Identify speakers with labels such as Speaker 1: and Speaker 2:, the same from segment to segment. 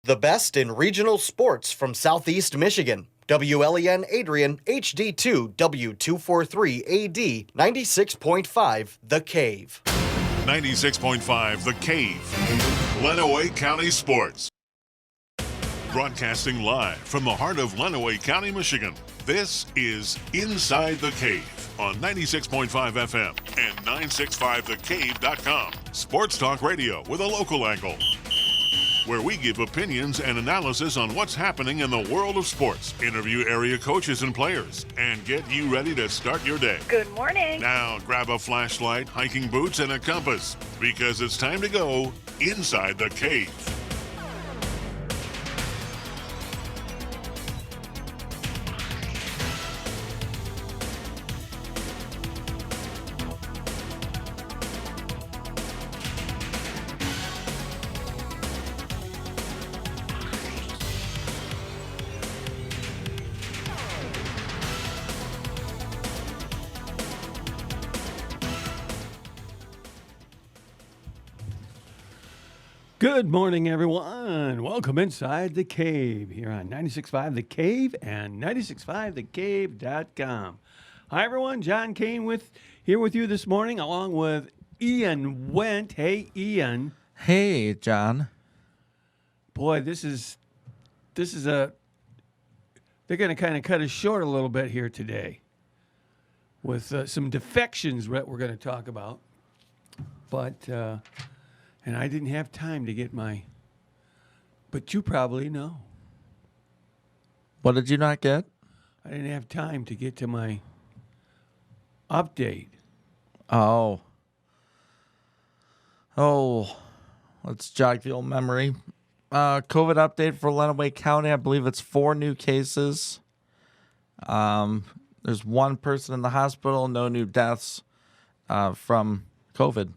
Speaker 1: The best in regional sports from Southeast Michigan. WLEN Adrian HD2 W243AD 96.5 The Cave.
Speaker 2: 96.5 The Cave. Lenawee County Sports. Broadcasting live from the heart of Lenawee County, Michigan. This is Inside the Cave on 96.5 FM and 965thecave.com. Sports talk radio with a local angle, where we give opinions and analysis on what's happening in the world of sports, interview area coaches and players, and get you ready to start your day.
Speaker 3: Good morning.
Speaker 2: Now grab a flashlight, hiking boots, and a compass, because it's time to go inside the cave.
Speaker 4: Good morning, everyone. Welcome inside the cave here on 96.5 The Cave and 965thecave.com. Hi, everyone. John Kane here with you this morning, along with Ian Wendt. Hey, Ian.
Speaker 5: Hey, John.
Speaker 4: Boy, this is they're going to kind of cut us short a little bit here today with some defections that we're going to talk about. But and I didn't have time to get but you probably know.
Speaker 5: What did you not get?
Speaker 4: I didn't have time to get to my update.
Speaker 5: Oh, let's jog the old memory. COVID update for Lenawee County. I believe it's 4 new cases. There's 1 person in the hospital, no new deaths from COVID.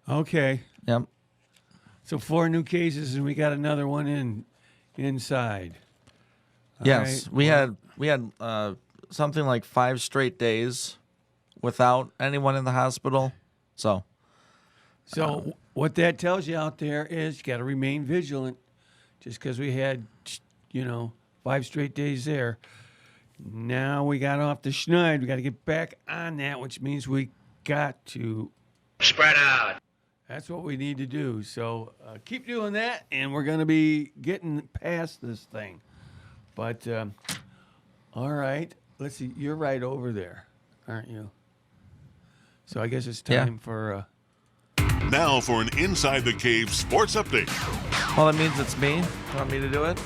Speaker 4: Okay.
Speaker 5: Yep.
Speaker 4: So 4 new cases, and we got another one inside. All
Speaker 5: yes,
Speaker 4: right.
Speaker 5: we had something like 5 straight days without anyone in the hospital. So
Speaker 4: what that tells you out there is you got to remain vigilant. Just because we had, 5 straight days there, now we got off the schneid. We got to get back on that, which means we got to
Speaker 6: spread out.
Speaker 4: That's what we need to do. So keep doing that, and we're going to be getting past this thing. But, all right. Let's see. You're right over there, aren't you? So I guess it's time for...
Speaker 2: Now for an Inside the Cave sports update.
Speaker 5: Well, that means it's me. You want me to do it?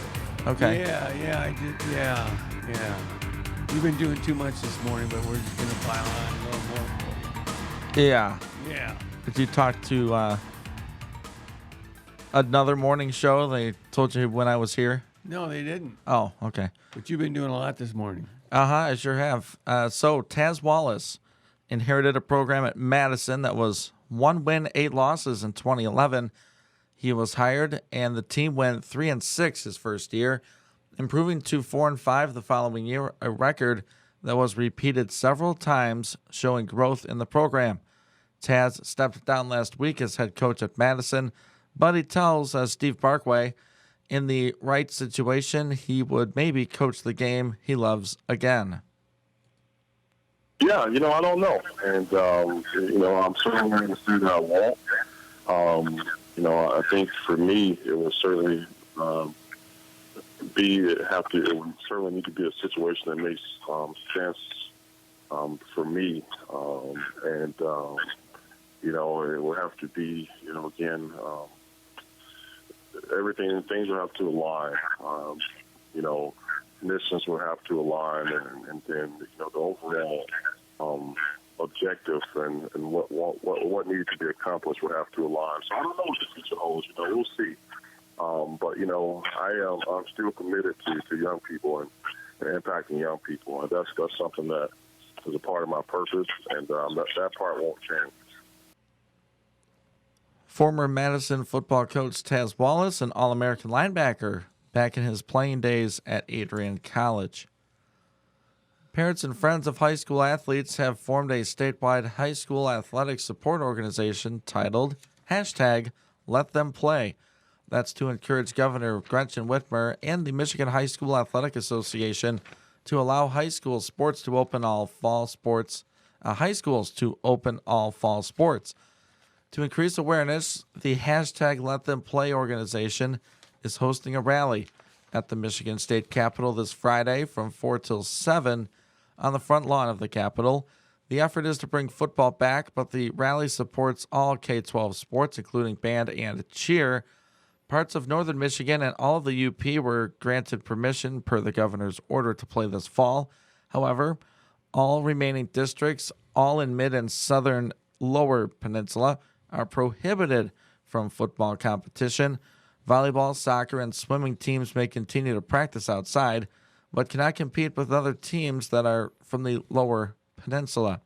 Speaker 5: Okay.
Speaker 4: Yeah, I did. Yeah. You've been doing too much this morning, but we're just going to pile on a little more.
Speaker 5: Yeah.
Speaker 4: Yeah.
Speaker 5: Did you talk to another morning show? They told you when I was here?
Speaker 4: No, they didn't.
Speaker 5: Oh, okay.
Speaker 4: But you've been doing a lot this morning.
Speaker 5: I sure have. So Taz Wallace inherited a program at Madison that was 1 win, 8 losses in 2011. He was hired, and the team went 3-6 his first year, improving to 4-5 the following year, a record that was repeated several times, showing growth in the program. Taz stepped down last week as head coach at Madison, but he tells Steve Parkway, in the right situation, he would maybe coach the game he loves again.
Speaker 7: Yeah, I don't know. And, I'm certainly going to say that I won't. I think for me, it would certainly it would certainly need to be a situation that makes sense for me. It will have to be, things will have to align. Missions will have to align, and then, the overall objective and what needs to be accomplished will have to align. So I don't know what the future holds. We'll see. But I'm still committed to young people and impacting young people, and that's something that is a part of my purpose, and that part won't change.
Speaker 5: Former Madison football coach Taz Wallace, an All-American linebacker, back in his playing days at Adrian College. Parents and friends of high school athletes have formed a statewide high school athletic support organization titled #LetThemPlay. That's to encourage Governor Gretchen Whitmer and the Michigan High School Athletic Association to allow high school sports to open all fall sports. High schools to open all fall sports. To increase awareness, the hashtag Let Them Play organization is hosting a rally at the Michigan State Capitol this Friday from 4 till 7 on the front lawn of the Capitol. The effort is to bring football back, but the rally supports all K-12 sports, including band and cheer. Parts of northern Michigan and all of the UP were granted permission per the governor's order to play this fall. However, all remaining districts, all in mid and southern lower peninsula, are prohibited from football competition. Volleyball, soccer, and swimming teams may continue to practice outside, but cannot compete with other teams that are from the lower peninsula.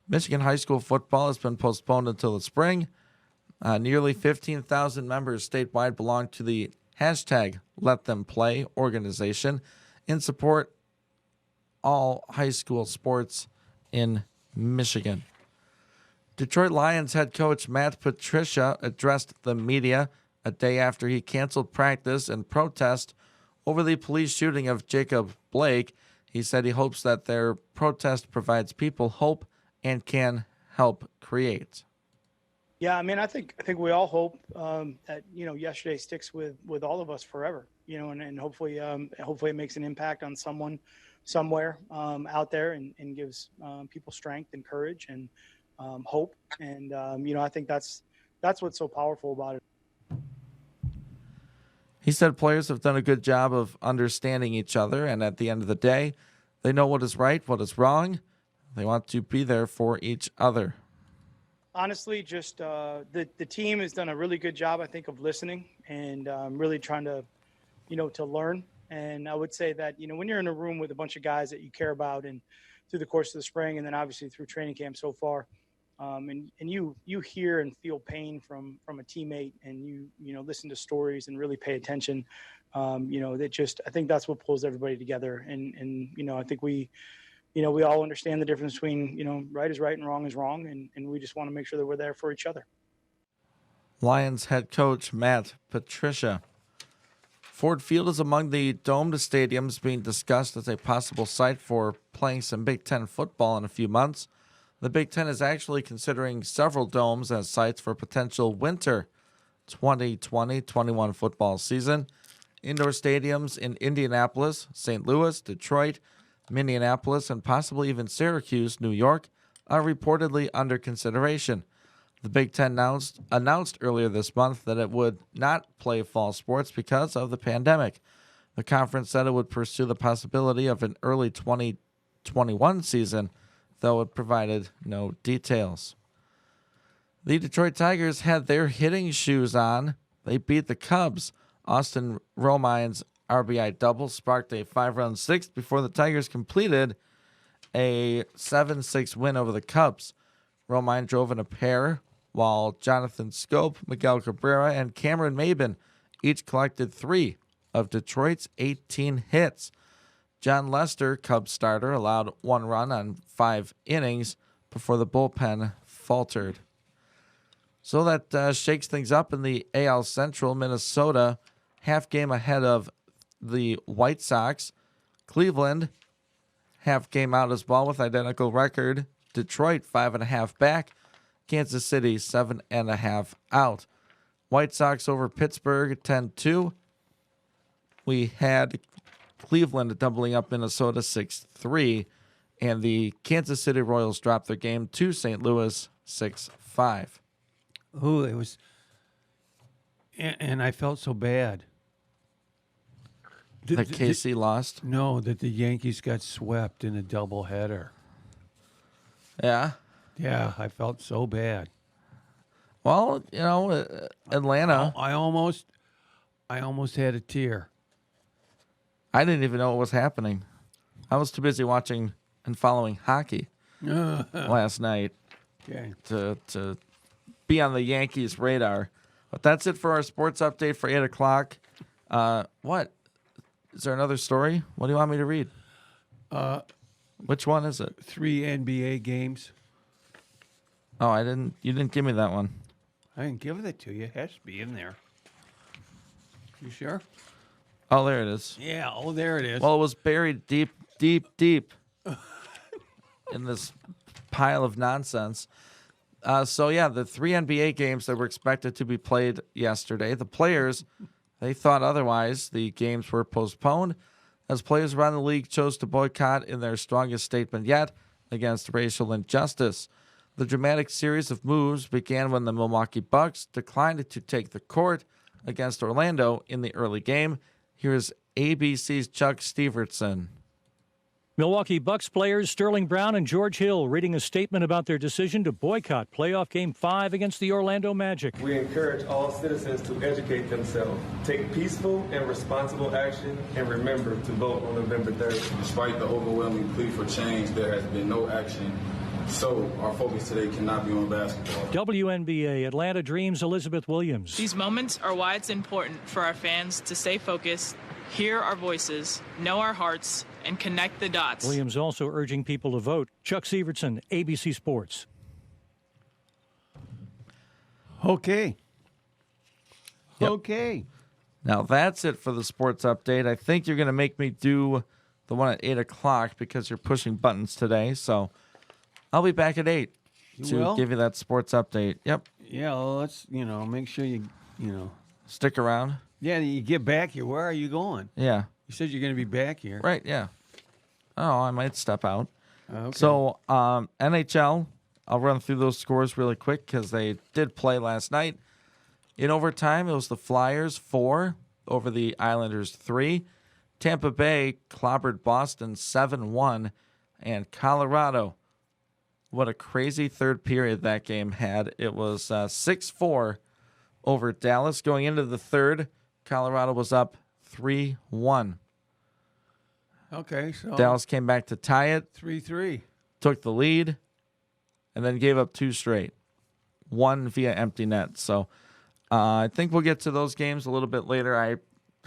Speaker 5: Michigan high school football has been postponed until the spring. Nearly 15,000 members statewide belong to the hashtag Let Them Play organization in support all high school sports in Michigan. Detroit Lions head coach Matt Patricia addressed the media a day after he canceled practice in protest over the police shooting of Jacob Blake. He said he hopes that their protest provides people hope and can help create.
Speaker 3: Yeah, I mean, I think we all hope that yesterday sticks with all of us forever. And hopefully it makes an impact on someone somewhere out there and gives people strength and courage and hope. And I think that's what's so powerful about it.
Speaker 5: He said players have done a good job of understanding each other, and at the end of the day, they know what is right, what is wrong. They want to be there for each other.
Speaker 3: Honestly, just the team has done a really good job, I think, of listening and really trying to, to learn. And I would say that, when you're in a room with a bunch of guys that you care about and through the course of the spring and then obviously through training camp so far, and you hear and feel pain from a teammate and you listen to stories and really pay attention, I think that's what pulls everybody together. And I think we all understand the difference between, right is right and wrong is wrong. And we just want to make sure that we're there for each other.
Speaker 5: Lions head coach Matt Patricia. Ford Field is among the domed stadiums being discussed as a possible site for playing some Big Ten football in a few months. The Big Ten is actually considering several domes as sites for potential winter 2020-21 football season. Indoor stadiums in Indianapolis, St. Louis, Detroit, Minneapolis, and possibly even Syracuse, New York, are reportedly under consideration. The Big Ten announced earlier this month that it would not play fall sports because of the pandemic. The conference said it would pursue the possibility of an early 2021 season, though it provided no details. The Detroit Tigers had their hitting shoes on. They beat the Cubs. Austin Romine's RBI double sparked a 5-run sixth before the Tigers completed a 7-6 win over the Cubs. Romine drove in a pair, while Jonathan Scope, Miguel Cabrera, and Cameron Maben each collected 3 of Detroit's 18 hits. John Lester, Cubs starter, allowed 1 run on 5 innings before the bullpen faltered. So that shakes things up in the AL Central. Minnesota, half game ahead of the White Sox. Cleveland, half game out as well with identical record. Detroit, 5.5 back. Kansas City, 7.5 out. White Sox over Pittsburgh, 10-2. We had Cleveland doubling up Minnesota 6-3. And the Kansas City Royals dropped their game to St. Louis 6-5.
Speaker 4: Oh, it was, and I felt so bad.
Speaker 5: That KC lost?
Speaker 4: No, that the Yankees got swept in a doubleheader.
Speaker 5: Yeah.
Speaker 4: Yeah, I felt so bad.
Speaker 5: Well, Atlanta.
Speaker 4: I almost had a tear.
Speaker 5: I didn't even know what was happening. I was too busy watching and following hockey last night
Speaker 4: Okay.
Speaker 5: to be on the Yankees' radar. But that's it for our sports update for 8 o'clock. What? Is there another story? What do you want me to read? Which one is it?
Speaker 4: 3 NBA games.
Speaker 5: Oh, you didn't give me that one.
Speaker 4: I didn't give that to you. It has to be in there. You sure?
Speaker 5: Oh, there it is.
Speaker 4: Yeah. Oh, there it is.
Speaker 5: Well, it was buried deep, deep, deep in this pile of nonsense. So, yeah, the 3 NBA games that were expected to be played yesterday, the players, they thought otherwise. The games were postponed as players around the league chose to boycott in their strongest statement yet against racial injustice. The dramatic series of moves began when the Milwaukee Bucks declined to take the court against Orlando in the early game. Here's ABC's Chuck Steverson.
Speaker 6: Milwaukee Bucks players Sterling Brown and George Hill reading a statement about their decision to boycott playoff Game 5 against the Orlando Magic.
Speaker 8: We encourage all citizens to educate themselves, take peaceful and responsible action, and remember to vote on November 3rd.
Speaker 9: Despite the overwhelming plea for change, there has been no action. So our focus today cannot be on basketball.
Speaker 6: WNBA Atlanta Dreams Elizabeth Williams.
Speaker 10: These moments are why it's important for our fans to stay focused, hear our voices, know our hearts, and connect the dots.
Speaker 6: Williams also urging people to vote. Chuck Severson, ABC Sports.
Speaker 4: Okay.
Speaker 5: Yep.
Speaker 4: Okay.
Speaker 5: Now, that's it for the sports update. I think you're going to make me do the one at 8 o'clock because you're pushing buttons today. So I'll be back at 8 to
Speaker 4: will?
Speaker 5: give you that sports update. Yep.
Speaker 4: Yeah, well, let's, make sure you
Speaker 5: Stick around.
Speaker 4: Yeah, you get back here. Where are you going?
Speaker 5: Yeah.
Speaker 4: You said you're going to be back here.
Speaker 5: Right, yeah. Oh, I might step out.
Speaker 4: Okay.
Speaker 5: So, NHL, I'll run through those scores really quick because they did play last night. In overtime, it was the Flyers 4 over the Islanders 3. Tampa Bay clobbered Boston 7-1. And Colorado, what a crazy third period that game had. It was 6-4 over Dallas. Going into the third, Colorado was up 3-1.
Speaker 4: Okay, so
Speaker 5: Dallas came back to tie it,
Speaker 4: 3-3.
Speaker 5: took the lead, and then gave up 2 straight. 1 via empty net. So I think we'll get to those games a little bit later. I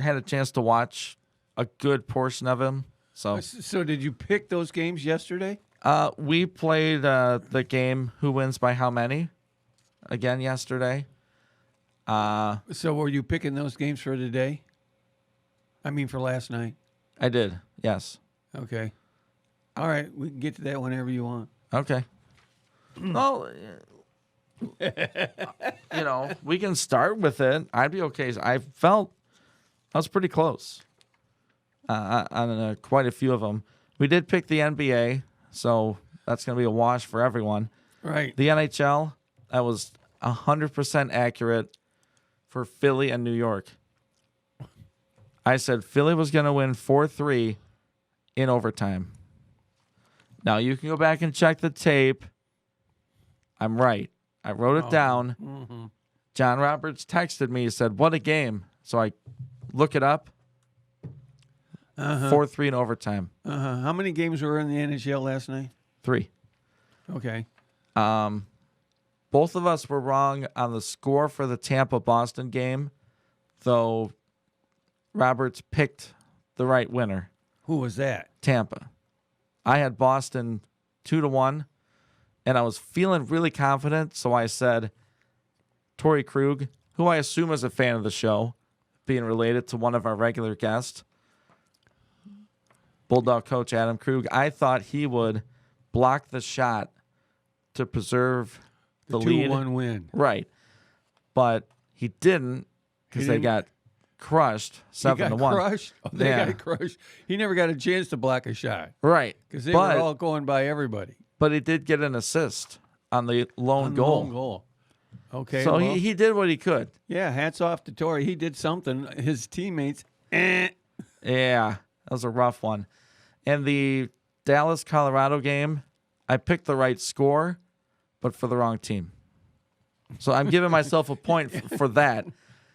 Speaker 5: had a chance to watch a good portion of them.
Speaker 4: So did you pick those games yesterday?
Speaker 5: We played the game Who Wins by How Many again yesterday.
Speaker 4: So were you picking those games for today? I mean, for last night.
Speaker 5: I did, yes.
Speaker 4: Okay. All right, we can get to that whenever you want.
Speaker 5: Okay. Well, we can start with it. I'd be okay. I felt I was pretty close on quite a few of them. We did pick the NBA, so that's going to be a wash for everyone.
Speaker 4: Right.
Speaker 5: The NHL, that was 100% accurate for Philly and New York. I said Philly was going to win 4-3 in overtime. Now, you can go back and check the tape. I'm right. I wrote it down.
Speaker 4: Mm-hmm.
Speaker 5: John Roberts texted me. He said, what a game. So I look it up. 4-3 in overtime.
Speaker 4: How many games were in the NHL last night?
Speaker 5: 3.
Speaker 4: Okay.
Speaker 5: Both of us were wrong on the score for the Tampa-Boston game, though Roberts picked the right winner.
Speaker 4: Who was that?
Speaker 5: Tampa. I had Boston 2-1, and I was feeling really confident, so I said Torrey Krug, who I assume is a fan of the show, being related to one of our regular guests, Bulldog coach Adam Krug. I thought he would block the shot to preserve the lead.
Speaker 4: 2-1 win.
Speaker 5: Right. But he didn't because they got crushed 7-1.
Speaker 4: He got crushed? Oh, they
Speaker 5: Yeah.
Speaker 4: got crushed. He never got a chance to block a shot
Speaker 5: Right.
Speaker 4: because they were all going by everybody.
Speaker 5: But he did get an assist on the lone
Speaker 4: On the
Speaker 5: goal.
Speaker 4: lone goal. Okay.
Speaker 5: So
Speaker 4: well,
Speaker 5: he did what he could.
Speaker 4: yeah, hats off to Torrey. He did something. His teammates,
Speaker 5: Yeah, that was a rough one. And the Dallas-Colorado game, I picked the right score, but for the wrong team. So I'm giving myself a point for that.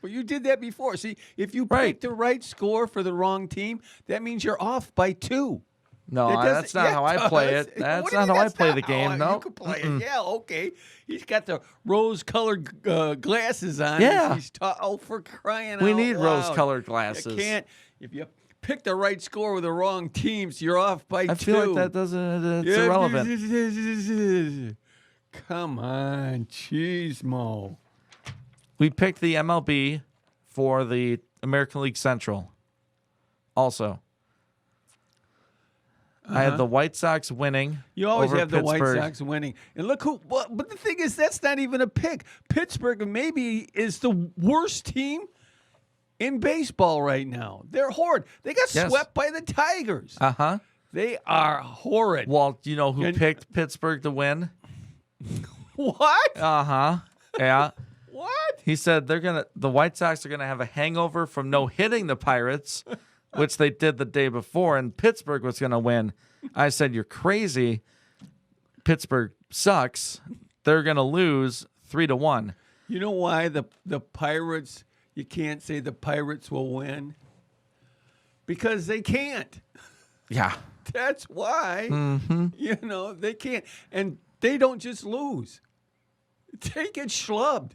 Speaker 4: Well, you did that before. See, if you
Speaker 5: Right.
Speaker 4: pick the right score for the wrong team, that means you're off by 2.
Speaker 5: No,
Speaker 4: That doesn't-
Speaker 5: that's not
Speaker 4: yeah,
Speaker 5: how I play it.
Speaker 4: does.
Speaker 5: That's
Speaker 4: What do you
Speaker 5: not
Speaker 4: mean
Speaker 5: how I
Speaker 4: that's
Speaker 5: play
Speaker 4: not
Speaker 5: the game.
Speaker 4: how
Speaker 5: No.
Speaker 4: You can play it. Yeah, okay. He's got the rose-colored glasses on.
Speaker 5: Yeah.
Speaker 4: He's for crying
Speaker 5: We
Speaker 4: out
Speaker 5: need
Speaker 4: loud.
Speaker 5: rose-colored glasses.
Speaker 4: You can't. If you pick the right score with the wrong teams, you're off by 2.
Speaker 5: I feel like that doesn't. It's irrelevant.
Speaker 4: Come on, Cheesemo.
Speaker 5: We picked the MLB for the American League Central. Also, I had the White Sox winning.
Speaker 4: You always
Speaker 5: over
Speaker 4: have the White
Speaker 5: Pittsburgh.
Speaker 4: Sox winning. And look who, but the thing is, that's not even a pick. Pittsburgh maybe is the worst team in baseball right now. They're horrid. They got
Speaker 5: Yes.
Speaker 4: swept by the Tigers.
Speaker 5: Uh-huh.
Speaker 4: They are horrid.
Speaker 5: Well, you know who
Speaker 4: And-
Speaker 5: picked Pittsburgh to win?
Speaker 4: What?
Speaker 5: Uh-huh. Yeah.
Speaker 4: What?
Speaker 5: He said the White Sox are gonna have a hangover from no hitting the Pirates, which they did the day before, and Pittsburgh was gonna win. I said, you're crazy. Pittsburgh sucks. They're gonna lose 3-1.
Speaker 4: You know why the Pirates, you can't say the Pirates will win? Because they can't.
Speaker 5: Yeah.
Speaker 4: That's why.
Speaker 5: Mm-hmm.
Speaker 4: You know, they can't. And they don't just lose. They get schlubbed.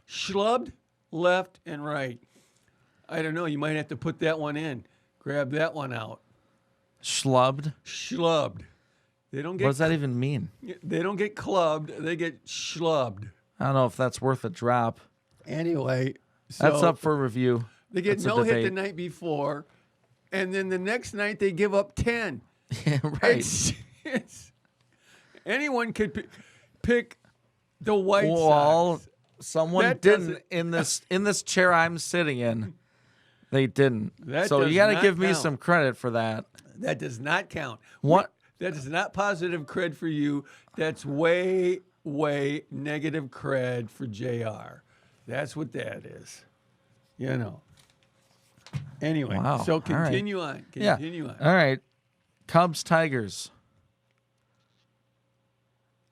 Speaker 4: Schlubbed left and right. I don't know. You might have to put that one in. Grab that one out.
Speaker 5: Schlubbed.
Speaker 4: Schlubbed. They don't get.
Speaker 5: What does that even mean?
Speaker 4: They don't get clubbed. They get schlubbed.
Speaker 5: I don't know if that's worth a drop.
Speaker 4: Anyway,
Speaker 5: That's
Speaker 4: so
Speaker 5: up for review.
Speaker 4: They get
Speaker 5: That's a
Speaker 4: no hit the
Speaker 5: debate.
Speaker 4: night before, and then the next night they give up 10.
Speaker 5: Yeah, right.
Speaker 4: It's anyone could pick the White
Speaker 5: Well,
Speaker 4: Sox.
Speaker 5: someone
Speaker 4: That
Speaker 5: didn't
Speaker 4: doesn't-
Speaker 5: in this chair I'm sitting in. They didn't.
Speaker 4: That
Speaker 5: So
Speaker 4: does
Speaker 5: you got to
Speaker 4: not
Speaker 5: give me
Speaker 4: count.
Speaker 5: some credit for that.
Speaker 4: That does not count.
Speaker 5: What?
Speaker 4: That is not positive cred for you. That's way, way negative cred for JR. That's what that is. You know. Anyway,
Speaker 5: Wow.
Speaker 4: so
Speaker 5: All right.
Speaker 4: continue on. Continue on.
Speaker 5: All right. Cubs, Tigers.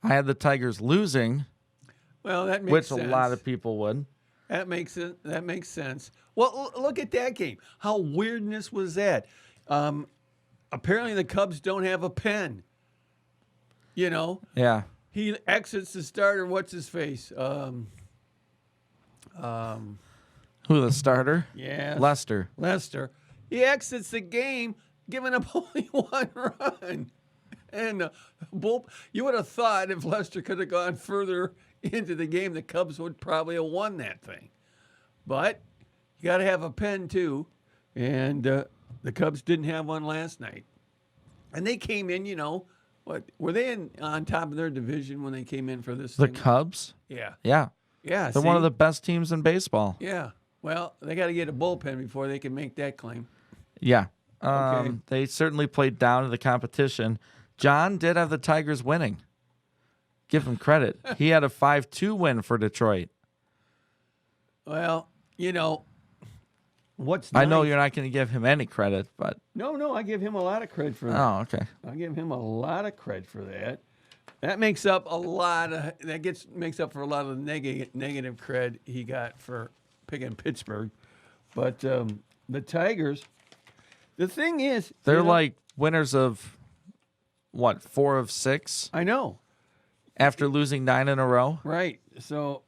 Speaker 5: I had the Tigers losing,
Speaker 4: Well, that makes
Speaker 5: which
Speaker 4: sense.
Speaker 5: a lot of people would.
Speaker 4: That makes it. That makes sense. Well, look at that game. How weirdness was that? Apparently, the Cubs don't have a pen. You know,
Speaker 5: Yeah.
Speaker 4: he exits the starter. What's his face?
Speaker 5: Who, the starter?
Speaker 4: Yeah,
Speaker 5: Lester.
Speaker 4: Lester. He exits the game, giving up only one run. And you would have thought if Lester could have gone further into the game, the Cubs would probably have won that thing. But you got to have a pen too, and the Cubs didn't have one last night. And they came in, you know, what were they on top of their division when they came in for this?
Speaker 5: The
Speaker 4: thing?
Speaker 5: Cubs?
Speaker 4: Yeah,
Speaker 5: Yeah.
Speaker 4: yeah.
Speaker 5: They're one of
Speaker 4: see?
Speaker 5: the best teams in baseball.
Speaker 4: Yeah. Well, they got to get a bullpen before they can make that claim.
Speaker 5: Yeah.
Speaker 4: Okay.
Speaker 5: They certainly played down to the competition. John did have the Tigers winning. Give him credit. He had a 5-2 win for Detroit.
Speaker 4: Well, you know, what's
Speaker 5: I know
Speaker 4: nice-
Speaker 5: you're not going to give him any credit, but
Speaker 4: No, I give him a lot of credit for that.
Speaker 5: oh, okay.
Speaker 4: I give him a lot of credit for that. That makes up makes up for a lot of the negative cred he got for picking Pittsburgh. But the Tigers, the thing is,
Speaker 5: They're
Speaker 4: you know,
Speaker 5: like winners of what, 4 of 6
Speaker 4: I know,
Speaker 5: after losing 9 in a row.
Speaker 4: right? So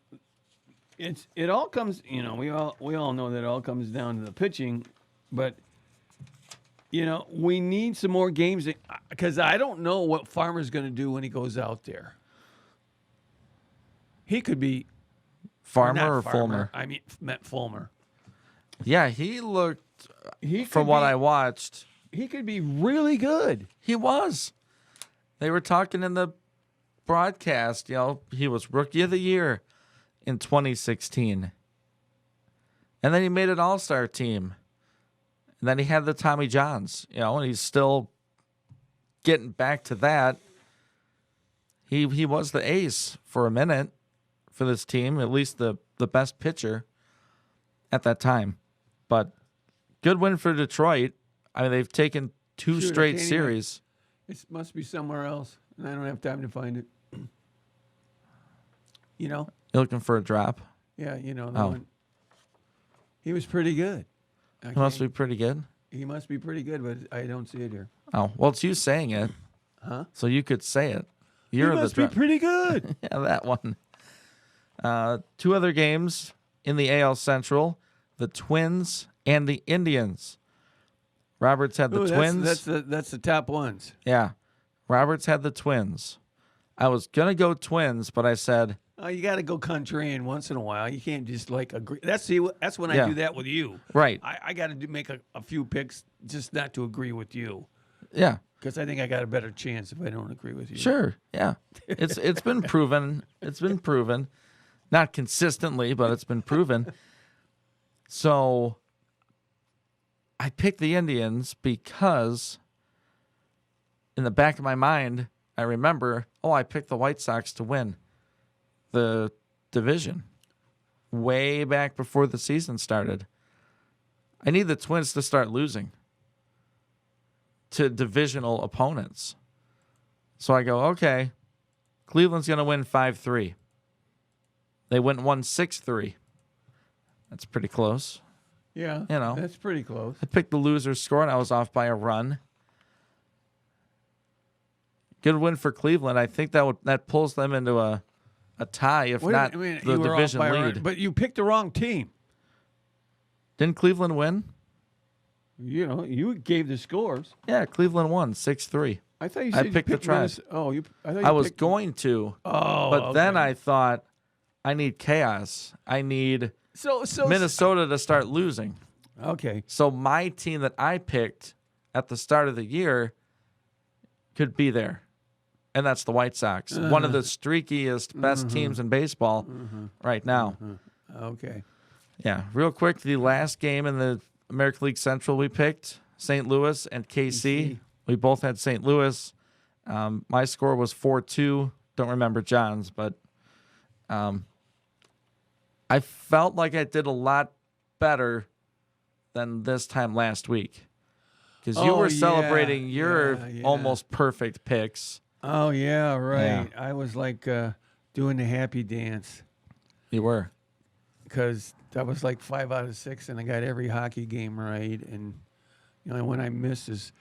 Speaker 4: it all comes, you know, we all know that it all comes down to the pitching, but you know, we need some more games because I don't know what Farmer's going to do when he goes out there. He could be
Speaker 5: Farmer
Speaker 4: not
Speaker 5: or Fulmer?
Speaker 4: I meant Fulmer.
Speaker 5: Yeah, he looked,
Speaker 4: He
Speaker 5: from
Speaker 4: could
Speaker 5: what
Speaker 4: be-
Speaker 5: I watched,
Speaker 4: he could be really good.
Speaker 5: he was. They were talking in the broadcast, you know, he was Rookie of the Year in 2016. And then he made an all-star team. And then he had the Tommy Johns, you know, and he's still getting back to that. He was the ace for a minute for this team, at least the best pitcher at that time. But good win for Detroit. I mean, they've taken 2
Speaker 4: Shoot, I
Speaker 5: straight
Speaker 4: can't even-
Speaker 5: series.
Speaker 4: It must be somewhere else, and I don't have time to find it. You know?
Speaker 5: You're looking for a drop?
Speaker 4: Yeah, you know that
Speaker 5: Oh.
Speaker 4: one. He was pretty good.
Speaker 5: He must be pretty good.
Speaker 4: He must be pretty good, but I don't see it here.
Speaker 5: Oh, well, it's you saying it.
Speaker 4: Huh?
Speaker 5: So you could say it. You're
Speaker 4: he
Speaker 5: the
Speaker 4: must be
Speaker 5: drop.
Speaker 4: pretty good.
Speaker 5: Yeah, that one. 2 other games in the AL Central, the Twins and the Indians. Roberts had the
Speaker 4: Ooh,
Speaker 5: Twins.
Speaker 4: That's the top ones.
Speaker 5: Yeah. Roberts had the Twins. I was going to go Twins, but I said,
Speaker 4: You got to go contrarian once in a while. You can't just like agree. That's when I
Speaker 5: Yeah.
Speaker 4: do that with you.
Speaker 5: Right.
Speaker 4: I got to make a few picks just not to agree with you.
Speaker 5: Yeah.
Speaker 4: Because I think I got a better chance if I don't agree with you.
Speaker 5: Sure. Yeah. It's been proven. It's been proven. Not consistently, but it's been proven. So I picked the Indians because in the back of my mind, I remember, I picked the White Sox to win the division way back before the season started. I need the Twins to start losing to divisional opponents. So I go, okay, Cleveland's going to win 5-3. They won 6-3. That's pretty close.
Speaker 4: Yeah.
Speaker 5: You know.
Speaker 4: That's pretty close.
Speaker 5: I picked the loser's score, and I was off by a run. Good win for Cleveland. I think that pulls them into a tie, if not the
Speaker 4: you were off
Speaker 5: division
Speaker 4: by a run,
Speaker 5: lead.
Speaker 4: but you picked the wrong team.
Speaker 5: Didn't Cleveland win?
Speaker 4: You know, you gave the scores.
Speaker 5: Yeah, Cleveland won 6-3.
Speaker 4: I thought you
Speaker 5: I
Speaker 4: said you
Speaker 5: picked the Tribe.
Speaker 4: I
Speaker 5: was
Speaker 4: picked,
Speaker 5: going to,
Speaker 4: Oh,
Speaker 5: but then
Speaker 4: okay.
Speaker 5: I thought, I need chaos. I need
Speaker 4: so
Speaker 5: Minnesota to start losing.
Speaker 4: Okay.
Speaker 5: So my team that I picked at the start of the year could be there. And that's the White Sox. One of the streakiest, best teams in baseball right now.
Speaker 4: Okay.
Speaker 5: Yeah. Real quick, the last game in the American League Central we picked, St. Louis and KC. We both had St. Louis. My score was 4-2. Don't remember John's, but I felt like I did a lot better than this time last week. Because you were celebrating your almost perfect picks.
Speaker 4: Oh, yeah, right.
Speaker 5: Yeah.
Speaker 4: I was like doing the happy dance
Speaker 5: You were.
Speaker 4: because that was like 5 out of 6, and I got every hockey game right. And you know, when I missed is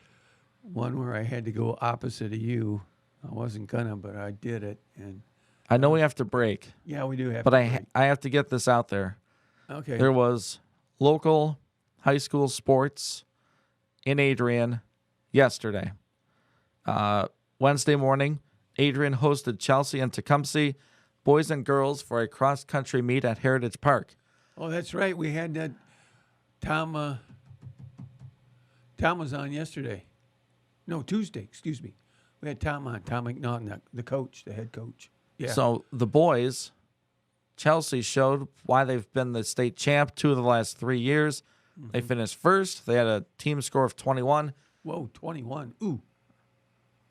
Speaker 4: one where I had to go opposite of you. I wasn't gonna, but I did it. And
Speaker 5: I know we have to break,
Speaker 4: yeah, we do have.
Speaker 5: but
Speaker 4: to
Speaker 5: I
Speaker 4: break.
Speaker 5: have to get this out there.
Speaker 4: Okay.
Speaker 5: There was local high school sports in Adrian yesterday. Wednesday morning, Adrian hosted Chelsea and Tecumseh boys and girls for a cross-country meet at Heritage Park.
Speaker 4: Oh, that's right. We had that. Tom was on yesterday. No, Tuesday. Excuse me. We had Tom on. Tom McNaughton, the coach, the head coach. Yeah.
Speaker 5: So the boys, Chelsea showed why they've been the state champ 2 of the last 3 years. They finished first. They had a team score of 21.
Speaker 4: Whoa, 21. Ooh.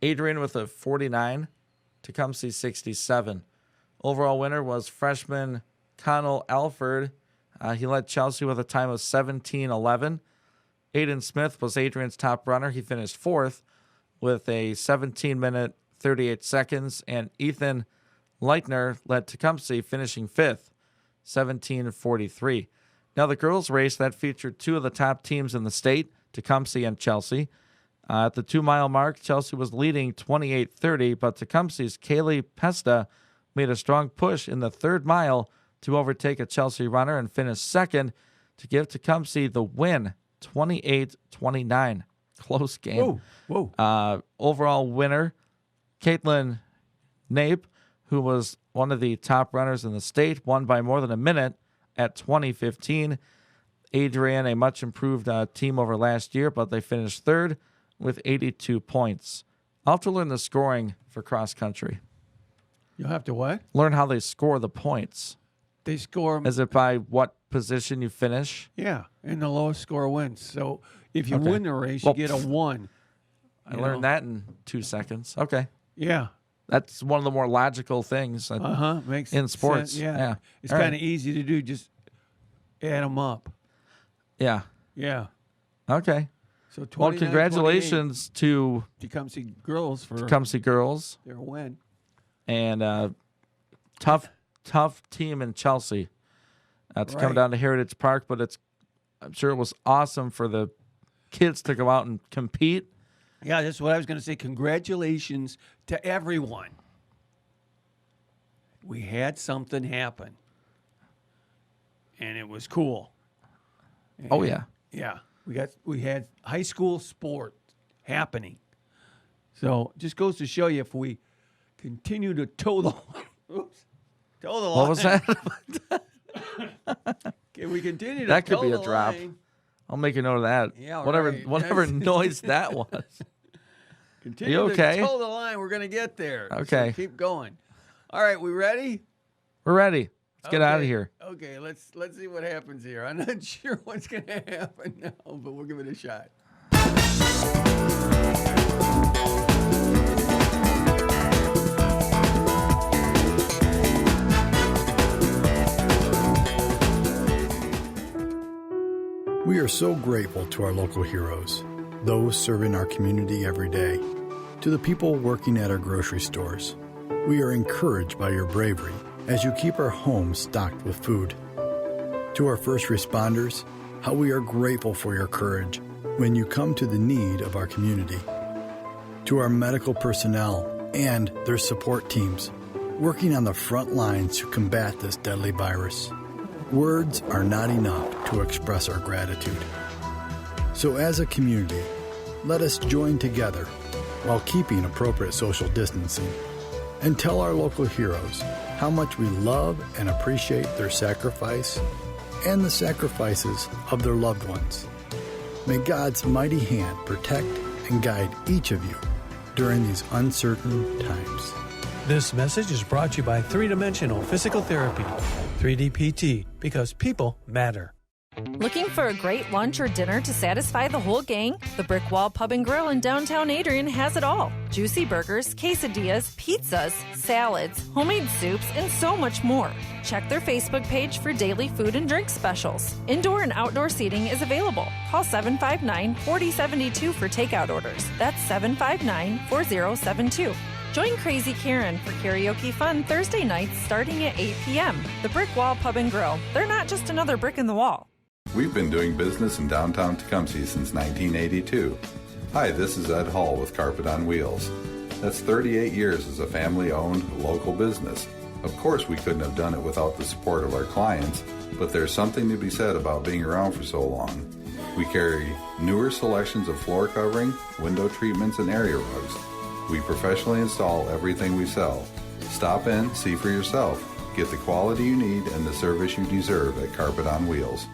Speaker 5: Adrian with a 49, Tecumseh 67. Overall winner was freshman Connell Alford. He led Chelsea with a time of 17:11. Aiden Smith was Adrian's top runner. He finished 4th with a 17-minute, 38 seconds. And Ethan Leitner led Tecumseh, finishing 5th, 17:43. Now the girls' race, that featured 2 of the top teams in the state, Tecumseh and Chelsea. At the 2-mile mark, Chelsea was leading 28-30, but Tecumseh's Kaylee Pesta made a strong push in the 3rd mile to overtake a Chelsea runner and finish 2nd to give Tecumseh the win, 28-29. Close game.
Speaker 4: Whoa.
Speaker 5: Overall winner, Caitlin Nape, who was one of the top runners in the state, won by more than a minute at 20:15. Adrian, a much improved team over last year, but they finished 3rd with 82 points. I'll have to learn the scoring for cross country.
Speaker 4: You'll have to what?
Speaker 5: Learn how they score the points.
Speaker 4: They score.
Speaker 5: Is it by what position you finish?
Speaker 4: Yeah, and the lowest score wins. So if you
Speaker 5: Okay.
Speaker 4: win the race,
Speaker 5: Well,
Speaker 4: you get a 1.
Speaker 5: I learned that in 2 seconds. Okay.
Speaker 4: Yeah.
Speaker 5: That's one of the more logical things
Speaker 4: Makes
Speaker 5: in sports.
Speaker 4: sense. Yeah. It's
Speaker 5: All
Speaker 4: kind
Speaker 5: right.
Speaker 4: of easy to do. Just add them up.
Speaker 5: Yeah.
Speaker 4: Yeah.
Speaker 5: Okay.
Speaker 4: So 29,
Speaker 5: Well, congratulations to
Speaker 4: 28, Tecumseh girls for
Speaker 5: Tecumseh girls
Speaker 4: their win.
Speaker 5: and tough team in Chelsea to come
Speaker 4: Right.
Speaker 5: down to Heritage Park, but I'm sure it was awesome for the kids to go out and compete.
Speaker 4: Yeah, that's what I was going to say. Congratulations to everyone. We had something happen, and it was cool.
Speaker 5: Oh yeah.
Speaker 4: Yeah, we had high school sport happening. So just goes to show you if we continue to toe the oops, Toe the line.
Speaker 5: What was that?
Speaker 4: Can we continue to
Speaker 5: That could
Speaker 4: toe
Speaker 5: be a
Speaker 4: the
Speaker 5: drop.
Speaker 4: line?
Speaker 5: I'll make a note of that.
Speaker 4: Yeah,
Speaker 5: whatever
Speaker 4: right.
Speaker 5: whatever
Speaker 4: That's-
Speaker 5: noise that was.
Speaker 4: Continue
Speaker 5: You okay?
Speaker 4: to toe the line. We're going to get there.
Speaker 5: Okay.
Speaker 4: So keep going. All right, we ready?
Speaker 5: We're ready. Let's get out of
Speaker 4: Okay.
Speaker 5: here.
Speaker 4: Okay, let's see what happens here. I'm not sure what's going to happen now, but we'll give it a shot.
Speaker 11: We are so grateful to our local heroes, those serving our community every day, to the people working at our grocery stores. We are encouraged by your bravery as you keep our homes stocked with food. To our first responders, how we are grateful for your courage when you come to the need of our community. To our medical personnel and their support teams, working on the front lines to combat this deadly virus. Words are not enough to express our gratitude. So as a community, let us join together while keeping appropriate social distancing and tell our local heroes how much we love and appreciate their sacrifice and the sacrifices of their loved ones. May God's mighty hand protect and guide each of you during these uncertain times.
Speaker 12: This message is brought to you by Three-Dimensional Physical Therapy, 3D PT, because people matter.
Speaker 13: Looking for a great lunch or dinner to satisfy the whole gang? The Brick Wall Pub and Grill in downtown Adrian has it all. Juicy burgers, quesadillas, pizzas, salads, homemade soups, and so much more. Check their Facebook page for daily food and drink specials. Indoor and outdoor seating is available. Call 759-4072 for takeout orders. That's 759-4072. Join Crazy Karen for karaoke fun Thursday nights starting at 8 p.m. The Brick Wall Pub and Grill. They're not just another brick in the wall.
Speaker 14: We've been doing business in downtown Tecumseh since 1982. Hi, this is Ed Hall with Carpet on Wheels. That's 38 years as a family-owned local business. Of course, we couldn't have done it without the support of our clients, but there's something to be said about being around for so long. We carry newer selections of floor covering, window treatments, and area rugs. We professionally install everything we sell. Stop in, see for yourself. Get the quality you need and the service you deserve at Carpet on Wheels.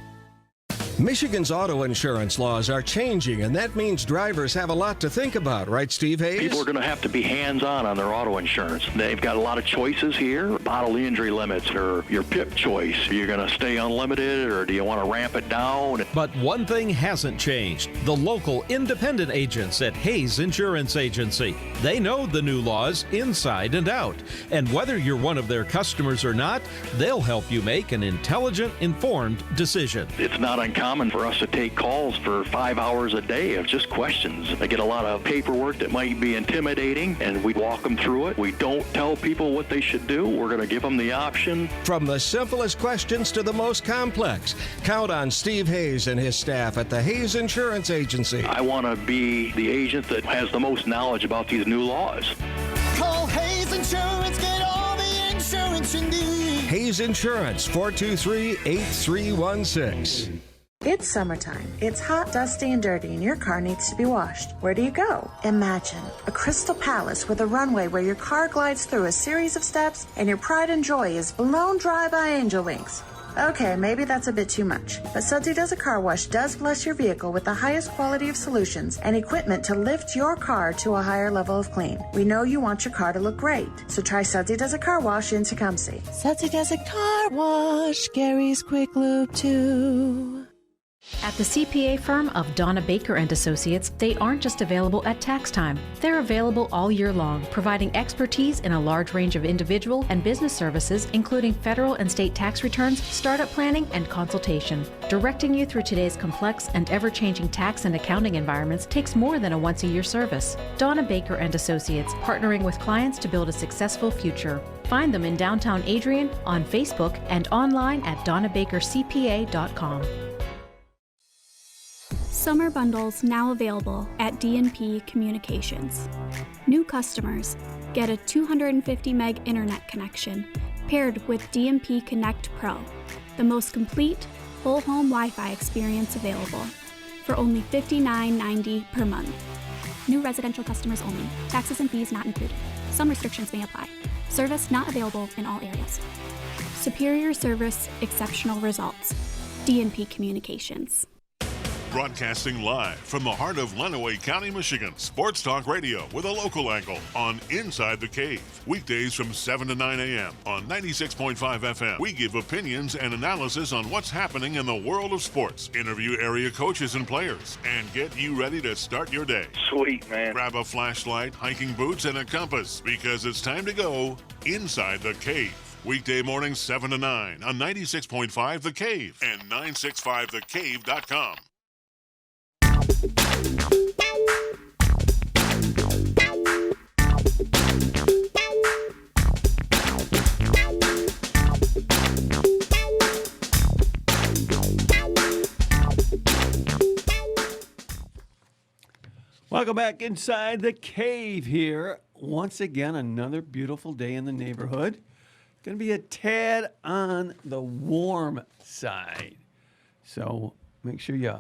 Speaker 15: Michigan's auto insurance laws are changing, and that means drivers have a lot to think about, right, Steve Hayes?
Speaker 16: People are going to have to be hands-on on their auto insurance. They've got a lot of choices here. Bodily injury limits or your PIP choice. Are you going to stay unlimited or do you want to ramp it down?
Speaker 17: But one thing hasn't changed. The local independent agents at Hayes Insurance Agency. They know the new laws inside and out. And whether you're one of their customers or not, they'll help you make an intelligent, informed decision.
Speaker 16: It's not uncommon for us to take calls for 5 hours a day of just questions. I get a lot of paperwork that might be intimidating, and we walk them through it. We don't tell people what they should do. We're going to give them the option.
Speaker 15: From the simplest questions to the most complex, count on Steve Hayes and his staff at the Hayes Insurance Agency.
Speaker 16: I want to be the agent that has the most knowledge about these new laws.
Speaker 18: Call Hayes Insurance, get all the insurance you need.
Speaker 15: Hayes Insurance, 423-8316.
Speaker 19: It's summertime. It's hot, dusty, and dirty, and your car needs to be washed. Where do you go? Imagine a crystal palace with a runway where your car glides through a series of steps and your pride and joy is blown dry by angel wings. Okay, maybe that's a bit too much, but Sudsy Does a Car Wash does bless your vehicle with the highest quality of solutions and equipment to lift your car to a higher level of clean. We know you want your car to look great, so try Sudsy Does a Car Wash in Tecumseh.
Speaker 20: Sudsy Does a Car Wash, Gary's Quick Lube too.
Speaker 21: At the CPA firm of Donna Baker and Associates, they aren't just available at tax time. They're available all year long, providing expertise in a large range of individual and business services, including federal and state tax returns, startup planning, and consultation. Directing you through today's complex and ever-changing tax and accounting environments takes more than a once-a-year service. Donna Baker and Associates, partnering with clients to build a successful future. Find them in downtown Adrian, on Facebook, and online at donnabakercpa.com.
Speaker 22: Summer bundles now available at D&P Communications. New customers get a 250 meg internet connection paired with D&P Connect Pro, the most complete whole home Wi-Fi experience available, for only $59.90 per month. New residential customers only. Taxes and fees not included. Some restrictions may apply. Service not available in all areas. Superior service, exceptional results. DNP Communications.
Speaker 1: Broadcasting live from the heart of Lenawee County, Michigan. Sports Talk Radio with a local angle on Inside the Cave. Weekdays from 7 to 9 a.m. on 96.5 FM. We give opinions and analysis on what's happening in the world of sports. Interview area coaches and players and get you ready to start your day.
Speaker 2: Sweet, man.
Speaker 1: Grab a flashlight, hiking boots, and a compass because it's time to go Inside the Cave. Weekday mornings 7 to 9 on 96.5 The Cave and 965thecave.com.
Speaker 4: Welcome back inside the cave here. Once again, another beautiful day in the neighborhood. Going to be a tad on the warm side. So make sure you...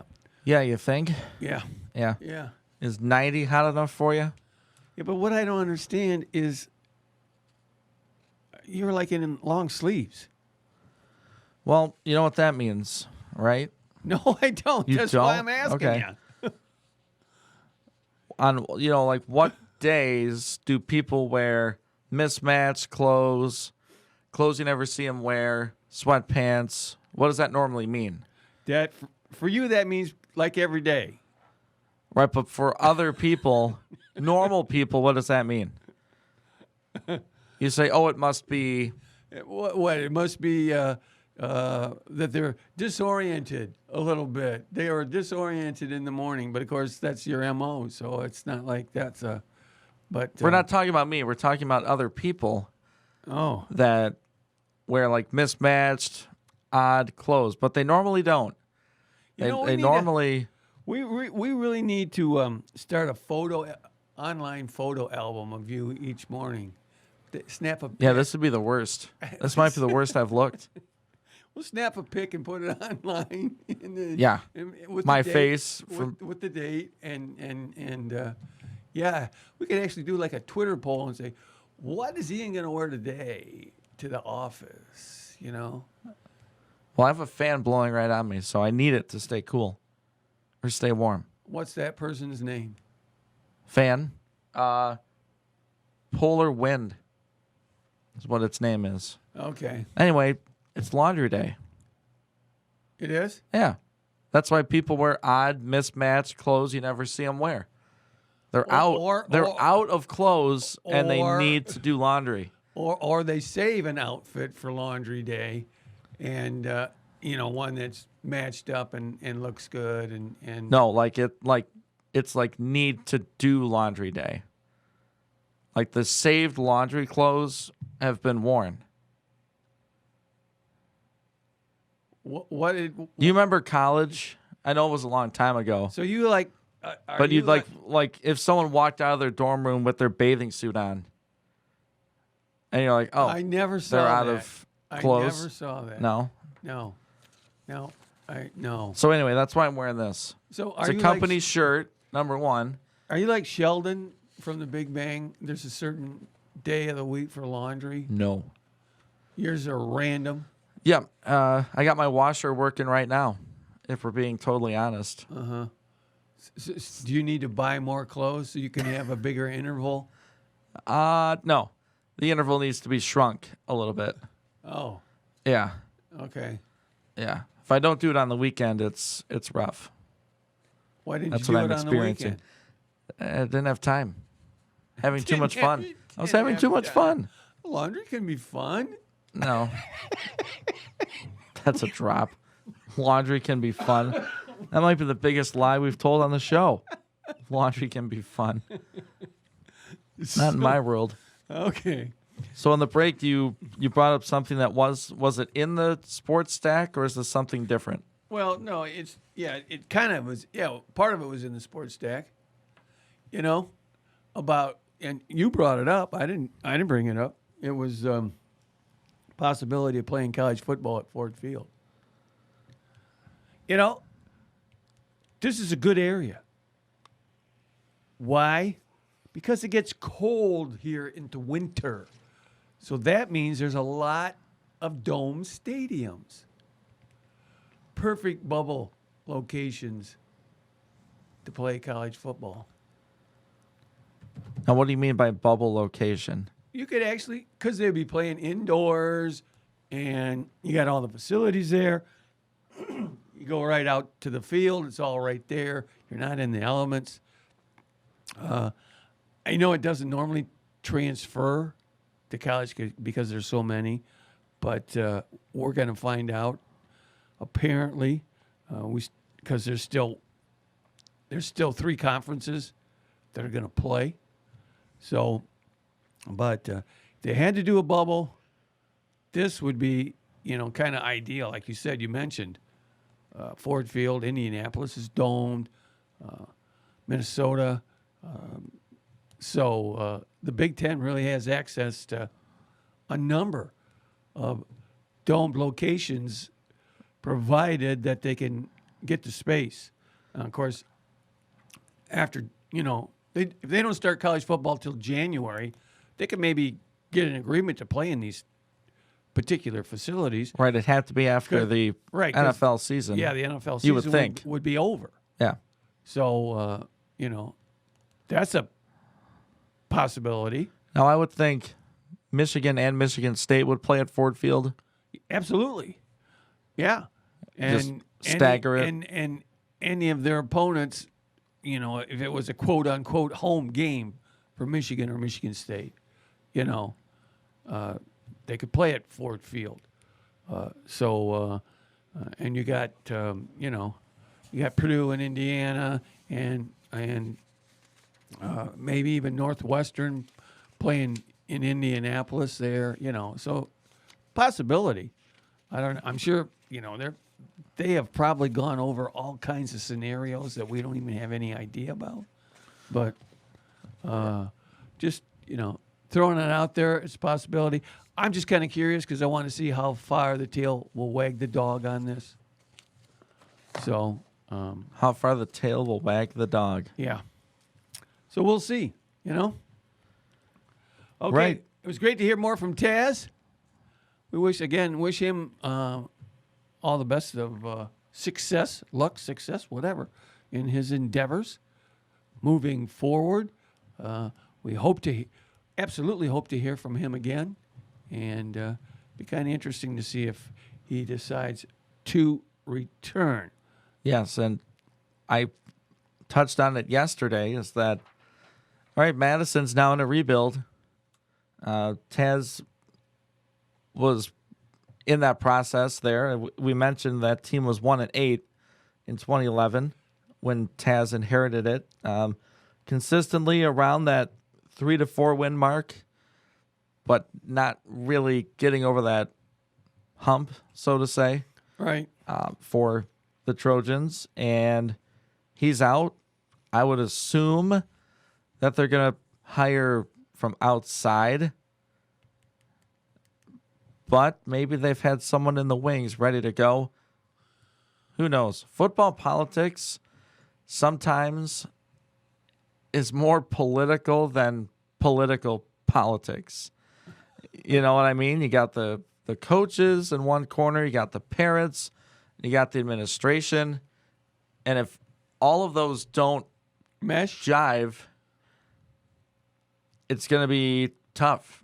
Speaker 5: Yeah, you think?
Speaker 4: Yeah.
Speaker 5: Yeah.
Speaker 4: Yeah.
Speaker 5: Is 90 hot enough for you?
Speaker 4: Yeah, but what I don't understand is you're like in long sleeves.
Speaker 5: Well, you know what that means, right?
Speaker 4: No, I don't.
Speaker 5: You
Speaker 4: That's
Speaker 5: don't?
Speaker 4: why I'm asking
Speaker 5: Okay.
Speaker 4: you.
Speaker 5: On, like what days do people wear mismatched clothes you never see them wear, sweatpants? What does that normally mean?
Speaker 4: That for you, that means like every day.
Speaker 5: Right, but for other people, normal people, what does that mean? You say, oh, it must be...
Speaker 4: What? It must be that they're disoriented a little bit. They are disoriented in the morning, but of course that's your MO, so it's not like that's a... But
Speaker 5: We're not talking about me. We're talking about other people that wear like mismatched, odd clothes, but they normally don't.
Speaker 4: You know,
Speaker 5: They normally...
Speaker 4: We really need to start a online photo album of you each morning. Snap a pic.
Speaker 5: Yeah, this would be the worst. This might be the worst I've looked.
Speaker 4: We'll snap a pic and put it online.
Speaker 5: Yeah,
Speaker 4: with
Speaker 5: my
Speaker 4: the date,
Speaker 5: face
Speaker 4: with the date and yeah, we could actually do like a Twitter poll and say, what is Ian going to wear today to the office? You know.
Speaker 5: Well, I have a fan blowing right on me, so I need it to stay cool or stay warm.
Speaker 4: What's that person's name?
Speaker 5: Fan, Polar Wind is what its name is.
Speaker 4: Okay.
Speaker 5: Anyway, it's laundry day.
Speaker 4: It is?
Speaker 5: Yeah. That's why people wear odd, mismatched clothes you never see them wear. They're out of clothes and they need to do laundry.
Speaker 4: Or they save an outfit for laundry day and one that's matched up and looks good and
Speaker 5: No, it's like need to do laundry day. Like the saved laundry clothes have been worn.
Speaker 4: What did
Speaker 5: Do you remember college? I know it was a long time ago.
Speaker 4: So you like
Speaker 5: but you'd like if someone walked out of their dorm room with their bathing suit on. And you're like, "Oh,
Speaker 4: I never saw
Speaker 5: they're out
Speaker 4: that.
Speaker 5: of clothes."
Speaker 4: I never saw that.
Speaker 5: No.
Speaker 4: No.
Speaker 5: So anyway, that's why I'm wearing this.
Speaker 4: So
Speaker 5: it's a company shirt, number one.
Speaker 4: Are you like Sheldon from The Big Bang? There's a certain day of the week for laundry.
Speaker 5: No.
Speaker 4: Yours are random.
Speaker 5: Yeah, I got my washer working right now, if we're being totally honest.
Speaker 4: Uh-huh. Do you need to buy more clothes so you can have a bigger interval?
Speaker 5: No. The interval needs to be shrunk a little bit.
Speaker 4: Oh.
Speaker 5: Yeah.
Speaker 4: Okay.
Speaker 5: Yeah. If I don't do it on the weekend, it's rough.
Speaker 4: Why didn't
Speaker 5: That's
Speaker 4: you do
Speaker 5: what
Speaker 4: it
Speaker 5: I'm
Speaker 4: on the
Speaker 5: experiencing.
Speaker 4: weekend?
Speaker 5: I didn't have time. Having too much fun. I was having too much fun.
Speaker 4: Laundry can be fun.
Speaker 5: No. That's a drop. Laundry can be fun. That might be the biggest lie we've told on the show. Laundry can be fun. Not in my world.
Speaker 4: Okay.
Speaker 5: So on the break, you brought up something that was it in the sports stack or is this something different?
Speaker 4: Well, no, it kind of was. Yeah, part of it was in the sports stack. About, and you brought it up. I didn't bring it up. It was possibility of playing college football at Ford Field. This is a good area. Why? Because it gets cold here into winter. So that means there's a lot of dome stadiums. Perfect bubble locations to play college football.
Speaker 5: Now, what do you mean by bubble location?
Speaker 4: You could actually, because they'd be playing indoors and you got all the facilities there. You go right out to the field. It's all right there. You're not in the elements. I know it doesn't normally transfer to college because there's so many, but we're going to find out. Apparently, because there's still 3 conferences that are going to play. So, but if they had to do a bubble, this would be, kind of ideal. Like you said, you mentioned Ford Field, Indianapolis is domed, Minnesota. So the Big Ten really has access to a number of domed locations, provided that they can get the space. Of course, after, if they don't start college football till January, they could maybe get an agreement to play in these particular facilities.
Speaker 5: Right, it'd have to be after the NFL season.
Speaker 4: Yeah, the NFL season
Speaker 5: you would think.
Speaker 4: would be over.
Speaker 5: Yeah.
Speaker 4: So, that's a possibility.
Speaker 5: Now, I would think Michigan and Michigan State would play at Ford Field.
Speaker 4: Absolutely. Yeah.
Speaker 5: Just stagger it.
Speaker 4: And any of their opponents, if it was a quote-unquote home game for Michigan or Michigan State, they could play at Ford Field. And you got, you got Purdue and Indiana and maybe even Northwestern playing in Indianapolis there, so possibility. I'm sure, they have probably gone over all kinds of scenarios that we don't even have any idea about. But just, throwing it out there, it's a possibility. I'm just kind of curious because I want to see how far the tail will wag the dog on this. So,
Speaker 5: how far the tail will wag the dog.
Speaker 4: Yeah. So we'll see, Okay.
Speaker 5: Right.
Speaker 4: It was great to hear more from Taz. We wish him all the best of success, whatever, in his endeavors moving forward. We absolutely hope to hear from him again, and be kind of interesting to see if he decides to return.
Speaker 5: Yes, and I touched on it yesterday, is that, all right, Madison's now in a rebuild. Taz was in that process there. We mentioned that team was 1-8 in 2011 when Taz inherited it. Consistently around that 3 to 4 win mark, but not really getting over that hump, so to say.
Speaker 4: Right.
Speaker 5: For the Trojans, and he's out. I would assume that they're going to hire from outside, but maybe they've had someone in the wings ready to go. Who knows? Football politics sometimes is more political than political politics. You know what I mean? You got the coaches in one corner, you got the parents, you got the administration, and if all of those don't jive, it's going to be tough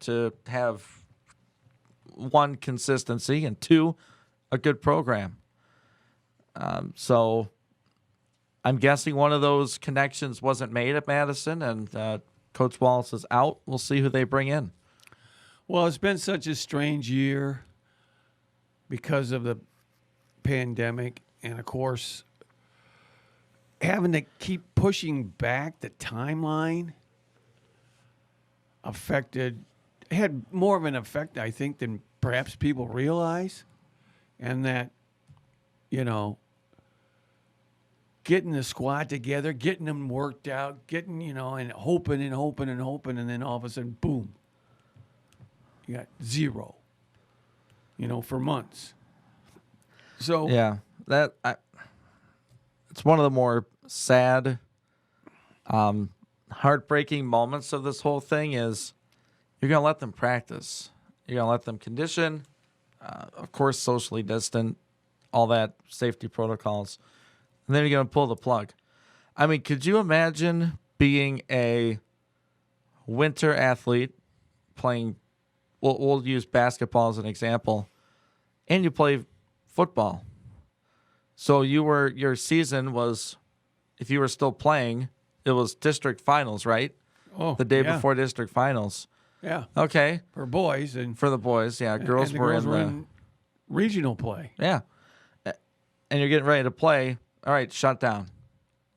Speaker 5: to have, 1, consistency, and 2, a good program. So I'm guessing one of those connections wasn't made at Madison, and Coach Wallace is out. We'll see who they bring in.
Speaker 4: Well, it's been such a strange year because of the pandemic, and of course, having to keep pushing back the timeline had more of an effect, I think, than perhaps people realize. And that, getting the squad together, getting them worked out, getting, and hoping, and then all of a sudden, boom, you got 0, for months. So
Speaker 5: yeah, it's one of the more sad, heartbreaking moments of this whole thing is you're going to let them practice. You're going to let them condition. of course, socially distant, all that safety protocols. And then you're going to pull the plug. I mean, could you imagine being a winter athlete playing, we'll use basketball as an example, and you play football. So your season was, if you were still playing, it was district finals, right?
Speaker 4: Oh,
Speaker 5: the day
Speaker 4: yeah.
Speaker 5: before district finals.
Speaker 4: Yeah.
Speaker 5: Okay.
Speaker 4: For boys and
Speaker 5: for the boys, yeah. Girls
Speaker 4: and the
Speaker 5: were
Speaker 4: girls
Speaker 5: in
Speaker 4: regional play.
Speaker 5: Yeah. And you're getting ready to play. All right, shut down.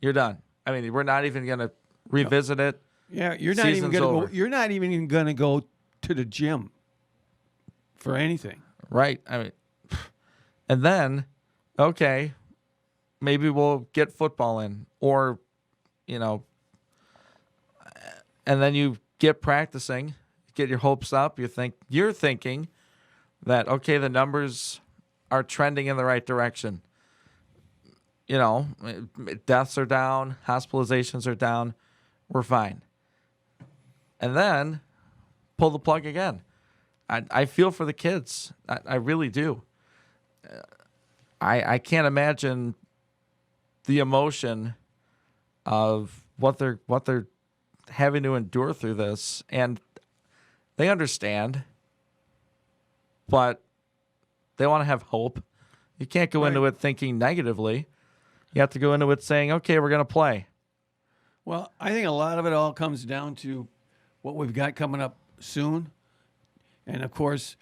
Speaker 5: You're done. I mean, we're not even going to revisit it.
Speaker 4: Yeah, you're not even going to go. You're not even going to go to the gym for anything.
Speaker 5: Right. I mean, and then, okay, maybe we'll get football in, or, and then you get practicing, get your hopes up. You're thinking that, okay, the numbers are trending in the right direction. Deaths are down, hospitalizations are down. We're fine. And then pull the plug again. I feel for the kids. I really do. I can't imagine the emotion of what they're having to endure through this. And they understand, but they want to have hope. You can't go into it thinking negatively. You have to go into it saying, okay, we're going to play.
Speaker 4: Well, I think a lot of it all comes down to what we've got coming up soon. And, of course,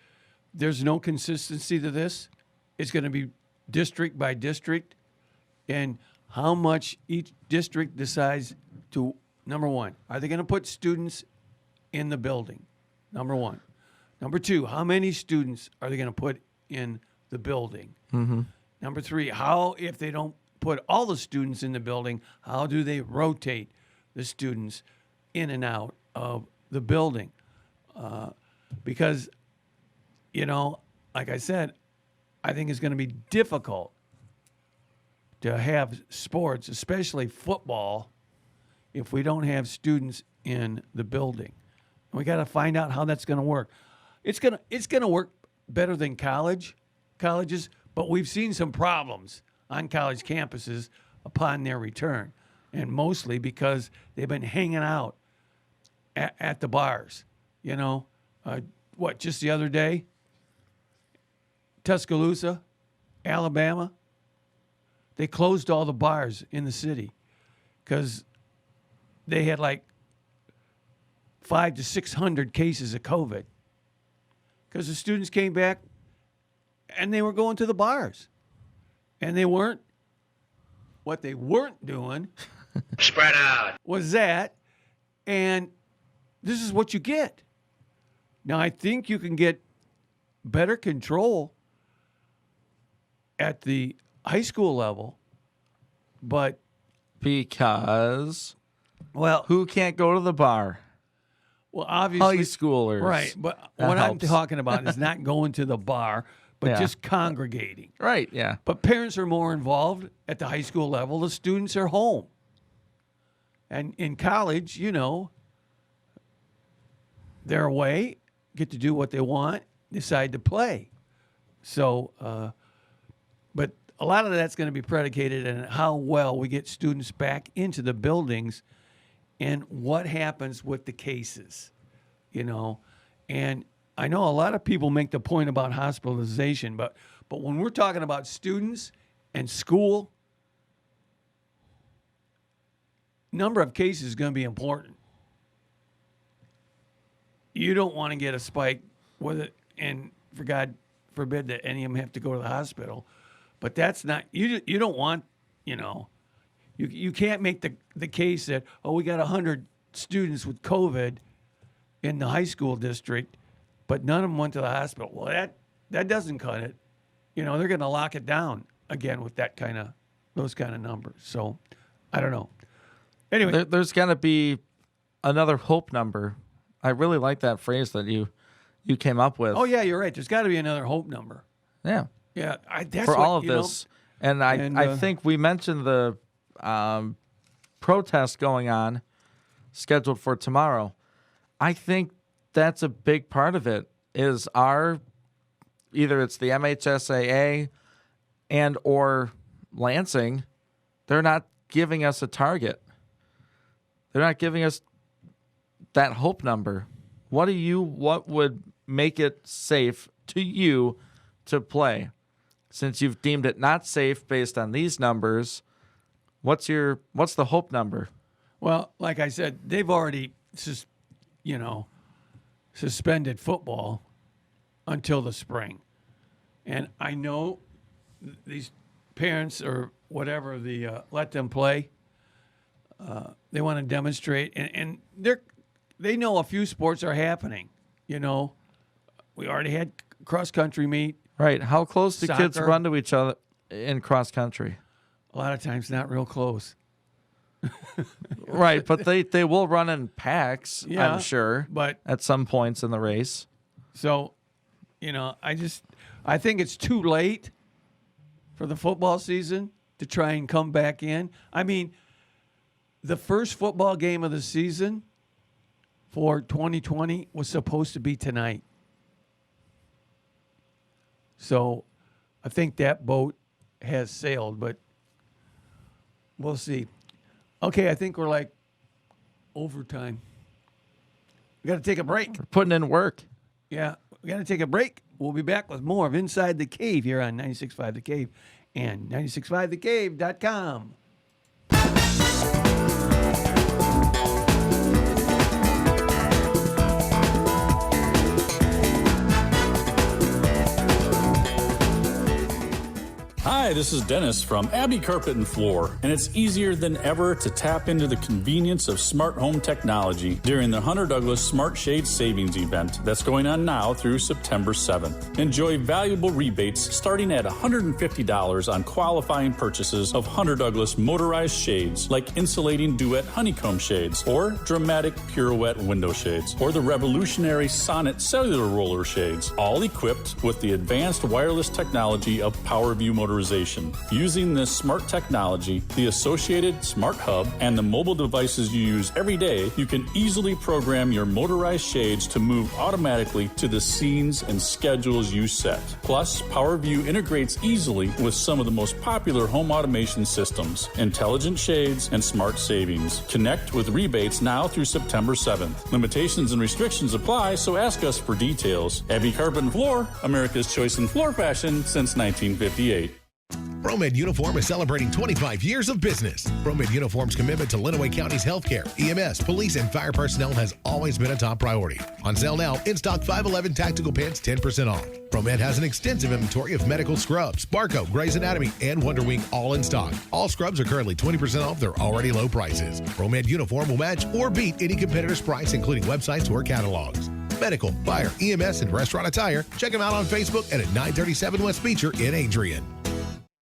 Speaker 4: there's no consistency to this. It's going to be district by district, and how much each district decides to, number one, are they going to put students in the building? Number one. Number two, how many students are they going to put in the building?
Speaker 5: Mm-hmm.
Speaker 4: Number three, if they don't put all the students in the building, how do they rotate the students in and out of the building? Because, like I said, I think it's going to be difficult to have sports, especially football, if we don't have students in the building. We got to find out how that's going to work. It's going to work better than colleges, but we've seen some problems on college campuses upon their return, and mostly because they've been hanging out at the bars. Just the other day, Tuscaloosa, Alabama, they closed all the bars in the city because they had like 500 to 600 cases of COVID, because the students came back and they were going to the bars. And what they weren't doing
Speaker 2: spread out
Speaker 4: was that. And this is what you get. Now, I think you can get better control at the high school level, but
Speaker 5: because, who can't go to the bar?
Speaker 4: Well, obviously,
Speaker 5: high schoolers.
Speaker 4: Right. But
Speaker 5: that
Speaker 4: what
Speaker 5: helps.
Speaker 4: I'm talking about is not going to the bar, but just congregating.
Speaker 5: Right, yeah.
Speaker 4: But parents are more involved at the high school level. The students are home. And in college, they're away, get to do what they want, decide to play. So, but a lot of that's going to be predicated on how well we get students back into the buildings and what happens with the cases, And I know a lot of people make the point about hospitalization, but when we're talking about students and school, number of cases is going to be important. You don't want to get a spike with it, and for God forbid that any of them have to go to the hospital. But that's not, you don't want, you can't make the case that, we got 100 students with COVID in the high school district, but none of them went to the hospital. Well, that doesn't cut it. They're going to lock it down again with those kind of numbers. So I don't know. Anyway,
Speaker 5: there's got to be another hope number. I really like that phrase that you came up with.
Speaker 4: Oh yeah, you're right. There's got to be another hope number.
Speaker 5: Yeah.
Speaker 4: Yeah. That's
Speaker 5: for all of this, and I think we mentioned the protest going on, scheduled for tomorrow. I think that's a big part of it. Is our either it's the MHSAA and or Lansing, they're not giving us a target. They're not giving us that hope number. What would make it safe to you to play? Since you've deemed it not safe based on these numbers, what's the hope number?
Speaker 4: Well, like I said, they've already suspended football until the spring. And I know these parents or whatever, let them play. They want to demonstrate, and they know a few sports are happening. We already had cross country meet.
Speaker 5: Right. How close do kids
Speaker 4: Soccer.
Speaker 5: run to each other in cross country?
Speaker 4: A lot of times not real close.
Speaker 5: Right, but they will run in packs,
Speaker 4: Yeah,
Speaker 5: I'm sure,
Speaker 4: but
Speaker 5: at some points in the race.
Speaker 4: So, I think it's too late for the football season to try and come back in. I mean, the first football game of the season for 2020 was supposed to be tonight. So I think that boat has sailed, but we'll see. Okay, I think we're like overtime. We got to take a break.
Speaker 5: We're putting in work.
Speaker 4: Yeah, we got to take a break. We'll be back with more of Inside the Cave here on 96.5 The Cave and 965thecave.com.
Speaker 2: Hi, this is Dennis from Abbey Carpet and Floor, and it's easier than ever to tap into the convenience of smart home technology during the Hunter Douglas Smart Shade Savings Event that's going on now through September 7th. Enjoy valuable rebates starting at $150 on qualifying purchases of Hunter Douglas motorized shades like insulating duet honeycomb shades or dramatic pirouette window shades or the revolutionary Sonnet cellular roller shades, all equipped with the advanced wireless technology of PowerView motorization. Using this smart technology, the associated smart hub, and the mobile devices you use every day, you can easily program your motorized shades to move automatically to the scenes and schedules you set. Plus, PowerView integrates easily with some of the most popular home automation systems, intelligent shades, and smart savings. Connect with rebates now through September 7th. Limitations and restrictions apply, so ask us for details. Abbey Carpet and Floor, America's choice in floor fashion since 1958.
Speaker 7: ProMed Uniform is celebrating 25 years of business. ProMed Uniform's commitment to Lenawee County's healthcare, EMS, police, and fire personnel has always been a top priority. On sale now, in-stock 511 tactical pants 10% off. ProMed has an extensive inventory of medical scrubs, Barco, Grey's Anatomy, and Wonder Wing all in stock. All scrubs are currently 20% off their already low prices. ProMed Uniform will match or beat any competitor's price, including websites or catalogs. Medical, fire, EMS, and restaurant attire. Check them out on Facebook and at 937 West Beecher in Adrian.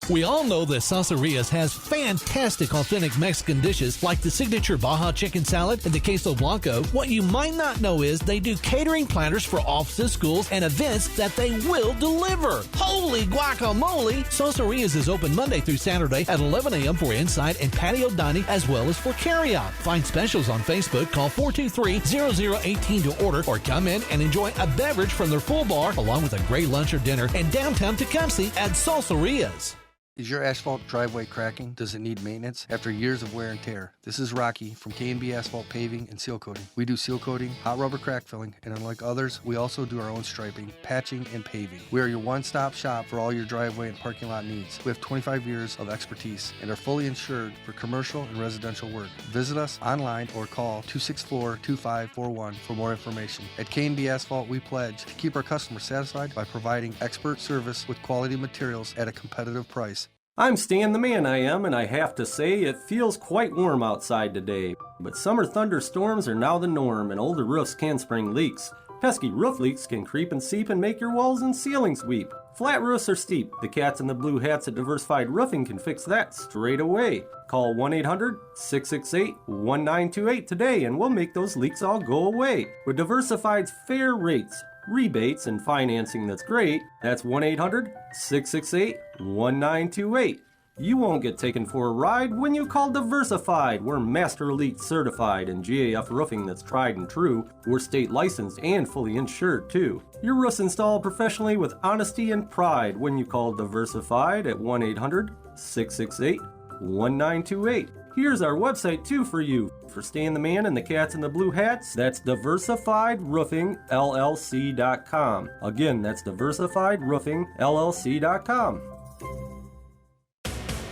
Speaker 23: We all know that Salsarias has fantastic authentic Mexican dishes like the signature Baja chicken salad and the queso blanco. What you might not know is they do catering platters for offices, schools, and events that they will deliver. Holy guacamole! Salsarias is open Monday through Saturday at 11 a.m. for inside and patio dining as well as for carryout. Find specials on Facebook. Call 423-0018 to order or come in and enjoy a beverage from their full bar along with a great lunch or dinner in downtown Tecumseh at Salsarias.
Speaker 24: Is your asphalt driveway cracking? Does it need maintenance? After years of wear and tear, this is Rocky from K&B Asphalt Paving and Seal Coating. We do seal coating, hot rubber crack filling, and unlike others, we also do our own striping, patching, and paving. We are your one-stop shop for all your driveway and parking lot needs. We have 25 years of expertise and are fully insured for commercial and residential work. Visit us online or call 264-2541 for more information. At K&B Asphalt, we pledge to keep our customers satisfied by providing expert service with quality materials at a competitive price.
Speaker 25: I'm Stan the Man I Am, and I have to say it feels quite warm outside today. But summer thunderstorms are now the norm, and older roofs can spring leaks. Pesky roof leaks can creep and seep and make your walls and ceilings weep. Flat roofs are steep. The cats in the blue hats at Diversified Roofing can fix that straight away. Call 1-800-668-1928 today, and we'll make those leaks all go away. With Diversified's fair rates, rebates, and financing that's great, that's 1-800-668-1928. You won't get taken for a ride when you call Diversified. We're Master Elite certified and GAF roofing that's tried and true. We're state licensed and fully insured too. Your roof's installed professionally with honesty and pride when you call Diversified at 1-800-668-1928. Here's our website too for you. For Stan the Man and the Cats in the Blue Hats, that's DiversifiedRoofingLLC.com. Again, that's DiversifiedRoofingLLC.com.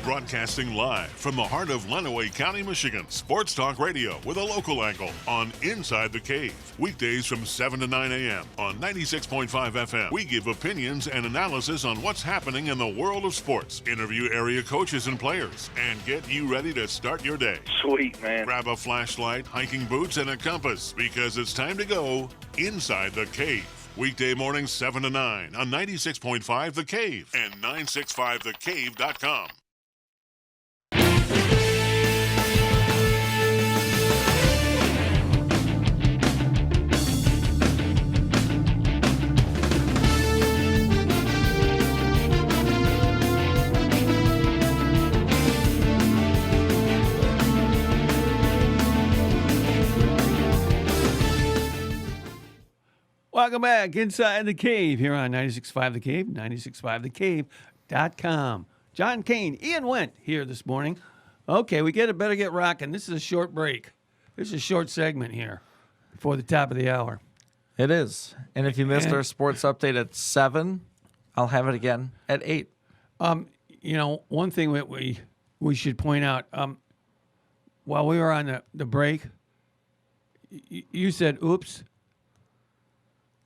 Speaker 1: Broadcasting live from the heart of Lenawee County, Michigan. Sports Talk Radio with a local angle on Inside the Cave. Weekdays from 7 to 9 a.m. on 96.5 FM. We give opinions and analysis on what's happening in the world of sports. Interview area coaches and players and get you ready to start your day.
Speaker 3: Sweet, man.
Speaker 1: Grab a flashlight, hiking boots, and a compass because it's time to go Inside the Cave. Weekday mornings 7 to 9 on 96.5 The Cave and 965thecave.com.
Speaker 4: Welcome back Inside the Cave here on 96.5 The Cave, 965thecave.com. John Kane, Ian Wendt here this morning. Okay, we better get rocking. This is a short break. This is a short segment here before the top of the hour.
Speaker 5: It is. And if you missed our sports update at 7, I'll have it again at 8.
Speaker 4: One thing that we should point out, while we were on the break, you said, oops.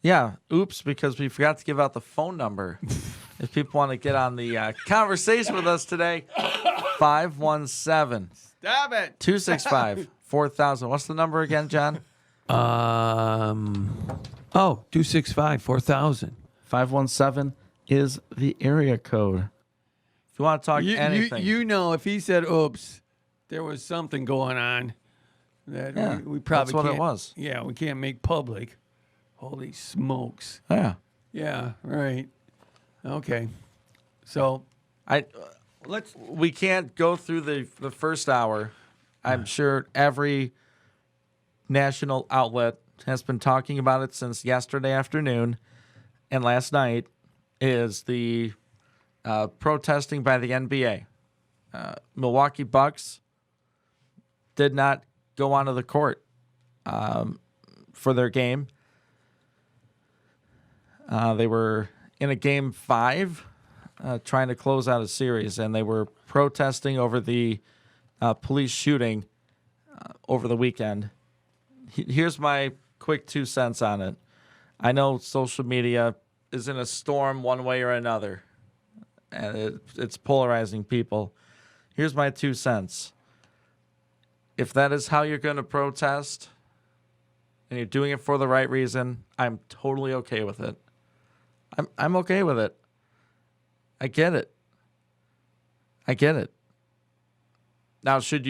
Speaker 5: Yeah, oops, because we forgot to give out the phone number. If people want to get on the conversation with us today, 517.
Speaker 4: Stop it.
Speaker 5: 265-4000. What's the number again, John?
Speaker 4: 265-4000.
Speaker 5: 517 is the area code. If you want to talk anything.
Speaker 4: If he said oops, there was something going on that we probably
Speaker 5: that's what
Speaker 4: can't.
Speaker 5: it was.
Speaker 4: Yeah, we can't make public. Holy smokes.
Speaker 5: Yeah.
Speaker 4: Yeah, right. Okay. So
Speaker 5: we can't go through the first hour. I'm sure every national outlet has been talking about it since yesterday afternoon and last night is the protesting by the NBA. Milwaukee Bucks did not go onto the court for their game. They were in a game 5 trying to close out a series, and they were protesting over the police shooting over the weekend. Here's my quick 2 cents on it. I know social media is in a storm one way or another, and it's polarizing people. Here's my 2 cents. If that is how you're going to protest and you're doing it for the right reason, I'm totally okay with it. I'm okay with it. I get it. Now, should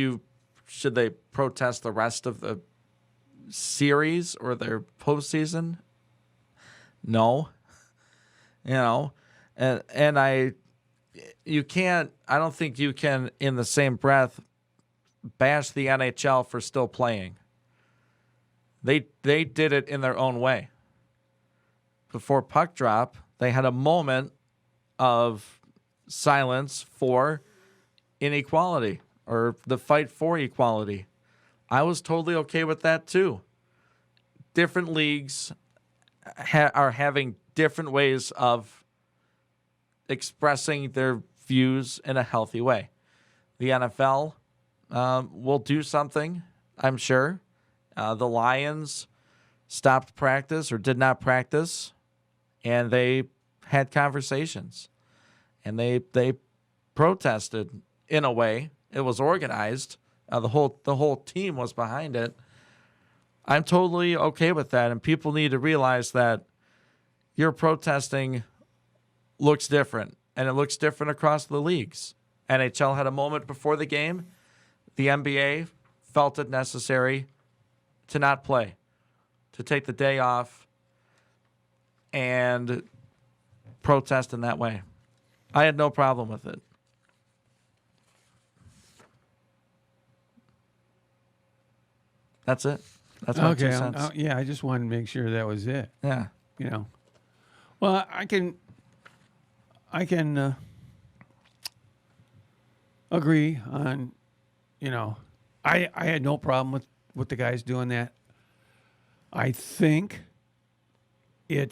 Speaker 5: they protest the rest of the series or their postseason? No. I don't think you can, in the same breath, bash the NHL for still playing. They did it in their own way. Before puck drop, they had a moment of silence for inequality or the fight for equality. I was totally okay with that too. Different leagues are having different ways of expressing their views in a healthy way. The NFL will do something, I'm sure. The Lions stopped practice or did not practice, and they had conversations, and they protested in a way. It was organized. The whole team was behind it. I'm totally okay with that, and people need to realize that your protesting looks different, and it looks different across the leagues. NHL had a moment before the game. The NBA felt it necessary to not play, to take the day off and protest in that way. I had no problem with it. That's it. That's my 2
Speaker 4: Okay.
Speaker 5: cents.
Speaker 4: Yeah, I just wanted to make sure that was it.
Speaker 5: Yeah.
Speaker 4: You know. Well, I can agree on, you know, I had no problem with the guys doing that. I think you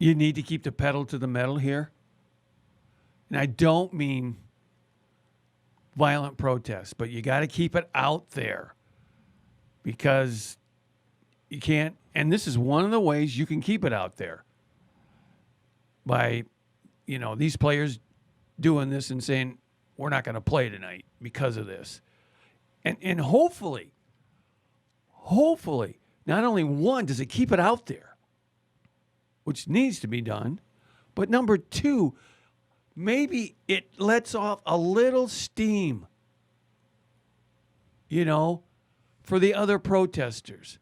Speaker 4: need to keep the pedal to the metal here. And I don't mean violent protests, but you got to keep it out there because you can't, and this is one of the ways you can keep it out there by, you know, these players doing this and saying, we're not going to play tonight because of this. And hopefully, not only one, does it keep it out there, which needs to be done, but number two, maybe it lets off a little steam, you know, for the other protesters.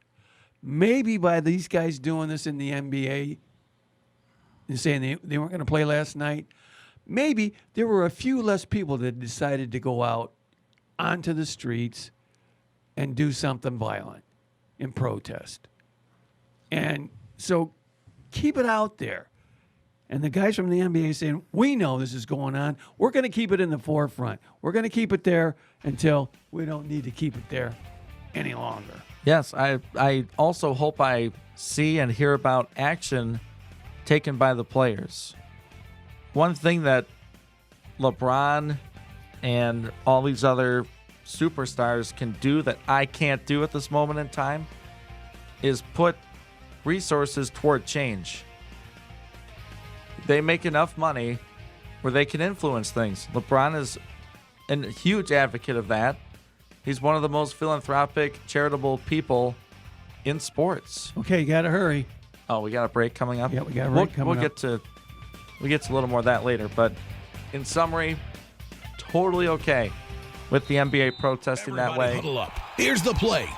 Speaker 4: Maybe by these guys doing this in the NBA and saying they weren't going to play last night, maybe there were a few less people that decided to go out onto the streets and do something violent in protest. And so keep it out there. And the guys from the NBA saying, we know this is going on. We're going to keep it in the forefront. We're going to keep it there until we don't need to keep it there any longer.
Speaker 5: Yes, I also hope I see and hear about action taken by the players. One thing that LeBron and all these other superstars can do that I can't do at this moment in time is put resources toward change. They make enough money where they can influence things. LeBron is a huge advocate of that. He's one of the most philanthropic, charitable people in sports.
Speaker 4: Okay, you got to hurry.
Speaker 5: Oh, we got a break coming up?
Speaker 4: Yeah, we got a break coming up.
Speaker 5: We'll get to a little more of that later. But in summary, totally okay with the NBA protesting that way.
Speaker 7: Huddle up. Here's the play.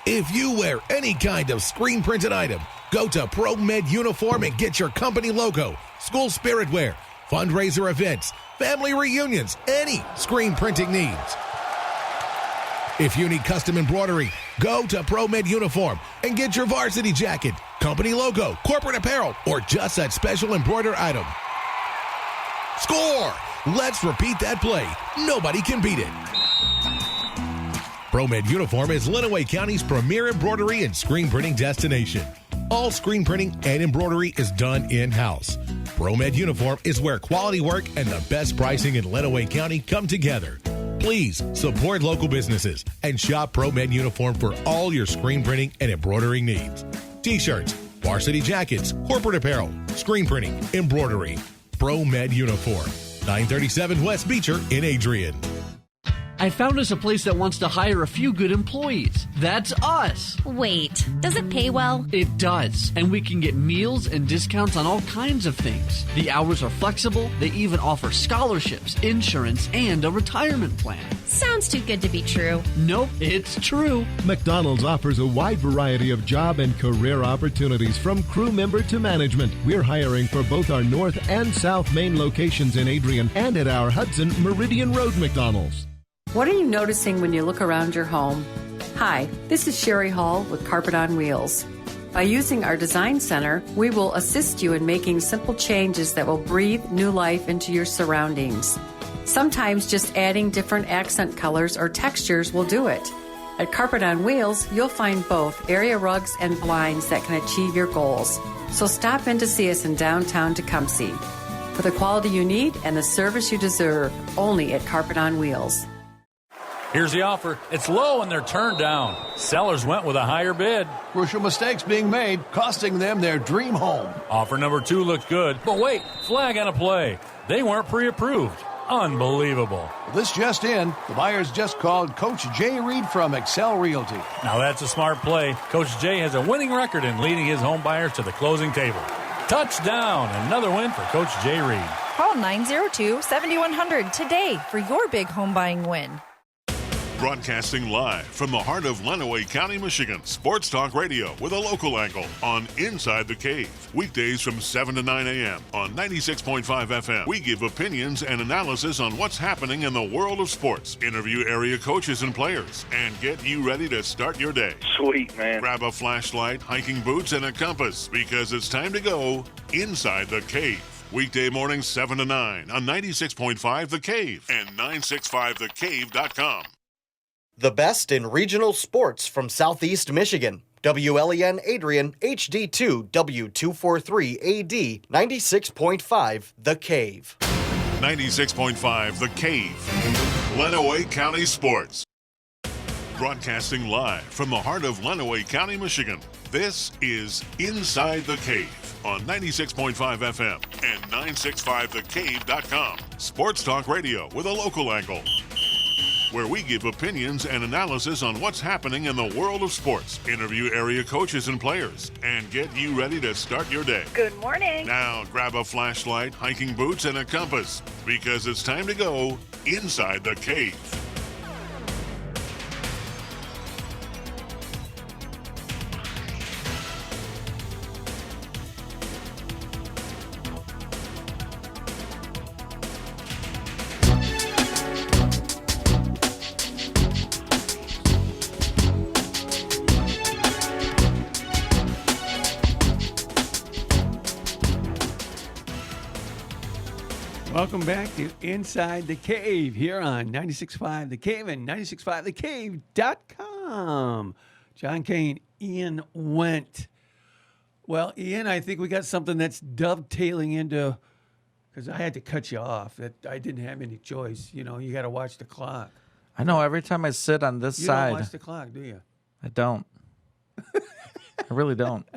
Speaker 7: If you wear any kind of screen-printed item, go to ProMed Uniform and get your company logo, school spirit wear, fundraiser events, family reunions, any screen printing needs. If you need custom embroidery, go to ProMed Uniform and get your varsity jacket, company logo, corporate apparel, or just that special embroidered item. Score! Let's repeat that play. Nobody can beat it. ProMed Uniform is Lenawee County's premier embroidery and screen printing destination. All screen printing and embroidery is done in-house. ProMed Uniform is where quality work and the best pricing in Lenawee County come together. Please support local businesses and shop ProMed Uniform for all your screen printing and embroidering needs. T-shirts, varsity jackets, corporate apparel, screen printing, embroidery. ProMed Uniform, 937 West Beecher in Adrian.
Speaker 3: I found us a place that wants to hire a few good employees. That's us.
Speaker 6: Wait, does it pay well?
Speaker 3: It does, and we can get meals and discounts on all kinds of things. The hours are flexible. They even offer scholarships, insurance, and a retirement plan.
Speaker 6: Sounds too good to be true.
Speaker 3: Nope, it's true.
Speaker 8: McDonald's offers a wide variety of job and career opportunities from crew member to management. We're hiring for both our North and South Main locations in Adrian and at our Hudson Meridian Road McDonald's.
Speaker 9: What are you noticing when you look around your home? Hi, this is Sherry Hall with Carpet on Wheels. By using our design center, we will assist you in making simple changes that will breathe new life into your surroundings. Sometimes just adding different accent colors or textures will do it. At Carpet on Wheels, you'll find both area rugs and blinds that can achieve your goals. So stop in to see us in downtown Tecumseh. For the quality you need and the service you deserve, only at Carpet on Wheels.
Speaker 10: Here's the offer. It's low and they're turned down. Sellers went with a higher bid.
Speaker 26: Crucial mistakes being made, costing them their dream home.
Speaker 10: Offer number 2 looked good, but wait, flag on a play. They weren't pre-approved. Unbelievable.
Speaker 26: This just in, the buyers just called Coach Jay Reed from Excel Realty.
Speaker 10: Now that's a smart play. Coach Jay has a winning record in leading his home buyers to the closing table. Touchdown! Another win for Coach Jay Reed.
Speaker 13: Call 902-7100 today for your big home buying win.
Speaker 1: Broadcasting live from the heart of Lenawee County, Michigan. Sports Talk Radio with a local angle on Inside the Cave. Weekdays from 7 to 9 a.m. on 96.5 FM. We give opinions and analysis on what's happening in the world of sports. Interview area coaches and players and get you ready to start your day.
Speaker 11: Sweet, man.
Speaker 1: Grab a flashlight, hiking boots, and a compass because it's time to go Inside the Cave. Weekday mornings 7 to 9 on 96.5 The Cave and 965thecave.com.
Speaker 12: The best in regional sports from Southeast Michigan. WLEN Adrian, HD2, W243AD, 96.5 The Cave.
Speaker 1: 96.5 The Cave. Lenawee County Sports. Broadcasting live from the heart of Lenawee County, Michigan. This is Inside the Cave on 96.5 FM and 965thecave.com. Sports Talk Radio with a local angle, where we give opinions and analysis on what's happening in the world of sports, interview area coaches and players, and get you ready to start your day.
Speaker 14: Good morning.
Speaker 1: Now grab a flashlight, hiking boots, and a compass because it's time to go Inside the Cave.
Speaker 4: Welcome back to Inside the Cave here on 96.5 The Cave and 965thecave.com. John Kane, Ian Wendt. Well, Ian, I think we got something that's dovetailing into, because I had to cut you off. That I didn't have any choice. You know, you got to watch the clock.
Speaker 5: I know. Every time I sit on this side,
Speaker 4: You don't watch the clock, do you?
Speaker 5: I don't. I really don't.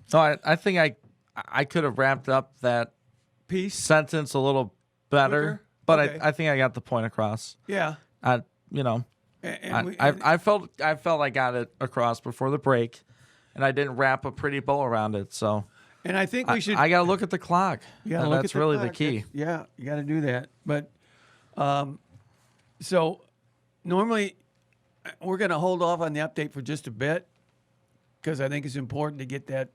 Speaker 5: So I think I could have wrapped up that
Speaker 4: piece
Speaker 5: sentence a little better,
Speaker 4: quicker?
Speaker 5: but
Speaker 4: Okay.
Speaker 5: I think I got the point across.
Speaker 4: Yeah.
Speaker 5: I felt I got it across before the break, and I didn't wrap a pretty bow around it. So,
Speaker 4: and I think we should.
Speaker 5: I got to look at the clock.
Speaker 4: Yeah,
Speaker 5: and
Speaker 4: look
Speaker 5: that's
Speaker 4: at the
Speaker 5: really
Speaker 4: clock.
Speaker 5: the key.
Speaker 4: Yeah, you got to do that. But so normally we're going to hold off on the update for just a bit because I think it's important to get that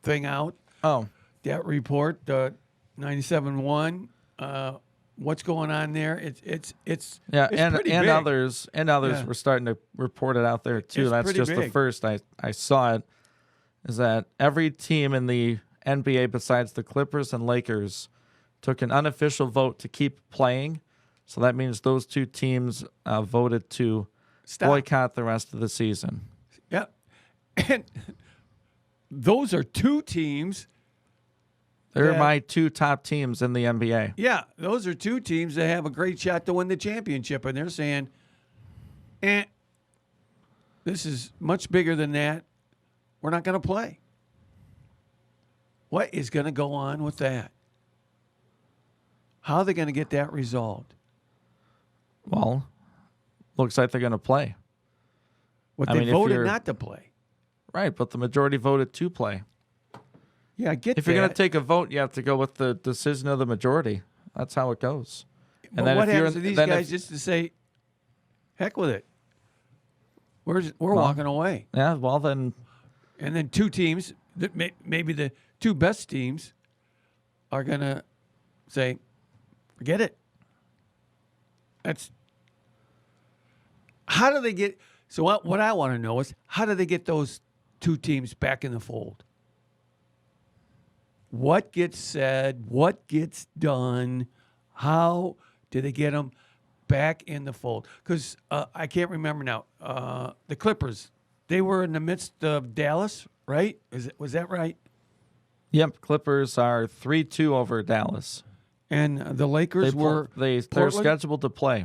Speaker 4: thing out.
Speaker 5: Oh,
Speaker 4: that report, 97.1. What's going on there? It's
Speaker 5: Yeah,
Speaker 4: it's
Speaker 5: and
Speaker 4: pretty big.
Speaker 5: others
Speaker 4: Yeah.
Speaker 5: were starting to report it out there too.
Speaker 4: It's
Speaker 5: That's
Speaker 4: pretty
Speaker 5: just the
Speaker 4: big.
Speaker 5: first I saw it. Is that every team in the NBA besides the Clippers and Lakers took an unofficial vote to keep playing. So that means those two teams voted to boycott the rest of the season.
Speaker 4: Yeah, and those are two teams.
Speaker 5: They're
Speaker 4: that-
Speaker 5: my two top teams in the NBA.
Speaker 4: Yeah, those are two teams that have a great shot to win the championship, and they're saying, this is much bigger than that. We're not going to play. What is going to go on with that? How are they going to get that resolved?
Speaker 5: Well, looks like they're going to play.
Speaker 4: What
Speaker 5: I
Speaker 4: they
Speaker 5: mean, if
Speaker 4: voted
Speaker 5: you're-
Speaker 4: not to play.
Speaker 5: Right, but the majority voted to play.
Speaker 4: Yeah, I get
Speaker 5: If
Speaker 4: that.
Speaker 5: you're going to take a vote, you have to go with the decision of the majority. That's how it goes.
Speaker 4: But what happens to these guys just to say, heck with it? We're walking away.
Speaker 5: Yeah, well then.
Speaker 4: And then two teams, maybe the two best teams, are going to say, forget it. How do they get? So what I want to know is, how do they get those two teams back in the fold? What gets said? What gets done? How do they get them back in the fold? Because I can't remember now. The Clippers, they were in the midst of Dallas, right? Was that right?
Speaker 5: Yep, Clippers are 3-2 over Dallas.
Speaker 4: And the Lakers
Speaker 5: they're
Speaker 4: Portland?
Speaker 5: scheduled to play.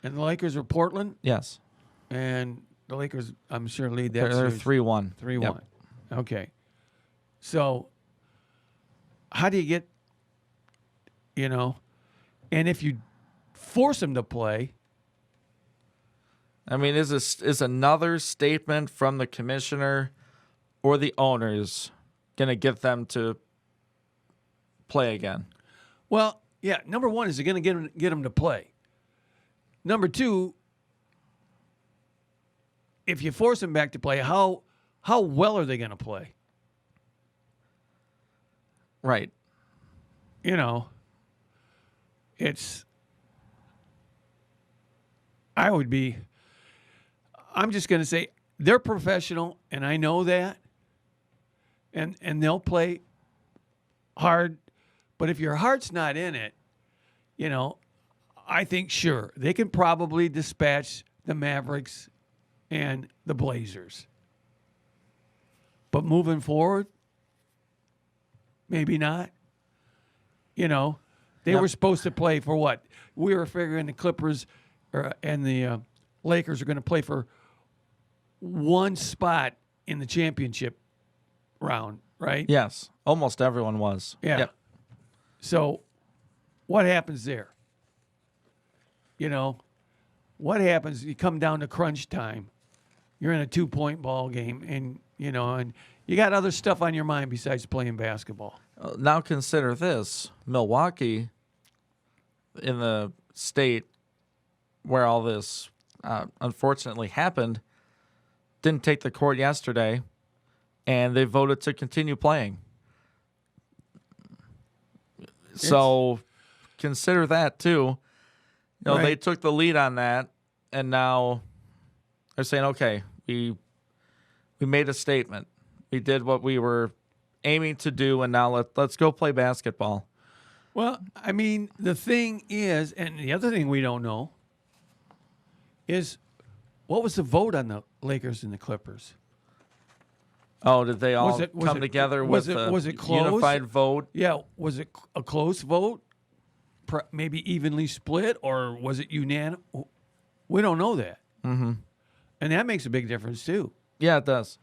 Speaker 4: And the Lakers are Portland?
Speaker 5: Yes.
Speaker 4: And the Lakers, I'm sure, lead that
Speaker 5: They're
Speaker 4: series.
Speaker 5: 3-1.
Speaker 4: 3-1.
Speaker 5: Yep.
Speaker 4: Okay. So how do you get, and if you force them to play.
Speaker 5: I mean, is another statement from the commissioner or the owners going to get them to play again?
Speaker 4: Well, yeah, number one is they're going to get them to play. number two, if you force them back to play, how well are they going to play?
Speaker 5: Right.
Speaker 4: I'm just going to say they're professional, and I know that, and they'll play hard. But if your heart's not in it, I think, sure, they can probably dispatch the Mavericks and the Blazers. But moving forward, maybe not. They were supposed to play for what? We were figuring the Clippers and the Lakers are going to play for one spot in the championship round, right?
Speaker 5: Yes. Almost everyone was.
Speaker 4: Yeah.
Speaker 5: Yep.
Speaker 4: So what happens there? What happens? You come down to crunch time. You're in a 2-point ball game, and you got other stuff on your mind besides playing basketball.
Speaker 5: Now consider this. Milwaukee, in the state where all this unfortunately happened, didn't take the court yesterday, and they voted to continue playing. So consider that too.
Speaker 4: Right.
Speaker 5: They took the lead on that, and now they're saying, okay, we made a statement. We did what we were aiming to do, and now let's go play basketball.
Speaker 4: Well, I mean, the thing is, and the other thing we don't know is what was the vote on the Lakers and the Clippers?
Speaker 5: Oh, did they all come together with a unified vote?
Speaker 4: Yeah, was it a close vote? Maybe evenly split, or was it unanimous? We don't know that.
Speaker 5: Mm-hmm.
Speaker 4: And that makes a big difference, too.
Speaker 5: Yeah, it does.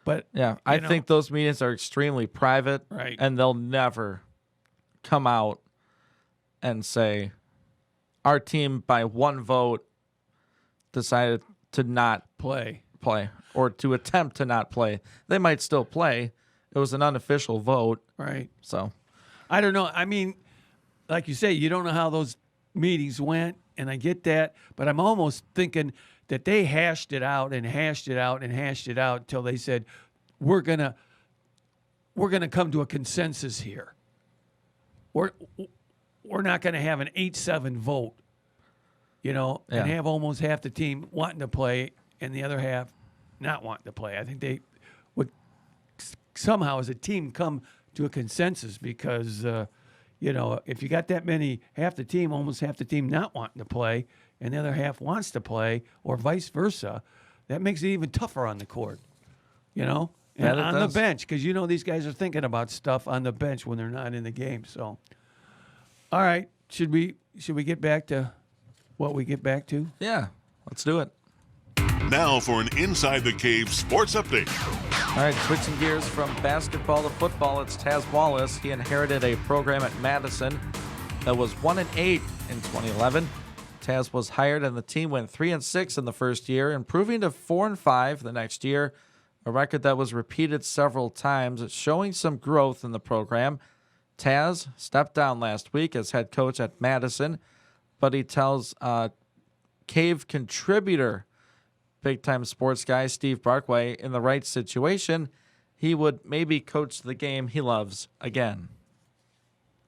Speaker 4: But
Speaker 5: yeah, I think those meetings are extremely private,
Speaker 4: right?
Speaker 5: And they'll never come out and say, our team by one vote decided to not
Speaker 4: play
Speaker 5: or to attempt to not play. They might still play. It was an unofficial vote.
Speaker 4: Right.
Speaker 5: So
Speaker 4: I don't know. I mean, like you say, you don't know how those meetings went, and I get that, but I'm almost thinking that they hashed it out and hashed it out and hashed it out until they said, we're gonna come to a consensus here. We're not gonna have an 8-7 vote, and have almost half the team wanting to play and the other half not wanting to play. I think they would somehow as a team come to a consensus because if you got that many, almost half the team not wanting to play and the other half wants to play, or vice versa, that makes it even tougher on the court, and on the bench, because these guys are thinking about stuff on the bench when they're not in the game. So, all right, should we get back to what we get back to?
Speaker 5: Yeah, let's do it.
Speaker 1: Now for an Inside the Cave sports update.
Speaker 5: All right, switching gears from basketball to football, it's Taz Wallace. He inherited a program at Madison that was 1-8 in 2011. Taz was hired, and the team went 3-6 in the first year, improving to 4-5 the next year, a record that was repeated several times. It's showing some growth in the program. Taz stepped down last week as head coach at Madison, but he tells Cave contributor, big-time sports guy Steve Barkway, in the right situation, he would maybe coach the game he loves again.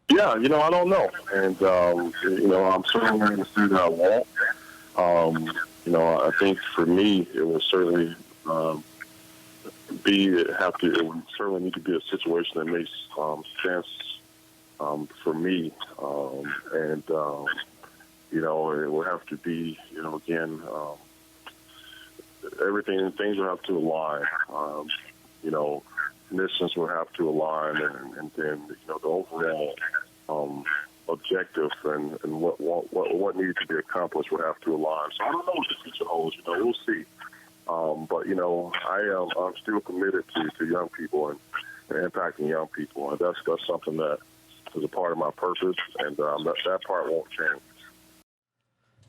Speaker 11: Yeah, I don't know. And, I'm certainly going to say that I won't. I think for me, it would certainly it would certainly need to be a situation that makes sense for me. It would have to be, again, things would have to align. Missions would have to align, and then the overall objective and what needs to be accomplished would have to align. So I don't know what the future holds. We'll see. But I'm still committed to young people and impacting young people, and that's something that is a part of my purpose, and that part won't change.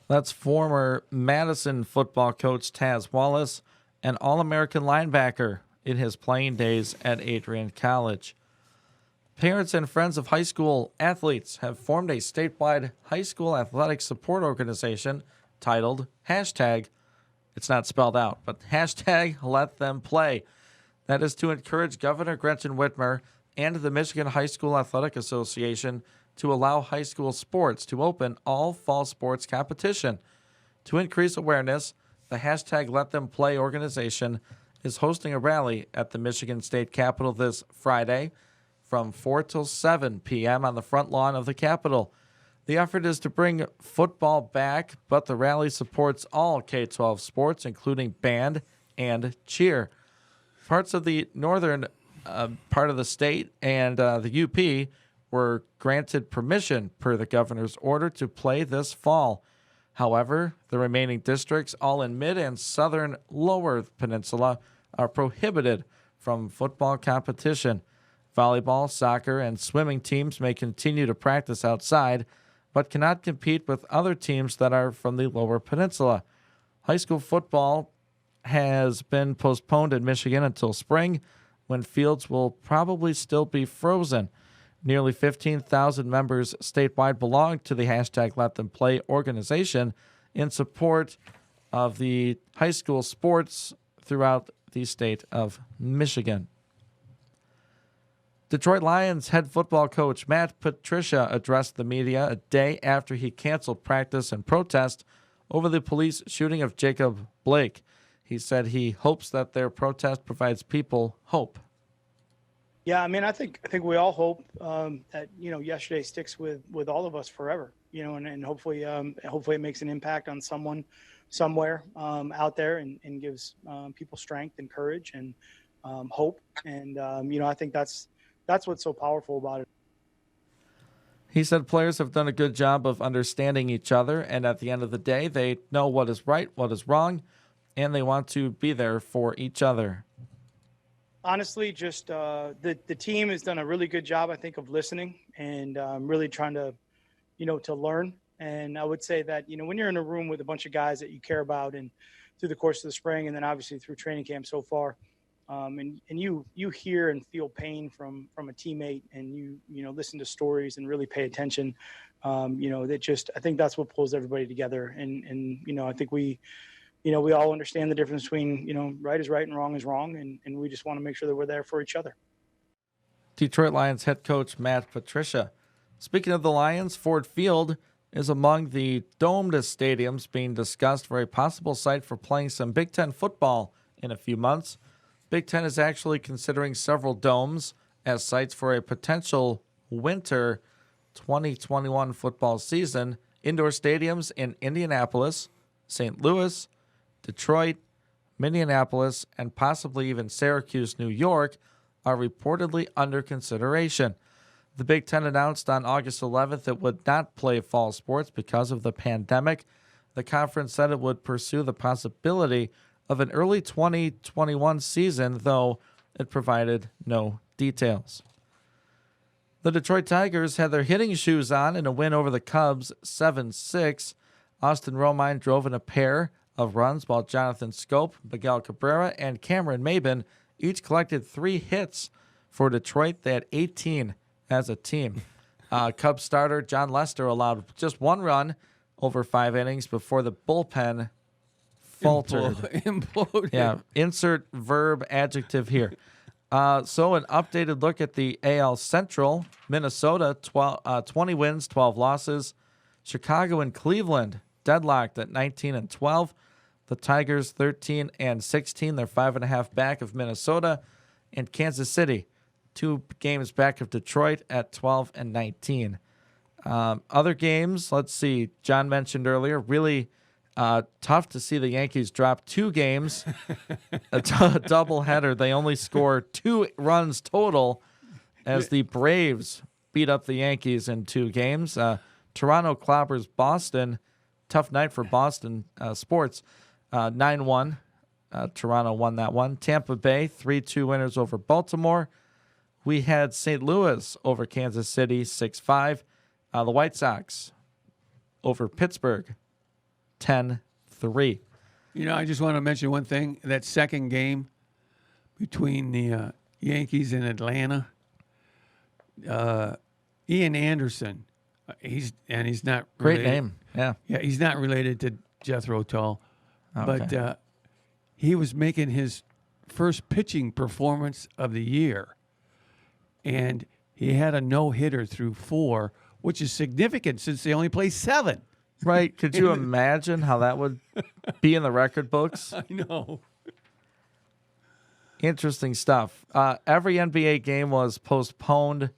Speaker 5: That's former Madison football coach Taz Wallace, an All-American linebacker in his playing days at Adrian College. Parents and friends of high school athletes have formed a statewide high school athletic support organization titled hashtag, it's not spelled out, but hashtag Let Them Play. That is to encourage Governor Gretchen Whitmer and the Michigan High School Athletic Association to allow high school sports to open all fall sports competition. To increase awareness, the hashtag Let Them Play organization is hosting a rally at the Michigan State Capitol this Friday from 4 till 7 p.m. on the front lawn of the Capitol. The effort is to bring football back, but the rally supports all K-12 sports, including band and cheer. Parts of the northern part of the state and the UP were granted permission per the governor's order to play this fall. However, the remaining districts, all in mid and southern lower peninsula, are prohibited from football competition. Volleyball, soccer, and swimming teams may continue to practice outside, but cannot compete with other teams that are from the lower peninsula. High school football has been postponed in Michigan until spring, when fields will probably still be frozen. Nearly 15,000 members statewide belong to the hashtag Let Them Play organization in support of the high school sports throughout the state of Michigan. Detroit Lions head football coach Matt Patricia addressed the media a day after he canceled practice in protest over the police shooting of Jacob Blake. He said he hopes that their protest provides people hope.
Speaker 14: Yeah, I mean, I think we all hope that yesterday sticks with all of us forever. And hopefully it makes an impact on someone somewhere out there and gives people strength and courage and hope. And I think that's what's so powerful about it.
Speaker 5: He said players have done a good job of understanding each other, and at the end of the day, they know what is right, what is wrong, and they want to be there for each other.
Speaker 14: Honestly, just the team has done a really good job, I think, of listening and really trying to, to learn. And I would say that, when you're in a room with a bunch of guys that you care about and through the course of the spring and then obviously through training camp so far, and you hear and feel pain from a teammate and you listen to stories and really pay attention, I think that's what pulls everybody together. And I think we all understand the difference between, right is right and wrong is wrong. And we just want to make sure that we're there for each other.
Speaker 5: Detroit Lions head coach Matt Patricia. Speaking of the Lions, Ford Field is among the domed stadiums being discussed for a possible site for playing some Big Ten football in a few months. Big Ten is actually considering several domes as sites for a potential winter 2021 football season. Indoor stadiums in Indianapolis, St. Louis, Detroit, Minneapolis, and possibly even Syracuse, New York, are reportedly under consideration. The Big Ten announced on August 11th it would not play fall sports because of the pandemic. The conference said it would pursue the possibility of an early 2021 season, though it provided no details. The Detroit Tigers had their hitting shoes on in a win over the Cubs 7-6. Austin Romine drove in a pair of runs while Jonathan Scope, Miguel Cabrera, and Cameron Maben each collected 3 hits for Detroit. They had 18 as a team. Cubs starter John Lester allowed just 1 run over 5 innings before the bullpen faltered.
Speaker 4: Imploded.
Speaker 5: Yeah, insert verb adjective here. So an updated look at the AL Central. Minnesota, 20 wins, 12 losses. Chicago and Cleveland deadlocked at 19-12. The Tigers 13-16. They're 5.5 back of Minnesota. And Kansas City, 2 games back of Detroit at 12-19. Other games, let's see. John mentioned earlier, really tough to see the Yankees drop 2 games. A doubleheader. They only score 2 runs total as the Braves beat up the Yankees in 2 games. Toronto clobbers Boston. Tough night for Boston sports. 9-1. Toronto won that one. Tampa Bay, 3-2 winners over Baltimore. We had St. Louis over Kansas City, 6-5. The White Sox over Pittsburgh, 10-3.
Speaker 4: I just want to mention one thing. That second game between the Yankees and Atlanta, Ian Anderson, he's not
Speaker 5: Great
Speaker 4: related.
Speaker 5: name. Yeah.
Speaker 4: Yeah, he's not related to Jethro Tull,
Speaker 5: Okay.
Speaker 4: but he was making his first pitching performance of the year, and he had a no-hitter through 4, which is significant since they only play 7.
Speaker 5: Right. Could you imagine how that would be in the record books?
Speaker 4: I know.
Speaker 5: Interesting stuff. Every NBA game was postponed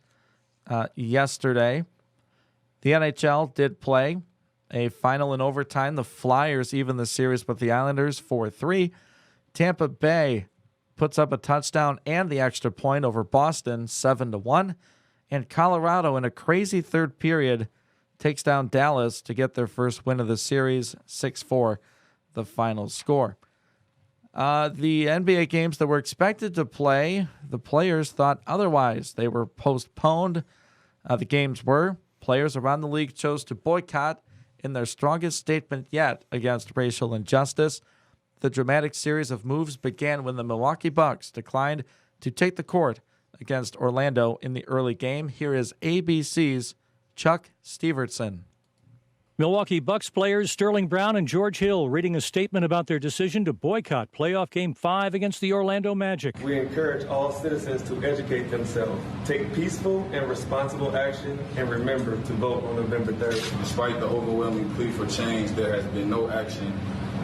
Speaker 5: yesterday. The NHL did play a final in overtime. The Flyers even the series with the Islanders 4-3. Tampa Bay puts up a touchdown and the extra point over Boston 7-1. And Colorado, in a crazy third period, takes down Dallas to get their first win of the series, 6-4, the final score. The NBA games that were expected to play, the players thought otherwise. They were postponed. The games were. Players around the league chose to boycott in their strongest statement yet against racial injustice. The dramatic series of moves began when the Milwaukee Bucks declined to take the court against Orlando in the early game. Here is ABC's Chuck Steverson.
Speaker 15: Milwaukee Bucks players Sterling Brown and George Hill reading a statement about their decision to boycott playoff Game 5 against the Orlando Magic.
Speaker 16: We encourage all citizens to educate themselves, take peaceful and responsible action, and remember to vote on November 3rd.
Speaker 17: Despite the overwhelming plea for change, there has been no action.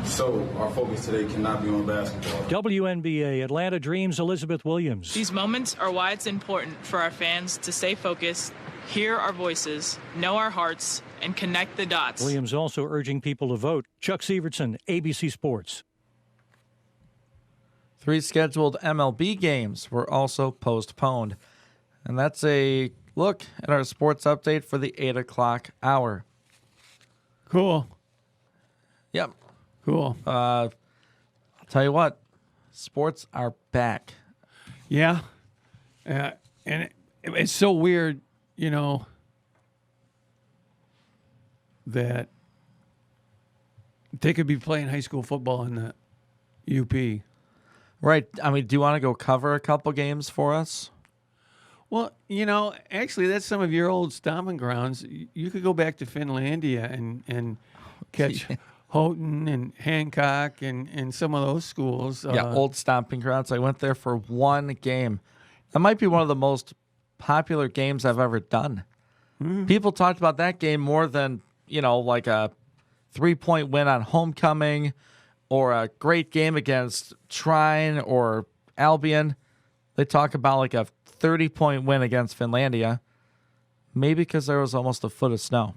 Speaker 17: So our focus today cannot be on basketball.
Speaker 15: WNBA Atlanta Dreams Elizabeth Williams.
Speaker 18: These moments are why it's important for our fans to stay focused, hear our voices, know our hearts, and connect the dots.
Speaker 15: Williams also urging people to vote. Chuck Severson, ABC Sports.
Speaker 5: 3 scheduled MLB games were also postponed. And that's a look at our sports update for the 8 o'clock hour.
Speaker 4: Cool.
Speaker 5: Yep.
Speaker 4: Cool.
Speaker 5: I'll tell you what, sports are back.
Speaker 4: Yeah. And it's so weird, you know, that they could be playing high school football in the UP.
Speaker 5: Right. I mean, do you want to go cover a couple games for us?
Speaker 4: Well, you know, actually, that's some of your old stomping grounds. You could go back to Finlandia and catch Houghton and Hancock and some of those schools.
Speaker 5: Yeah, old stomping grounds. I went there for one game. That might be one of the most popular games I've ever done.
Speaker 4: Mm-hmm.
Speaker 5: People talked about that game more than, you know, like a 3-point win on homecoming or a great game against Trine or Albion. They talk about like a 30-point win against Finlandia, maybe because there was almost a foot of snow.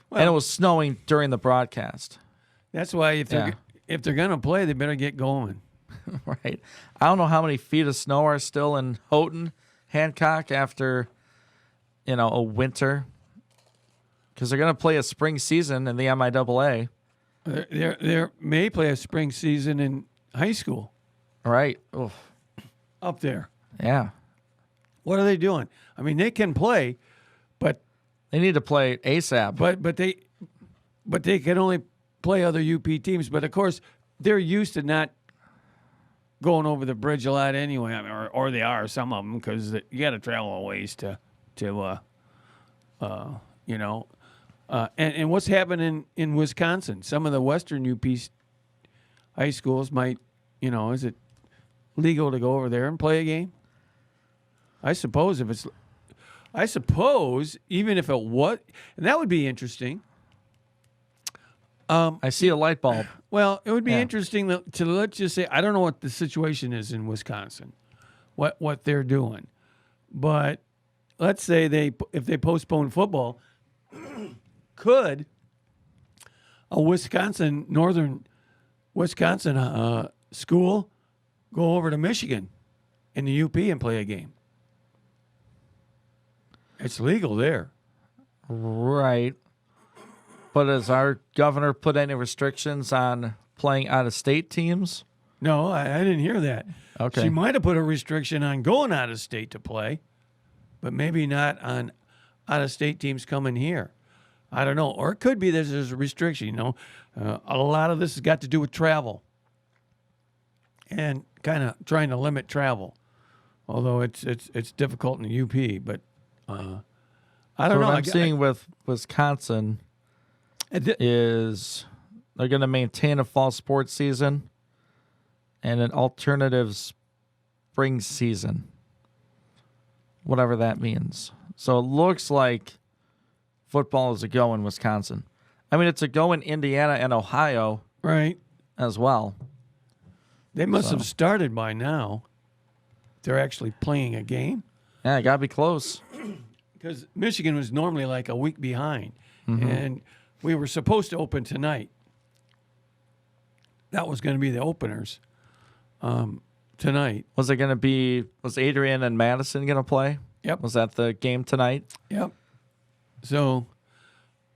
Speaker 5: Well, and it was snowing during the broadcast.
Speaker 4: That's why if they're going to play, they better get going.
Speaker 5: Right. I don't know how many feet of snow are still in Houghton, Hancock after, you know, a winter. Because they're going to play a spring season in the MIAA.
Speaker 4: They may play a spring season in high school.
Speaker 5: Right. Oof.
Speaker 4: Up there.
Speaker 5: Yeah.
Speaker 4: What are they doing? I mean, they can play, but
Speaker 5: they need to play ASAP.
Speaker 4: But they can only play other UP teams. But of course, they're used to not going over the bridge a lot anyway. I mean, or they are, some of them, because you got to travel a ways to you know. And what's happening in Wisconsin? Some of the Western UP high schools might, you know, is it legal to go over there and play a game? I suppose even if it was, and that would be interesting.
Speaker 5: I see a light bulb.
Speaker 4: Well, it would be interesting to let's just say, I don't know what the situation is in Wisconsin, what they're doing, but let's say if they postpone football, could a northern Wisconsin school go over to Michigan in the UP and play a game? It's legal there.
Speaker 5: Right. But has our governor put any restrictions on playing out-of-state teams?
Speaker 4: No, I didn't hear that.
Speaker 5: Okay.
Speaker 4: She might have put a restriction on going out of state to play, but maybe not on out-of-state teams coming here. I don't know. Or it could be there's a restriction, you know. A lot of this has got to do with travel and kind of trying to limit travel, although it's difficult in the UP. But I don't know.
Speaker 5: What I'm seeing with Wisconsin is They're going to maintain a fall sports season and an alternative spring season, whatever that means. So it looks like football is a go in Wisconsin. I mean, it's a go in Indiana and Ohio,
Speaker 4: right,
Speaker 5: as well.
Speaker 4: They must have started by now. They're actually playing a game.
Speaker 5: Yeah, it got to be close.
Speaker 4: Because Michigan was normally like a week behind.
Speaker 5: Mhm.
Speaker 4: And we were supposed to open tonight. That was going to be the openers tonight.
Speaker 5: Was Adrian and Madison going to play?
Speaker 4: Yep.
Speaker 5: Was that the game tonight?
Speaker 4: Yep. So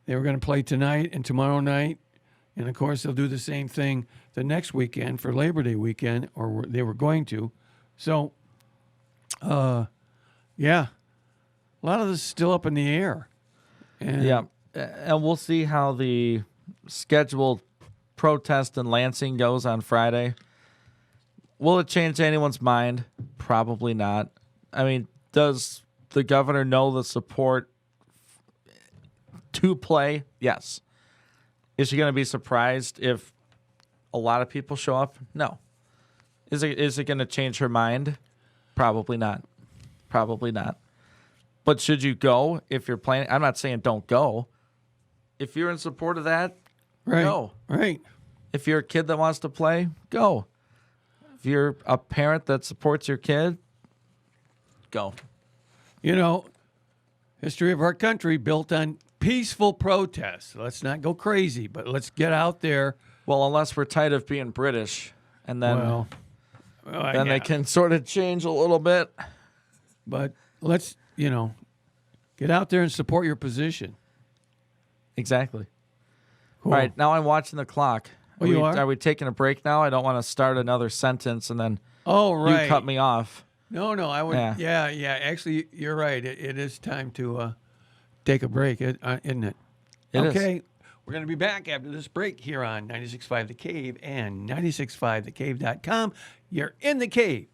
Speaker 4: they were going to play tonight and tomorrow night. And, of course, they'll do the same thing the next weekend for Labor Day weekend, or they were going to. So, yeah, a lot of this is still up in the air. And
Speaker 5: Yeah, and we'll see how the scheduled protest in Lansing goes on Friday. Will it change anyone's mind? Probably not. I mean, does the governor know the support to play? Yes. Is she going to be surprised if a lot of people show up? No. Is it going to change her mind? Probably not. Probably not. But should you go if you're planning? I'm not saying don't go. If you're in support of that, go.
Speaker 4: Right.
Speaker 5: If you're a kid that wants to play, go. If you're a parent that supports your kid, go.
Speaker 4: You know, history of our country built on peaceful protests. Let's not go crazy, but let's get out there.
Speaker 5: Well, unless we're tired of being British, and then
Speaker 4: yeah.
Speaker 5: they can sort of change a little bit.
Speaker 4: But let's, get out there and support your position.
Speaker 5: Exactly.
Speaker 4: Cool.
Speaker 5: All right, now I'm watching the clock.
Speaker 4: Oh, you are?
Speaker 5: Are we taking a break now? I don't want to start another sentence and then
Speaker 4: right.
Speaker 5: you cut me off.
Speaker 4: No, I would. Yeah. Actually, you're right. It is time to take a break, isn't it?
Speaker 5: It
Speaker 4: okay.
Speaker 5: is.
Speaker 4: We're going to be back after this break here on 96.5 The Cave and 96.5thecave.com. You're in the cave.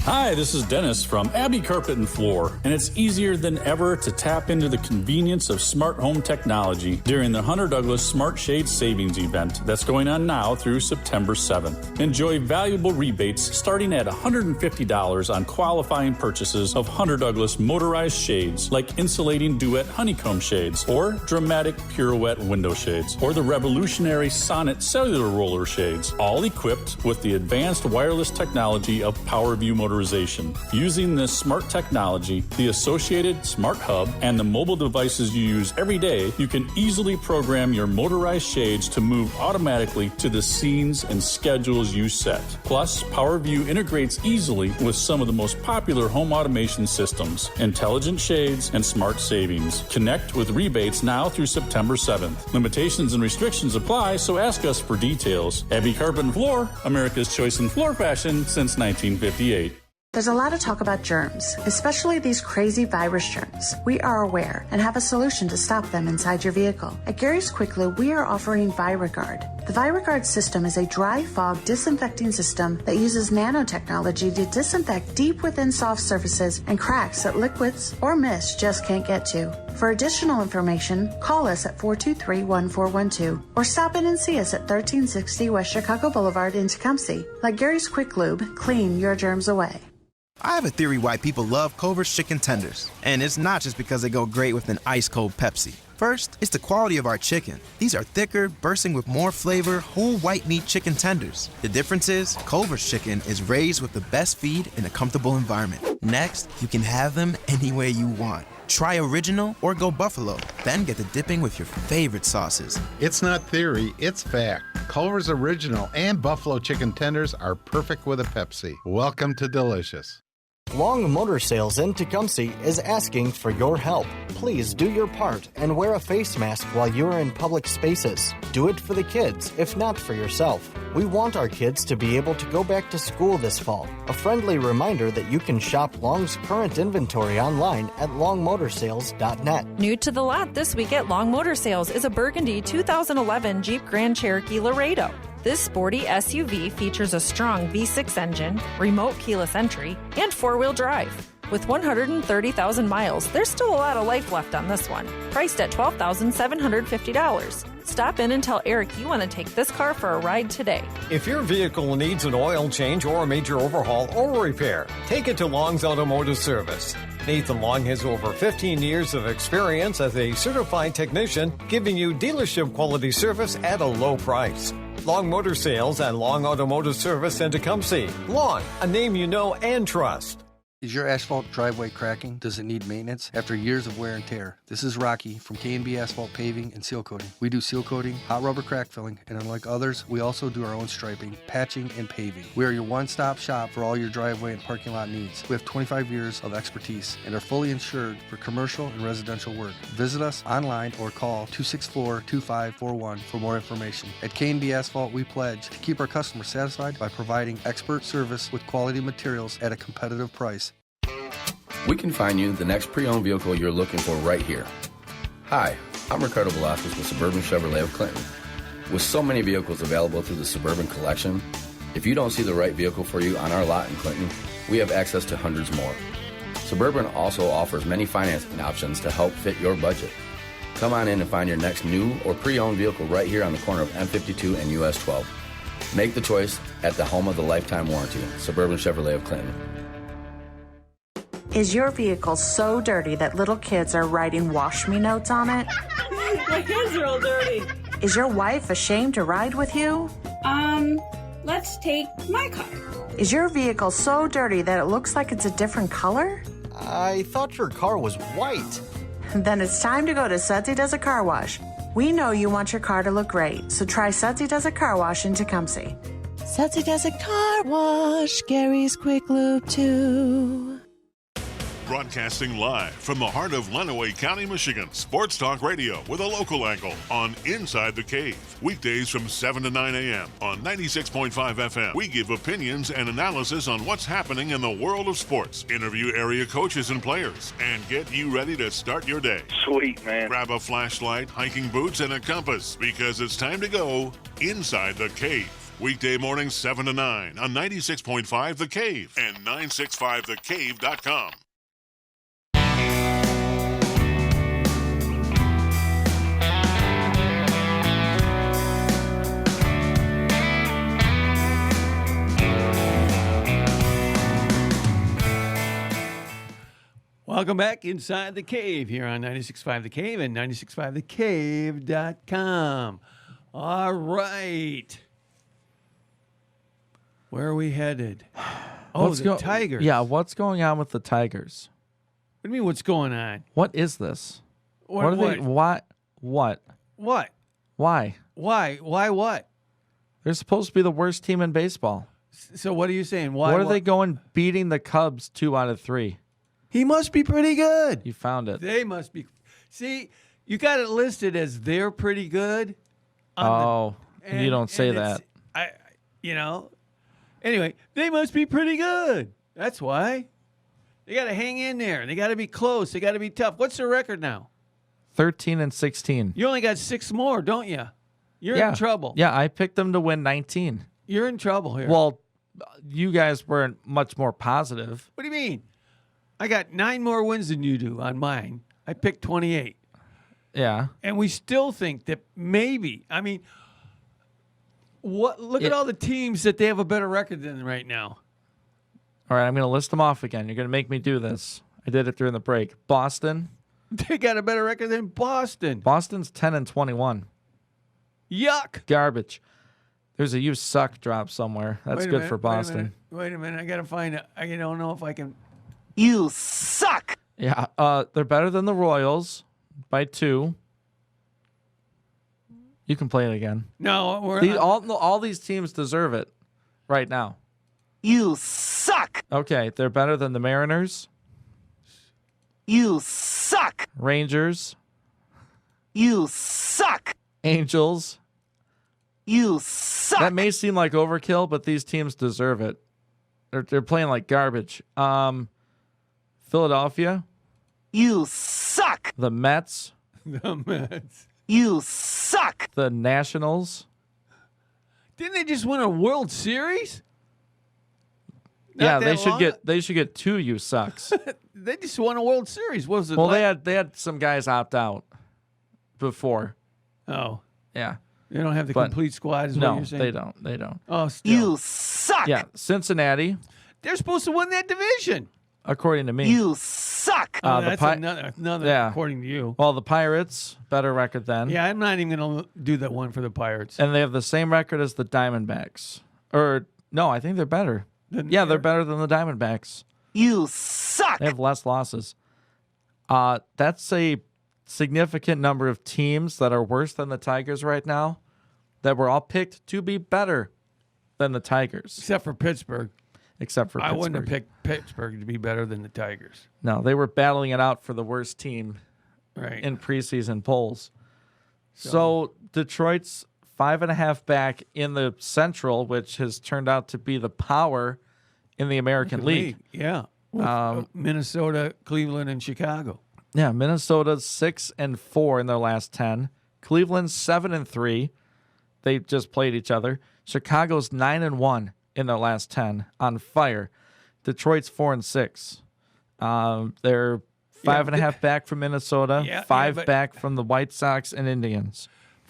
Speaker 10: Hi, this is Dennis from Abbey Carpet and Floor, and it's easier than ever to tap into the convenience of smart home technology during the Hunter Douglas Smart Shade Savings Event that's going on now through September 7th. Enjoy valuable rebates starting at $150 on qualifying purchases of Hunter Douglas motorized shades like insulating duet honeycomb shades or dramatic pirouette window shades or the revolutionary Sonnet cellular roller shades, all equipped with the advanced wireless technology of PowerView motorization. Using this smart technology, the associated smart hub, and the mobile devices you use every day, you can easily program your motorized shades to move automatically to the scenes and schedules you set. Plus, PowerView integrates easily with some of the most popular home automation systems, intelligent shades, and smart savings. Connect with rebates now through September 7th. Limitations and restrictions apply, so ask us for details. Abbey Carpet and Floor, America's choice in floor fashion since 1958.
Speaker 2: There's a lot of talk about germs, especially these crazy virus germs. We are aware and have a solution to stop them inside your vehicle. At Gary's Quick Lube, we are offering ViraGuard. The ViraGuard system is a dry fog disinfecting system that uses nanotechnology to disinfect deep within soft surfaces and cracks that liquids or mist just can't get to. For additional information, call us at 423-1412 or stop in and see us at 1360 West Chicago Boulevard in Tecumseh. Let Gary's Quick Lube clean your germs away.
Speaker 19: I have a theory why people love Culver's chicken tenders. And it's not just because they go great with an ice-cold Pepsi. First, it's the quality of our chicken. These are thicker, bursting with more flavor, whole white meat chicken tenders. The difference is, Culver's chicken is raised with the best feed in a comfortable environment. Next, you can have them any way you want. Try original or go buffalo, then get the dipping with your favorite sauces.
Speaker 20: It's not theory, it's fact. Culver's Original and Buffalo Chicken Tenders are perfect with a Pepsi. Welcome to delicious.
Speaker 12: Long Motor Sales in Tecumseh is asking for your help. Please do your part and wear a face mask while you're in public spaces. Do it for the kids, if not for yourself. We want our kids to be able to go back to school this fall. A friendly reminder that you can shop Long's current inventory online at longmotorsales.net.
Speaker 13: New to the lot this week at Long Motor Sales is a Burgundy 2011 Jeep Grand Cherokee Laredo. This sporty SUV features a strong V6 engine, remote keyless entry, and four-wheel drive. With 130,000 miles, there's still a lot of life left on this one. Priced at $12,750. Stop in and tell Eric you want to take this car for a ride today.
Speaker 7: If your vehicle needs an oil change or a major overhaul or repair, take it to Long's Automotive Service. Nathan Long has over 15 years of experience as a certified technician, giving you dealership quality service at a low price. Long Motor Sales and Long Automotive Service in Tecumseh. Long, a name you know and trust.
Speaker 21: Is your asphalt driveway cracking? Does it need maintenance? After years of wear and tear, this is Rocky from K&B Asphalt Paving and Seal Coating. We do seal coating, hot rubber crack filling, and unlike others, we also do our own striping, patching, and paving. We are your one-stop shop for all your driveway and parking lot needs. We have 25 years of expertise and are fully insured for commercial and residential work. Visit us online or call 264-2541 for more information. At K&B Asphalt, we pledge to keep our customers satisfied by providing expert service with quality materials at a competitive price.
Speaker 22: We can find you the next pre-owned vehicle you're looking for right here. Hi, I'm Ricardo Velasquez with Suburban Chevrolet of Clinton. With so many vehicles available through the Suburban collection, if you don't see the right vehicle for you on our lot in Clinton, we have access to hundreds more. Suburban also offers many financing options to help fit your budget. Come on in and find your next new or pre-owned vehicle right here on the corner of M52 and US 12. Make the choice at the home of the lifetime warranty, Suburban Chevrolet of Clinton.
Speaker 2: Is your vehicle so dirty that little kids are writing wash me notes on it?
Speaker 23: My hands are all dirty.
Speaker 2: Is your wife ashamed to ride with you?
Speaker 23: Let's take my car.
Speaker 2: Is your vehicle so dirty that it looks like it's a different color?
Speaker 12: I thought your car was white.
Speaker 2: Then it's time to go to Sudsy Does a Car Wash. We know you want your car to look great, so try Sudsy Does a Car Wash in Tecumseh.
Speaker 24: Sudsy Does a Car Wash, Gary's Quick Lube too.
Speaker 1: Broadcasting live from the heart of Lenawee County, Michigan. Sports Talk Radio with a local angle on Inside the Cave. Weekdays from 7 to 9 a.m. on 96.5 FM. We give opinions and analysis on what's happening in the world of sports. Interview area coaches and players and get you ready to start your day.
Speaker 25: Sweet, man.
Speaker 1: Grab a flashlight, hiking boots, and a compass because it's time to go Inside the Cave. Weekday mornings 7 to 9 on 96.5 The Cave and 965thecave.com.
Speaker 4: Welcome back Inside the Cave here on 96.5 The Cave and 965thecave.com. All right. Where are we headed? Oh, the Tigers.
Speaker 5: Yeah, what's going on with the Tigers?
Speaker 4: What do you mean, what's going on?
Speaker 5: What is this?
Speaker 4: What
Speaker 5: are they? What?
Speaker 4: What?
Speaker 5: Why?
Speaker 4: Why what?
Speaker 5: They're supposed to be the worst team in baseball.
Speaker 4: So what are you saying? Why?
Speaker 5: What are they going beating the Cubs 2 out of 3?
Speaker 4: He must be pretty good.
Speaker 5: You found it.
Speaker 4: They must be. See, you got it listed as they're pretty good.
Speaker 5: You don't say that.
Speaker 4: Anyway, they must be pretty good. That's why. They got to hang in there. They got to be close. They got to be tough. What's their record now?
Speaker 5: 13-16.
Speaker 4: You only got 6 more, don't you? You're in trouble.
Speaker 5: Yeah, I picked them to win 19.
Speaker 4: You're in trouble here.
Speaker 5: Well, you guys weren't much more positive.
Speaker 4: What do you mean? I got 9 more wins than you do on mine. I picked 28.
Speaker 5: Yeah.
Speaker 4: And we still think that maybe, look at all the teams that they have a better record than right now.
Speaker 5: All right, I'm going to list them off again. You're going to make me do this. I did it during the break. Boston.
Speaker 4: They got a better record than Boston.
Speaker 5: Boston's 10-21.
Speaker 4: Yuck.
Speaker 5: Garbage. There's a "you suck" drop somewhere. That's good for Boston.
Speaker 4: Wait a minute. I got to find it. I don't know if I can.
Speaker 24: You suck.
Speaker 5: Yeah, they're better than the Royals by 2. You can play it again.
Speaker 4: No,
Speaker 5: all these teams deserve it right now.
Speaker 24: You suck.
Speaker 5: Okay, they're better than the Mariners.
Speaker 24: You suck.
Speaker 5: Rangers.
Speaker 24: You suck.
Speaker 5: Angels.
Speaker 24: You suck.
Speaker 5: That may seem like overkill, but these teams deserve it. They're playing like garbage. Philadelphia.
Speaker 24: You suck.
Speaker 5: The Mets.
Speaker 4: The Mets.
Speaker 24: You suck.
Speaker 5: The Nationals.
Speaker 4: Didn't they just win a World Series?
Speaker 5: Yeah,
Speaker 4: Not that
Speaker 5: they should get 2 you sucks.
Speaker 4: They just won a World Series. What was it?
Speaker 5: Well, they had some guys opt out before.
Speaker 4: Oh.
Speaker 5: Yeah.
Speaker 4: They don't have the
Speaker 5: But
Speaker 4: complete squad, is
Speaker 5: no,
Speaker 4: what you're saying?
Speaker 5: they don't.
Speaker 4: Oh, still.
Speaker 24: You suck.
Speaker 5: Yeah, Cincinnati,
Speaker 4: They're supposed to win that division.
Speaker 5: according to me.
Speaker 24: You suck.
Speaker 4: Oh,
Speaker 5: the
Speaker 4: that's another
Speaker 5: yeah.
Speaker 4: according to you.
Speaker 5: Well, the Pirates, better record then.
Speaker 4: Yeah, I'm not even going to do that one for the Pirates.
Speaker 5: And they have the same record as the Diamondbacks. Or, no, I think they're better. Yeah, they're better than the Diamondbacks.
Speaker 24: You suck.
Speaker 5: They have less losses. That's a significant number of teams that are worse than the Tigers right now that were all picked to be better than the Tigers.
Speaker 4: Except for Pittsburgh.
Speaker 5: I
Speaker 4: wouldn't have picked Pittsburgh to be better than the Tigers.
Speaker 5: No, they were battling it out for the worst team in preseason polls. So Detroit's 5.5 back in the Central, which has turned out to be the power in the American League.
Speaker 4: Yeah. With, Minnesota, Cleveland, and Chicago.
Speaker 5: Yeah, Minnesota's 6-4 in their last 10. Cleveland's 7-3. They just played each other. Chicago's 9-1 in their last 10. On fire. Detroit's 4-6. They're 5.5 back from Minnesota. 5 back from the White Sox and Indians.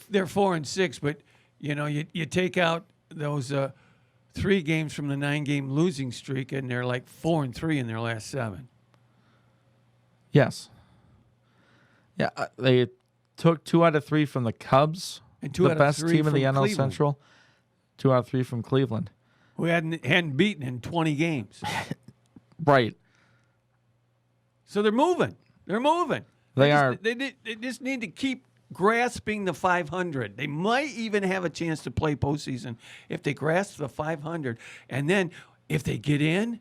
Speaker 4: They're 4-6, but you take out those 3 games from the 9-game losing streak, and they're like 4-3 in their last 7.
Speaker 5: Yes. Yeah, they took 2 out of 3 from the Cubs,
Speaker 4: and 2
Speaker 5: the
Speaker 4: out of
Speaker 5: best
Speaker 4: 3
Speaker 5: team in the
Speaker 4: from
Speaker 5: NL
Speaker 4: Cleveland.
Speaker 5: Central. 2 out of 3 from Cleveland.
Speaker 4: Who hadn't beaten in 20 games.
Speaker 5: Right.
Speaker 4: So they're moving. They're moving.
Speaker 5: They
Speaker 4: just need to keep grasping the 500. They might even have a chance to play postseason if they grasp the 500. And then if they get in,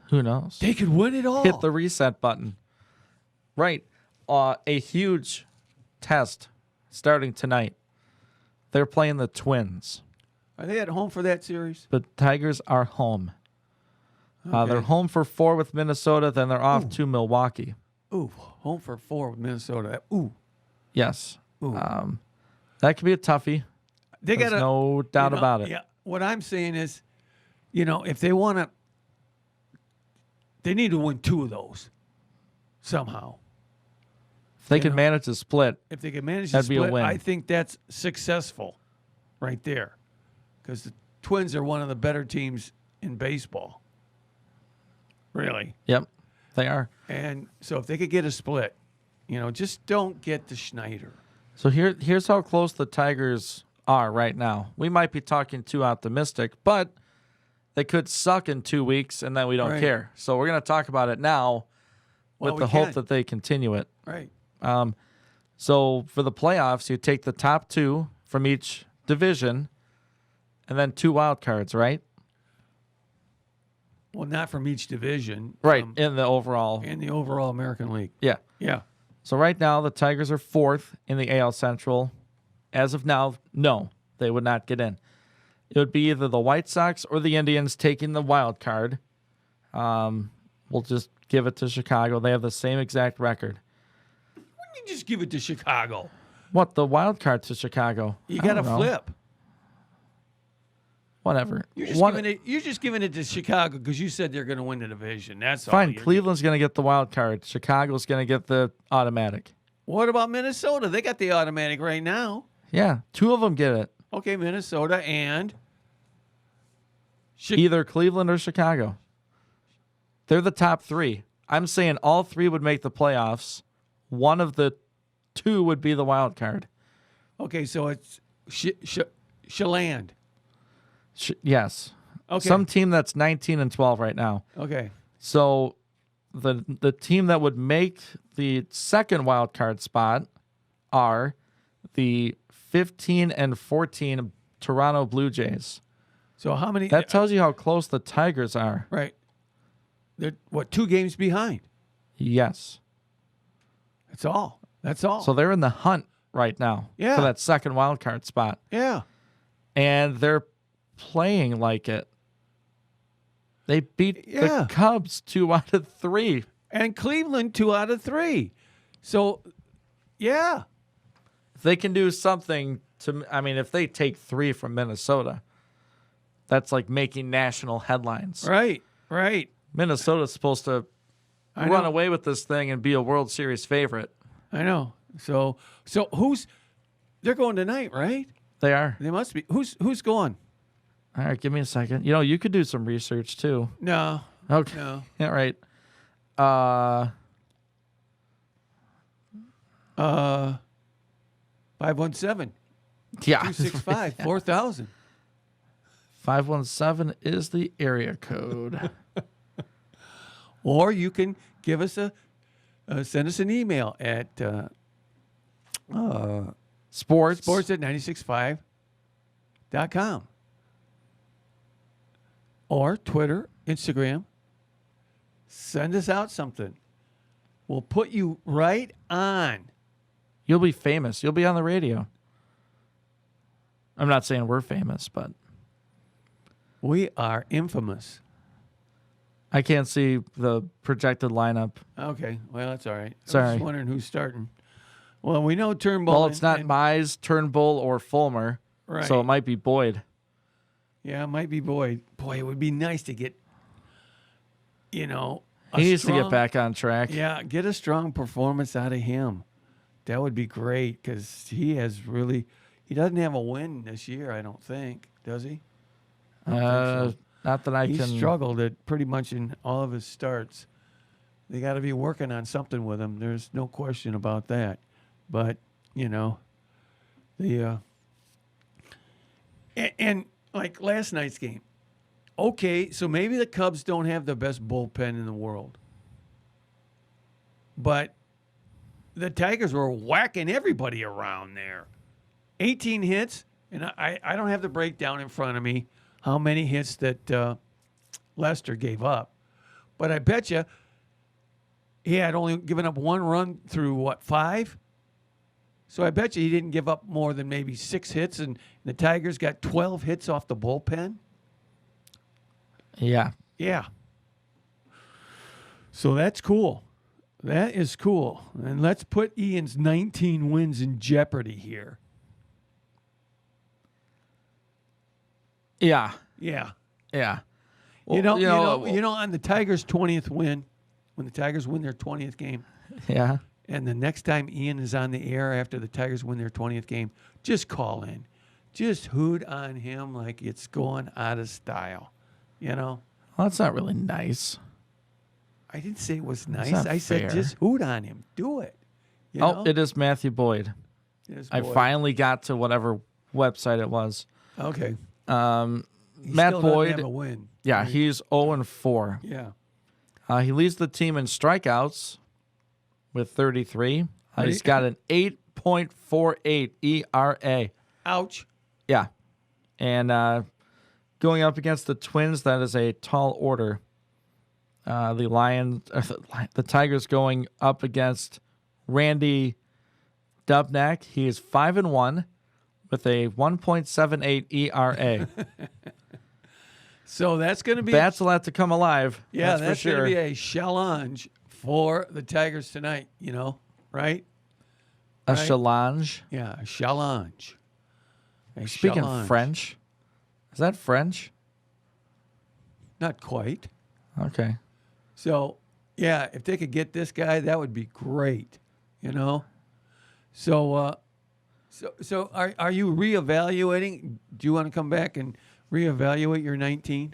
Speaker 5: who knows?
Speaker 4: They could win it all.
Speaker 5: Hit the reset button. Right. A huge test starting tonight. They're playing the Twins.
Speaker 4: Are they at home for that series?
Speaker 5: The Tigers are home.
Speaker 4: Okay.
Speaker 5: They're home for 4 with Minnesota, then they're off to Milwaukee.
Speaker 4: Ooh, home for 4 with Minnesota. Ooh.
Speaker 5: Yes. That could be a toughie. There's no doubt about it.
Speaker 4: Yeah. What I'm saying is, if they want to, they need to win 2 of those somehow.
Speaker 5: If they can manage to split,
Speaker 4: if they can manage to
Speaker 5: that'd
Speaker 4: split,
Speaker 5: be a win.
Speaker 4: I think that's successful right there, because the Twins are one of the better teams in baseball. Really.
Speaker 5: Yep, they are.
Speaker 4: And so if they could get a split, just don't get the Schneider.
Speaker 5: So here's how close the Tigers are right now. We might be talking too optimistic, but they could suck in 2 weeks, and then we don't care. So we're going to talk about it now with the hope that they continue it.
Speaker 4: Right.
Speaker 5: So for the playoffs, you take the top 2 from each division, and then 2 wild cards, right?
Speaker 4: Well, not from each division.
Speaker 5: Right, in the overall.
Speaker 4: In the overall American League.
Speaker 5: Yeah.
Speaker 4: Yeah.
Speaker 5: So right now, the Tigers are 4th in the AL Central. As of now, no, they would not get in. It would be either the White Sox or the Indians taking the wild card. We'll just give it to Chicago. They have the same exact record.
Speaker 4: Why don't you just give it to Chicago?
Speaker 5: What, the wild card to Chicago?
Speaker 4: You got to flip.
Speaker 5: Whatever.
Speaker 4: You're just giving it to Chicago because you said they're going to win the division. That's
Speaker 5: fine.
Speaker 4: all.
Speaker 5: Cleveland's going to get the wild card. Chicago's going to get the automatic.
Speaker 4: What about Minnesota? They got the automatic right now.
Speaker 5: Yeah, 2 of them get it.
Speaker 4: Okay, Minnesota and
Speaker 5: either Cleveland or Chicago. They're the top 3. I'm saying all 3 would make the playoffs. 1 of the 2 would be the wild card.
Speaker 4: Okay, so it's Cheland.
Speaker 5: Yes.
Speaker 4: Okay.
Speaker 5: Some team that's 19-12 right now.
Speaker 4: Okay.
Speaker 5: So the team that would make the second wild card spot are the 15-14 Toronto Blue Jays.
Speaker 4: So how many?
Speaker 5: That tells you how close the Tigers are.
Speaker 4: Right. They're 2 games behind?
Speaker 5: Yes.
Speaker 4: That's all. That's all.
Speaker 5: So they're in the hunt right now for that second wild card spot.
Speaker 4: Yeah.
Speaker 5: And they're playing like it. They beat the Cubs 2 out of 3.
Speaker 4: And Cleveland 2 out of 3. So, yeah.
Speaker 5: If they can do something if they take 3 from Minnesota, that's like making national headlines.
Speaker 4: Right.
Speaker 5: Minnesota's supposed to run away with this thing and be a World Series favorite.
Speaker 4: I know. So they're going tonight, right?
Speaker 5: They are.
Speaker 4: They must be. Who's going?
Speaker 5: All right, give me a second. You could do some research too.
Speaker 4: No.
Speaker 5: Okay.
Speaker 4: No.
Speaker 5: Yeah, right.
Speaker 4: 517.
Speaker 5: Yeah.
Speaker 4: 265 4000.
Speaker 5: 517 is the area code.
Speaker 4: Or you can give us send us an email at sports at 965.com. Or Twitter, Instagram. Send us out something. We'll put you right on.
Speaker 5: You'll be famous. You'll be on the radio. I'm not saying we're famous, but
Speaker 4: we are infamous.
Speaker 5: I can't see the projected lineup.
Speaker 4: Okay, well, that's all right.
Speaker 5: Sorry.
Speaker 4: I was just wondering who's starting. Well, we know Turnbull.
Speaker 5: Well, it's not Mize, Turnbull, or Fulmer.
Speaker 4: Right.
Speaker 5: So it might be Boyd.
Speaker 4: Yeah, it might be Boyd. Boy, it would be nice to get,
Speaker 5: he needs to get back on track.
Speaker 4: Yeah, get a strong performance out of him. That would be great because he doesn't have a win this year, I don't think. Does he?
Speaker 5: Not that I
Speaker 4: He
Speaker 5: can.
Speaker 4: struggled at pretty much in all of his starts. They got to be working on something with him. There's no question about that. But, and like last night's game, okay, so maybe the Cubs don't have the best bullpen in the world. But the Tigers were whacking everybody around there. 18 hits, and I don't have the breakdown in front of me how many hits that Lester gave up. But I bet you he had only given up 1 run through, 5? So I bet you he didn't give up more than maybe 6 hits, and the Tigers got 12 hits off the bullpen.
Speaker 5: Yeah.
Speaker 4: Yeah. So that's cool. That is cool. And let's put Ian's 19 wins in jeopardy here.
Speaker 5: Yeah.
Speaker 4: Yeah.
Speaker 5: Yeah.
Speaker 4: Well, on the Tigers' 20th win, when the Tigers win their 20th game.
Speaker 5: Yeah.
Speaker 4: And the next time Ian is on the air after the Tigers win their 20th game, just call in. Just hoot on him like it's going out of style.
Speaker 5: Well, that's not really nice.
Speaker 4: I didn't say it was nice.
Speaker 5: Not
Speaker 4: I said
Speaker 5: fair.
Speaker 4: just hoot on him. Do it. You know?
Speaker 5: It is Matthew Boyd.
Speaker 4: It is
Speaker 5: I
Speaker 4: Boyd.
Speaker 5: finally got to whatever website it was.
Speaker 4: Okay. He
Speaker 5: Matt
Speaker 4: still doesn't
Speaker 5: Boyd.
Speaker 4: have a win.
Speaker 5: Yeah,
Speaker 4: Right.
Speaker 5: he's 0-4.
Speaker 4: Yeah.
Speaker 5: He leads the team in strikeouts with 33. He's got an 8.48 ERA.
Speaker 4: Ouch.
Speaker 5: Yeah. And going up against the Twins, that is a tall order. The Tigers going up against Randy Dubnak. He is 5-1 with a 1.78 ERA.
Speaker 4: So that's going to be
Speaker 5: Bats will have to come alive.
Speaker 4: Yeah,
Speaker 5: that's for sure.
Speaker 4: going to be a challenge for the Tigers tonight. Right?
Speaker 5: A
Speaker 4: Right?
Speaker 5: challenge.
Speaker 4: Yeah, a challenge.
Speaker 5: Speaking
Speaker 4: challenge.
Speaker 5: French, is that French?
Speaker 4: Not quite.
Speaker 5: Okay.
Speaker 4: So, yeah, if they could get this guy, that would be great. So, so are you reevaluating? Do you want to come back and reevaluate your 19?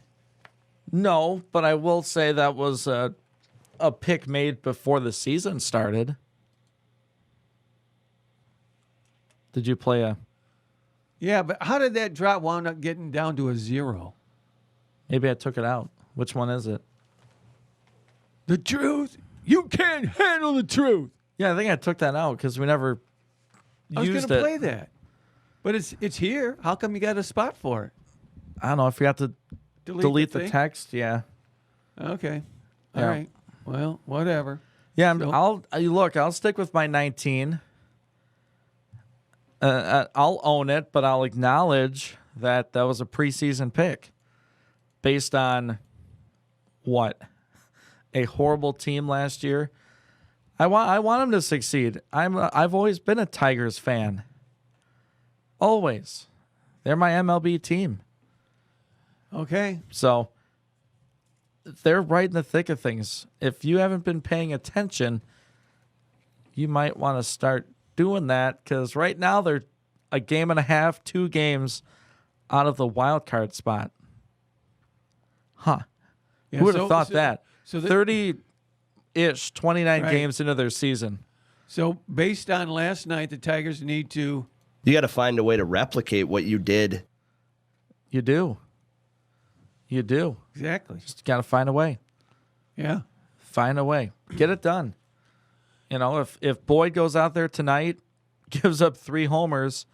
Speaker 5: No, but I will say that was a pick made before the season started. Did you play a?
Speaker 4: Yeah, but how did that drop wound up getting down to a 0?
Speaker 5: Maybe I took it out. Which one is it?
Speaker 4: The truth. You can't handle the truth.
Speaker 5: Yeah, I think I took that out because we never
Speaker 4: I was
Speaker 5: used
Speaker 4: going
Speaker 5: it.
Speaker 4: to play that, but it's here. How come you got a spot for it?
Speaker 5: I don't know. I forgot to delete the
Speaker 4: thing?
Speaker 5: text. Yeah.
Speaker 4: Okay. All
Speaker 5: Yeah.
Speaker 4: right. Well, whatever.
Speaker 5: Yeah.
Speaker 4: So-
Speaker 5: I'll stick with my 19. I'll own it, but I'll acknowledge that was a preseason pick based on what? A horrible team last year. I want him to succeed. I've always been a Tigers fan. Always. They're my MLB team.
Speaker 4: Okay.
Speaker 5: So they're right in the thick of things. If you haven't been paying attention, you might want to start doing that, because right now they're a game and a half, 2 games out of the wild card spot. Huh.
Speaker 4: Yeah,
Speaker 5: Who would have thought that?
Speaker 4: So
Speaker 5: 30-ish, 29
Speaker 4: Right.
Speaker 5: games into their season.
Speaker 4: So based on last night, the Tigers need to.
Speaker 3: You got to find a way to replicate what you did.
Speaker 5: You do. You do.
Speaker 4: Exactly.
Speaker 5: Just got to find a way.
Speaker 4: Yeah.
Speaker 5: Find a way. Get it done. You know, if Boyd goes out there tonight, gives up 3 homers,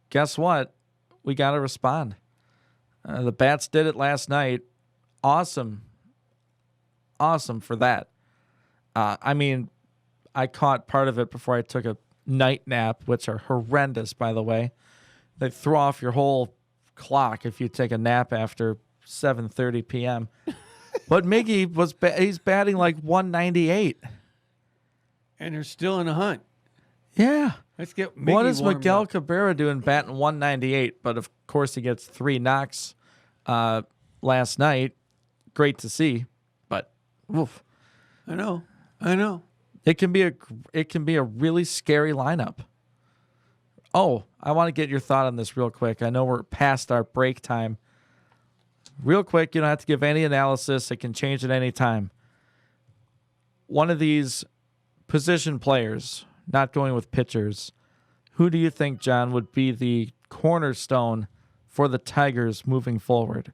Speaker 5: guess what? We got to respond. The Bats did it last night. Awesome. Awesome for that. I mean, I caught part of it before I took a night nap, which are horrendous, by the way. They throw off your whole clock if you take a nap after 7:30 p.m. But Miggy he's batting like 198.
Speaker 4: And they're still in the hunt.
Speaker 5: Yeah.
Speaker 4: Let's get Miggy
Speaker 5: What is
Speaker 4: warmed
Speaker 5: Miguel
Speaker 4: up.
Speaker 5: Cabrera doing batting 198? But of course he gets 3 knocks last night. Great to see. But oof.
Speaker 4: I know.
Speaker 5: It can be a really scary lineup. Oh, I want to get your thought on this real quick. I know we're past our break time. Real quick, you don't have to give any analysis. It can change at any time. One of these position players, not going with pitchers, who do you think, John, would be the cornerstone for the Tigers moving forward?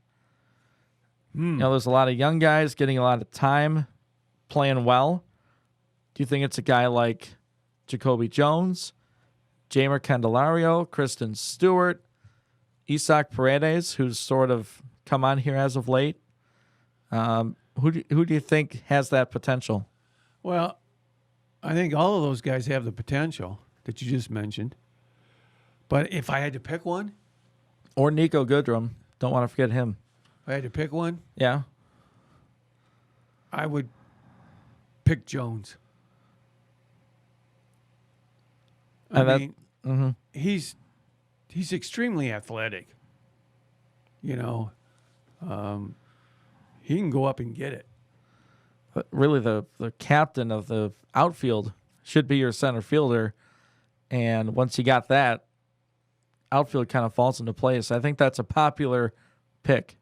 Speaker 5: You know, there's a lot of young guys getting a lot of time, playing well. Do you think it's a guy like Jacoby Jones, Jeimer Candelario, Kristen Stewart, Isaac Paredes, who's sort of come on here as of late? Who do you think has that potential?
Speaker 4: Well, I think all of those guys have the potential that you just mentioned. But if I had to pick one,
Speaker 5: Or Nico Goodrum. Don't want to forget him.
Speaker 4: if I had to pick one,
Speaker 5: Yeah.
Speaker 4: I would pick Jones. I
Speaker 5: And
Speaker 4: mean, he's extremely athletic. You know, he can go up and get it.
Speaker 5: But really, the captain of the outfield should be your center fielder. And once you got that, outfield kind of falls into place. I think that's a popular pick.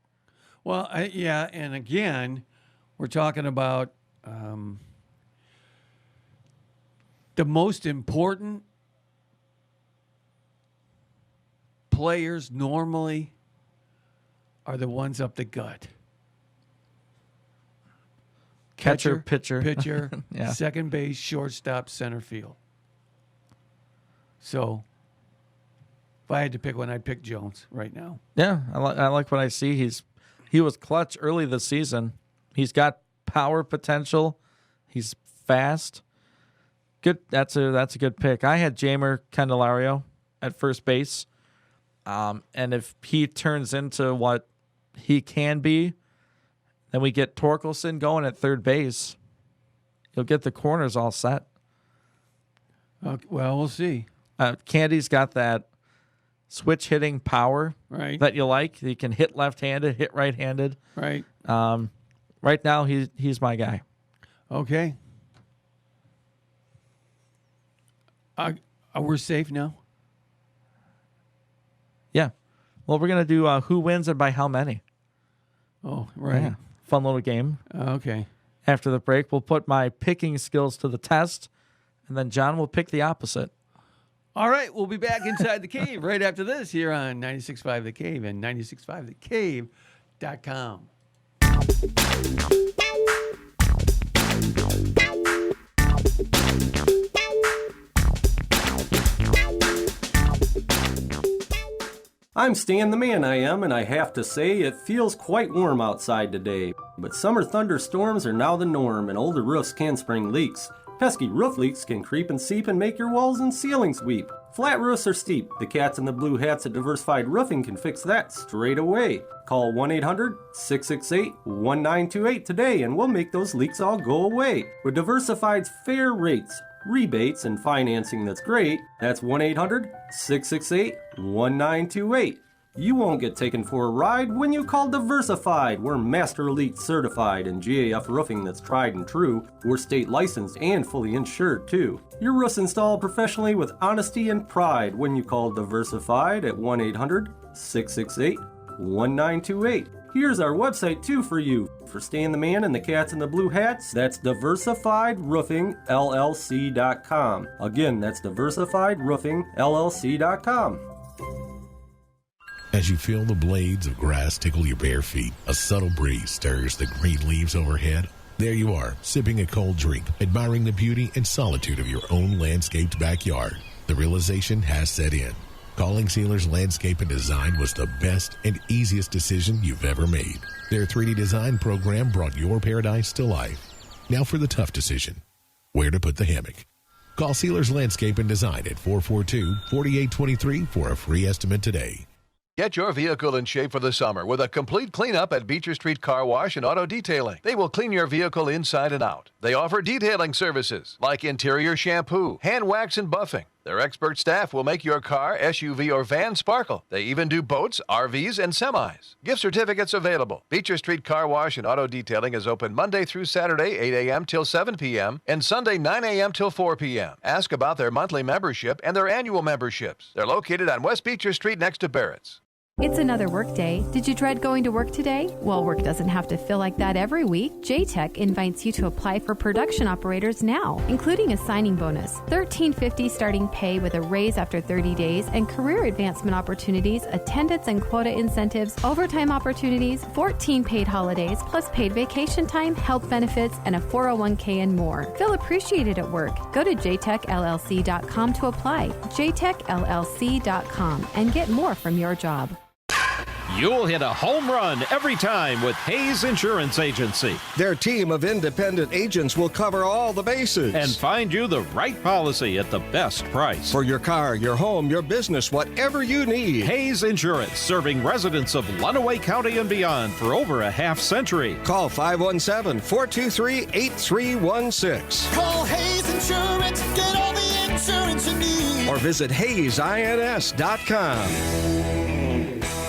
Speaker 4: Well, yeah, and again, we're talking about the most important players normally are the ones up the gut.
Speaker 5: Catcher, pitcher. Yeah.
Speaker 4: Second base, shortstop, center field. So, if I had to pick one, I'd pick Jones right now.
Speaker 5: Yeah, I like what I see. He was clutch early this season. He's got power potential. He's fast. Good. That's a good pick. I had Jeimer Candelario at first base, and if he turns into what he can be, then we get Torkelson going at third base. You'll get the corners all set.
Speaker 4: Okay, well, we'll see.
Speaker 5: Candy's got that switch hitting power that you like. He can hit left-handed, hit right-handed.
Speaker 4: Right.
Speaker 5: Right now, he's my guy.
Speaker 4: Okay. We're safe now?
Speaker 5: Yeah. Well, we're going to do who wins and by how many.
Speaker 4: Oh, right.
Speaker 5: Yeah. Fun little game.
Speaker 4: Okay.
Speaker 5: After the break, we'll put my picking skills to the test, and then John will pick the opposite.
Speaker 4: All right, we'll be back inside the cave right after this here on 96.5 The Cave and 96.5thecave.com.
Speaker 6: I'm Stan the Man I Am, and I have to say it feels quite warm outside today. But summer thunderstorms are now the norm, and older roofs can spring leaks. Pesky roof leaks can creep and seep and make your walls and ceilings weep. Flat roofs are steep. The cats in the blue hats at Diversified Roofing can fix that straight away. Call 1-800-668-1928 today and we'll make those leaks all go away. With Diversified's fair rates, rebates, and financing that's great, that's 1-800-668-1928. You won't get taken for a ride when you call Diversified. We're Master Elite certified and GAF roofing that's tried and true. We're state licensed and fully insured too. Your roof's installed professionally with honesty and pride when you call Diversified at 1-800-668-1928. Here's our website too for you. For Stan the Man and the Cats in the Blue Hats, that's DiversifiedRoofingLLC.com. Again, that's DiversifiedRoofingLLC.com.
Speaker 8: As you feel the blades of grass tickle your bare feet, a subtle breeze stirs the green leaves overhead. There you are, sipping a cold drink, admiring the beauty and solitude of your own landscaped backyard. The realization has set in. Calling Sealers Landscape and Design was the best and easiest decision you've ever made. Their 3D design program brought your paradise to life. Now for the tough decision, where to put the hammock. Call Sealers Landscape and Design at 442-4823 for a free estimate today.
Speaker 9: Get your vehicle in shape for the summer with a complete cleanup at Beecher Street Car Wash and Auto Detailing. They will clean your vehicle inside and out. They offer detailing services like interior shampoo, hand wax, and buffing. Their expert staff will make your car, SUV, or van sparkle. They even do boats, RVs, and semis. Gift certificates available. Beecher Street Car Wash and Auto Detailing is open Monday through Saturday, 8 a.m. till 7 p.m., and Sunday, 9 a.m. till 4 p.m. Ask about their monthly membership and their annual memberships. They're located on West Beecher Street next to Barrett's.
Speaker 11: It's another work day. Did you dread going to work today? Well, work doesn't have to feel like that every week. JTech invites you to apply for production operators now, including a signing bonus, $13.50 starting pay with a raise after 30 days, and career advancement opportunities, attendance and quota incentives, overtime opportunities, 14 paid holidays, plus paid vacation time, health benefits, and a 401k and more. Feel appreciated at work. Go to jtechllc.com to apply. jtechllc.com and get more from your job.
Speaker 14: You'll hit a home run every time with Hayes Insurance Agency.
Speaker 25: Their team of independent agents will cover all the bases
Speaker 14: and find you the right policy at the best price.
Speaker 25: For your car, your home, your business, whatever you need.
Speaker 14: Hayes Insurance, serving residents of Lenawee County and beyond for over a half century.
Speaker 25: Call 517-423-8316.
Speaker 26: Call Hayes Insurance, get all the insurance you need.
Speaker 25: Or visit HayesINS.com.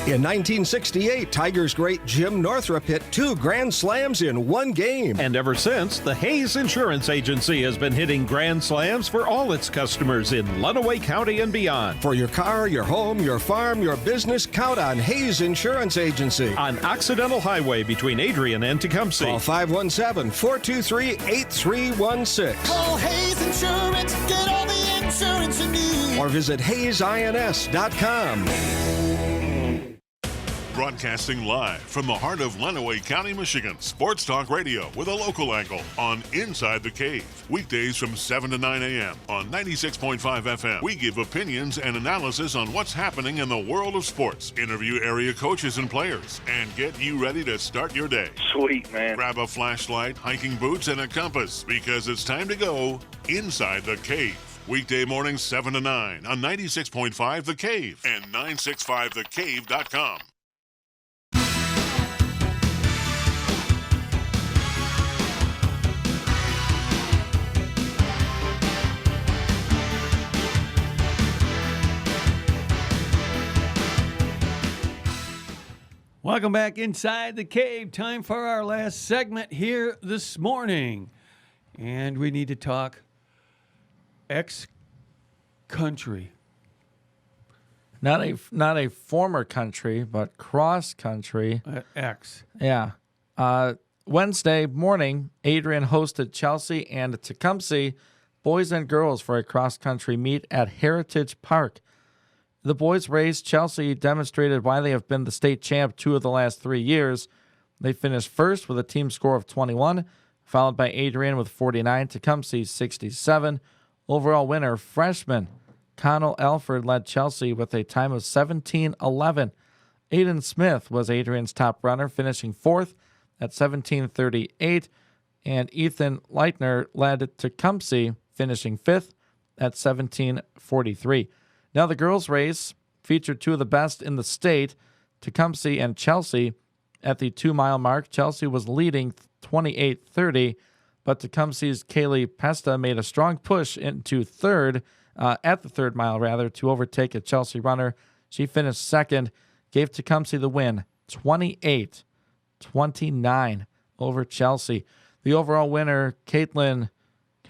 Speaker 25: In 1968, Tigers great Jim Northrup hit 2 grand slams in one game.
Speaker 14: And ever since, the Hayes Insurance Agency has been hitting grand slams for all its customers in Lenawee County and beyond.
Speaker 25: For your car, your home, your farm, your business, count on Hayes Insurance Agency.
Speaker 14: On Occidental Highway between Adrian and Tecumseh.
Speaker 25: Call 517-423-8316.
Speaker 26: Call Hayes Insurance, get all the insurance you need.
Speaker 25: Or visit HayesINS.com.
Speaker 1: Broadcasting live from the heart of Lenawee County, Michigan. Sports Talk Radio with a local angle on Inside the Cave. Weekdays from 7 to 9 a.m. on 96.5 FM. We give opinions and analysis on what's happening in the world of sports. Interview area coaches and players and get you ready to start your day.
Speaker 27: Sweet, man.
Speaker 1: Grab a flashlight, hiking boots, and a compass because it's time to go Inside the Cave. Weekday mornings 7 to 9 on 96.5 The Cave and 965thecave.com.
Speaker 4: Welcome back inside the cave. Time for our last segment here this morning. And we need to talk ex-country.
Speaker 5: Not a former country, but cross country.
Speaker 4: X.
Speaker 5: Yeah. Wednesday morning, Adrian hosted Chelsea and Tecumseh boys and girls for a cross country meet at Heritage Park. The boys' race, Chelsea demonstrated why they have been the state champ 2 of the last 3 years. They finished first with a team score of 21, followed by Adrian with 49, Tecumseh 67. Overall winner, freshman Connell Alford led Chelsea with a time of 17:11. Aiden Smith was Adrian's top runner, finishing 4th at 17:38, and Ethan Leitner led Tecumseh, finishing 5th at 17:43. Now the girls' race featured 2 of the best in the state, Tecumseh and Chelsea. At the 2-mile mark, Chelsea was leading 28-30, but Tecumseh's Kaylee Pesta made a strong push into third, at the third mile rather, to overtake a Chelsea runner. She finished second, gave Tecumseh the win, 28-29 over Chelsea. The overall winner, Caitlin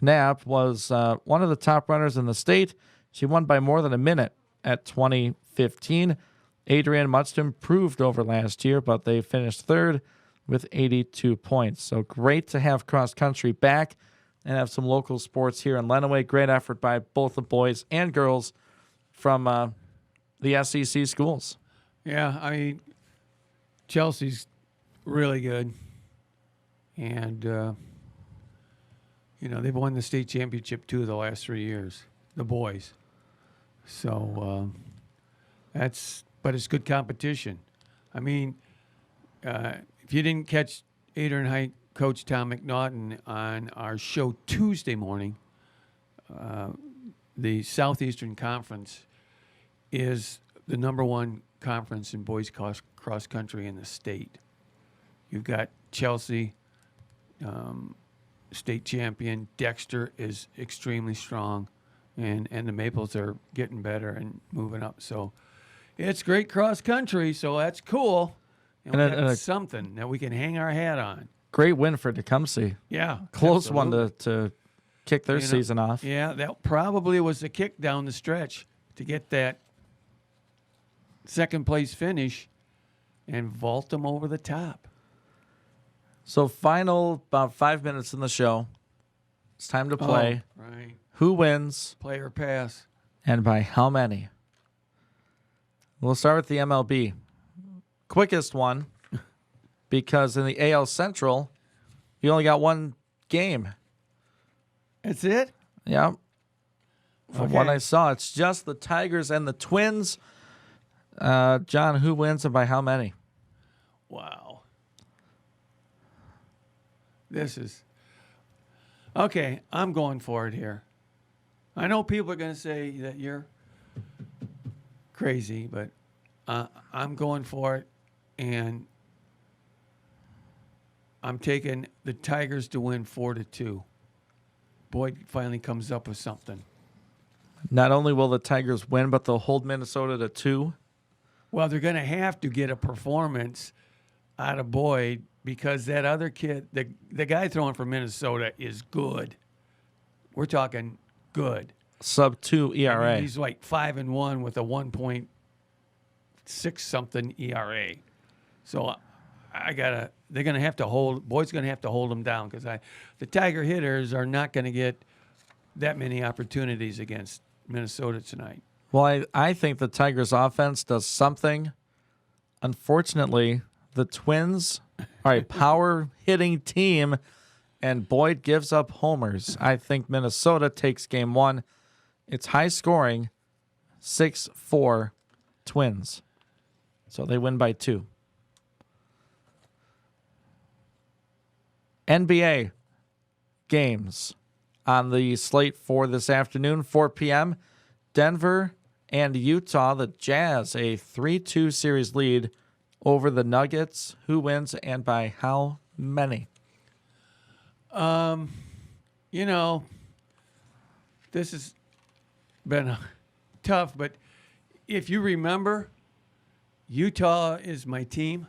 Speaker 5: Knapp, was one of the top runners in the state. She won by more than a minute at 20:15. Adrienne much improved over last year, but they finished third with 82 points. So great to have cross country back and have some local sports here in Lenawee. Great effort by both the boys and girls from the SEC schools.
Speaker 4: Yeah, I mean, Chelsea's really good. And, they've won the state championship 2 of the last 3 years, the boys. So but it's good competition. I mean, if you didn't catch Adrian High Coach Tom McNaughton on our show Tuesday morning, the Southeastern Conference is the number 1 conference in boys cross country in the state. You've got Chelsea, state champion. Dexter is extremely strong, and the Maples are getting better and moving up. So it's great cross country, so that's cool. And that's something that we can hang our hat on.
Speaker 5: Great win for Tecumseh.
Speaker 4: Yeah.
Speaker 5: Close
Speaker 4: absolutely.
Speaker 5: one to kick their season off.
Speaker 4: Yeah, that probably was the kick down the stretch to get that second place finish and vault them over the top.
Speaker 5: So final about 5 minutes in the show. It's time to play.
Speaker 4: Oh, right.
Speaker 5: Who wins?
Speaker 4: Play or pass.
Speaker 5: And by how many? We'll start with the MLB. Quickest one, because in the AL Central, you only got one game.
Speaker 4: That's it?
Speaker 5: Yeah. From what I saw, it's just the Tigers and the Twins. John, who wins and by how many?
Speaker 4: Wow. This is... Okay, I'm going for it here. I know people are going to say that you're crazy, but I'm going for it, and I'm taking the Tigers to win 4-2. Boyd finally comes up with something.
Speaker 5: Not only will the Tigers win, but they'll hold Minnesota to 2.
Speaker 4: Well, they're going to have to get a performance out of Boyd because that other kid, the guy throwing for Minnesota, is good. We're talking good.
Speaker 5: Sub-2 ERA.
Speaker 4: I mean, he's like 5-1 with a 1.6 something ERA. So they're going to have to hold. Boyd's going to have to hold them down because the Tiger hitters are not going to get that many opportunities against Minnesota tonight.
Speaker 5: Well, I think the Tigers' offense does something. Unfortunately, the Twins are a power-hitting team, and Boyd gives up homers. I think Minnesota takes game 1. It's high-scoring, 6-4 Twins. So they win by 2. NBA games on the slate for this afternoon, 4 p.m. Denver and Utah, the Jazz, a 3-2 series lead over the Nuggets. Who wins and by how many?
Speaker 4: This has been tough, but if you remember, Utah is my team.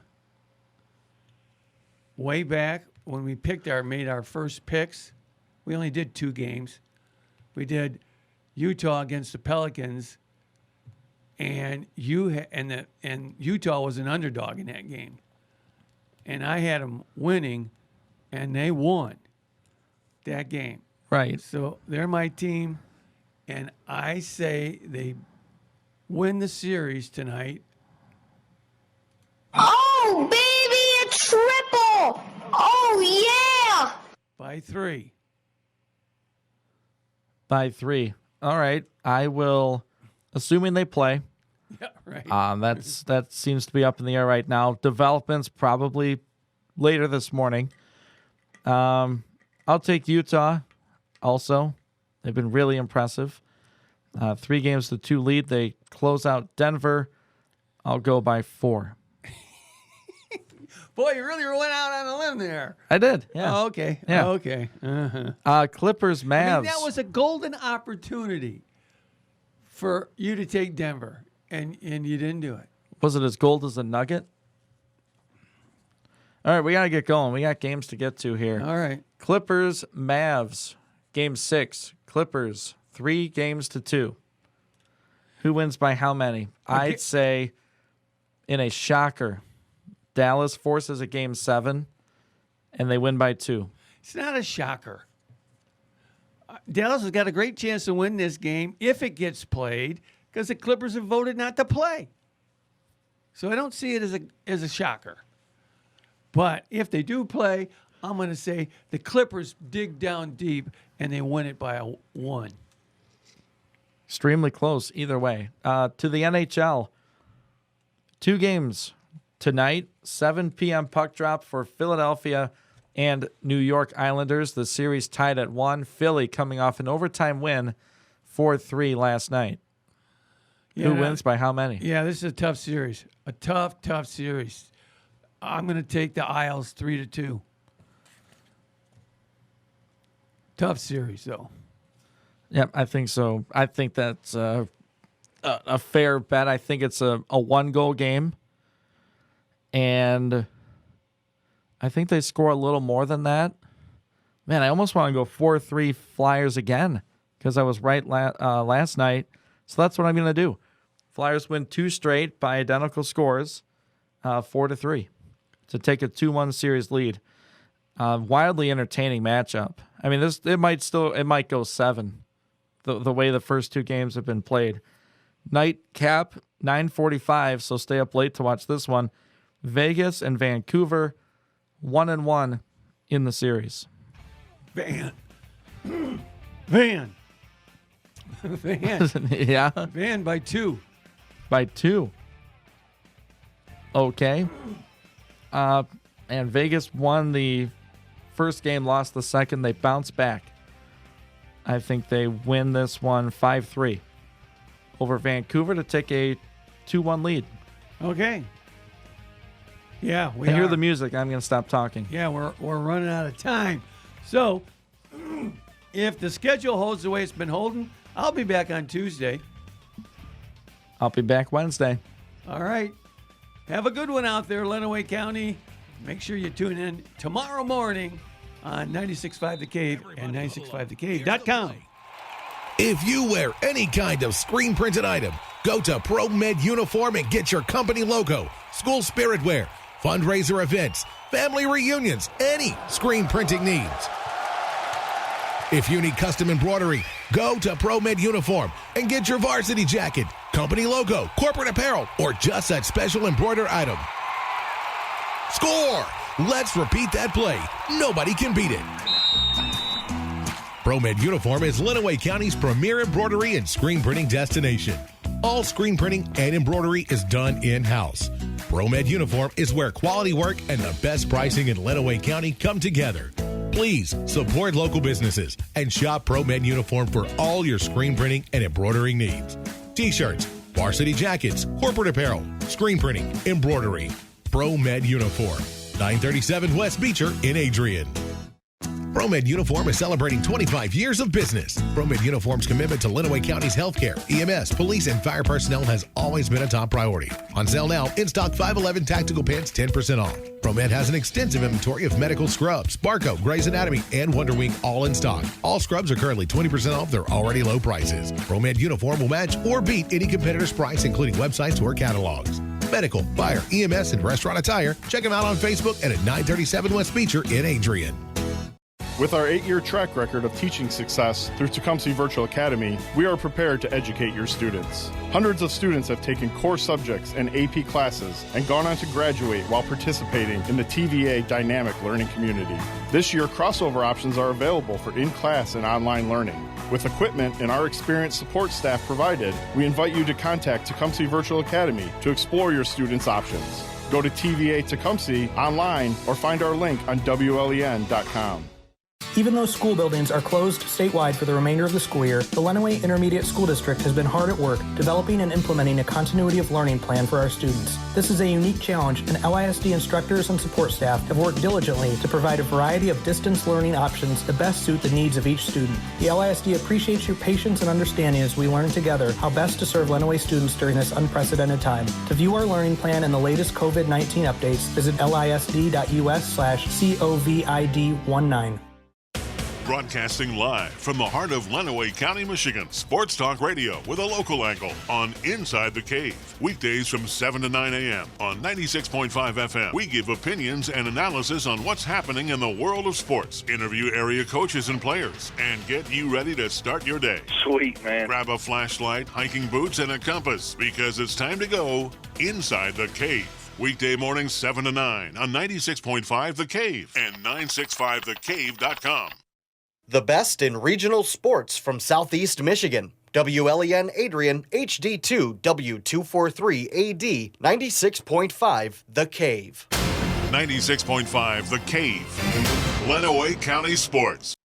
Speaker 4: Way back when we made our first picks, we only did 2 games. We did Utah against the Pelicans, and Utah was an underdog in that game. And I had them winning, and they won that game.
Speaker 5: Right.
Speaker 4: So they're my team, and I say they win the series tonight.
Speaker 26: Oh, baby, a triple! Oh, yeah!
Speaker 4: By 3.
Speaker 5: By 3. All right. I will, assuming they play.
Speaker 4: Yeah, right.
Speaker 5: That seems to be up in the air right now. Developments probably later this morning. I'll take Utah also. They've been really impressive. 3-2 lead. They close out Denver. I'll go by 4.
Speaker 4: Boy, you really went out on a limb there.
Speaker 5: I did. Yeah.
Speaker 4: Oh, okay.
Speaker 5: Yeah.
Speaker 4: Oh, okay. Uh-huh.
Speaker 5: Clippers, Mavs.
Speaker 4: I mean, that was a golden opportunity for you to take Denver, and you didn't do it.
Speaker 5: Was it as gold as a nugget? All right, we got to get going. We got games to get to here.
Speaker 4: All right.
Speaker 5: Clippers, Mavs, game 6. Clippers, 3-2. Who wins by how many?
Speaker 4: Okay.
Speaker 5: I'd say in a shocker, Dallas forces a game 7, and they win by 2.
Speaker 4: It's not a shocker. Dallas has got a great chance to win this game if it gets played because the Clippers have voted not to play. So I don't see it as a shocker. But if they do play, I'm going to say the Clippers dig down deep and they win it by 1.
Speaker 5: Extremely close either way. To the NHL, 2 games tonight, 7 p.m. puck drop for Philadelphia and New York Islanders. The series tied at 1. Philly coming off an overtime win, 4-3 last night. Who wins by how many?
Speaker 4: Yeah, this is a tough series. A tough series. I'm going to take the Isles 3-2. Tough series, though.
Speaker 5: Yep, I think so. I think that's a fair bet. I think it's a 1-goal game. And I think they score a little more than that. Man, I almost want to go 4-3 Flyers again because I was right last night. So that's what I'm going to do. Flyers win 2 straight by identical scores, 4-3, to take a 2-1 series lead. Wildly entertaining matchup. I mean, it might go 7. The way the first 2 games have been played. Night cap 9:45, so stay up late to watch this one. Vegas and Vancouver 1-1 in the series.
Speaker 4: Van.
Speaker 5: Yeah.
Speaker 4: Van by 2.
Speaker 5: By 2. Okay. And Vegas won the first game, lost the second. They bounced back. I think they win this one 5-3 over Vancouver to take a 2-1 lead.
Speaker 4: Okay. Yeah,
Speaker 5: I hear the music. I'm going to stop talking.
Speaker 4: Yeah, we're running out of time. So, if the schedule holds the way it's been holding, I'll be back on Tuesday.
Speaker 5: I'll be back Wednesday.
Speaker 4: All right. Have a good one out there, Lenawee County. Make sure you tune in tomorrow morning on 96.5 The Cave and 965thecave.com.
Speaker 8: If you wear any kind of screen printed item, go to ProMed Uniform and get your company logo, school spirit wear, fundraiser events, family reunions, any screen printing needs. If you need custom embroidery, go to ProMed Uniform and get your varsity jacket, company logo, corporate apparel, or just that special embroidered item. Score! Let's repeat that play. Nobody can beat it. ProMed Uniform is Lenawee County's premier embroidery and screen printing destination. All screen printing and embroidery is done in-house. ProMed Uniform is where quality work and the best pricing in Lenawee County come together. Please support local businesses and shop ProMed Uniform for all your screen printing and embroidering needs. T-shirts, varsity jackets, corporate apparel, screen printing, embroidery. ProMed Uniform, 937 West Beecher in Adrian. ProMed Uniform is celebrating 25 years of business. ProMed Uniform's commitment to Lenawee County's healthcare, EMS, police, and fire personnel has always been a top priority. On sale now, in-stock 511 tactical pants, 10% off. ProMed has an extensive inventory of medical scrubs, Barco, Grey's Anatomy, and Wonder Wing all in stock. All scrubs are currently 20% off their already low prices. ProMed Uniform will match or beat any competitor's price, including websites or catalogs. Medical, fire, EMS, and restaurant attire. Check them out on Facebook and at 937 West Beecher in Adrian.
Speaker 10: With our 8-year track record of teaching success through Tecumseh Virtual Academy, we are prepared to educate your students. Hundreds of students have taken core subjects and AP classes and gone on to graduate while participating in the TVA Dynamic Learning Community. This year, crossover options are available for in-class and online learning. With equipment and our experienced support staff provided, we invite you to contact Tecumseh Virtual Academy to explore your students' options. Go to TVA Tecumseh online or find our link on WLEN.com.
Speaker 15: Even though school buildings are closed statewide for the remainder of the school year, the Lenawee Intermediate School District has been hard at work developing and implementing a continuity of learning plan for our students. This is a unique challenge, and LISD instructors and support staff have worked diligently to provide a variety of distance learning options that best suit the needs of each student. The LISD appreciates your patience and understanding as we learn together how best to serve Lenawee students during this unprecedented time. To view our learning plan and the latest COVID-19 updates, visit lisd.us/COVID19.
Speaker 1: Broadcasting live from the heart of Lenawee County, Michigan. Sports Talk Radio with a local angle on Inside the Cave. Weekdays from 7 to 9 a.m. on 96.5 FM. We give opinions and analysis on what's happening in the world of sports. Interview area coaches and players and get you ready to start your day.
Speaker 16: Sweet, man.
Speaker 1: Grab a flashlight, hiking boots, and a compass because it's time to go Inside the Cave. Weekday mornings 7 to 9 on 96.5 The Cave and 965thecave.com.
Speaker 12: The best in regional sports from Southeast Michigan. WLEN Adrian, HD2, W243AD, 96.5 The Cave.
Speaker 1: 96.5 The Cave. Lenawee County Sports.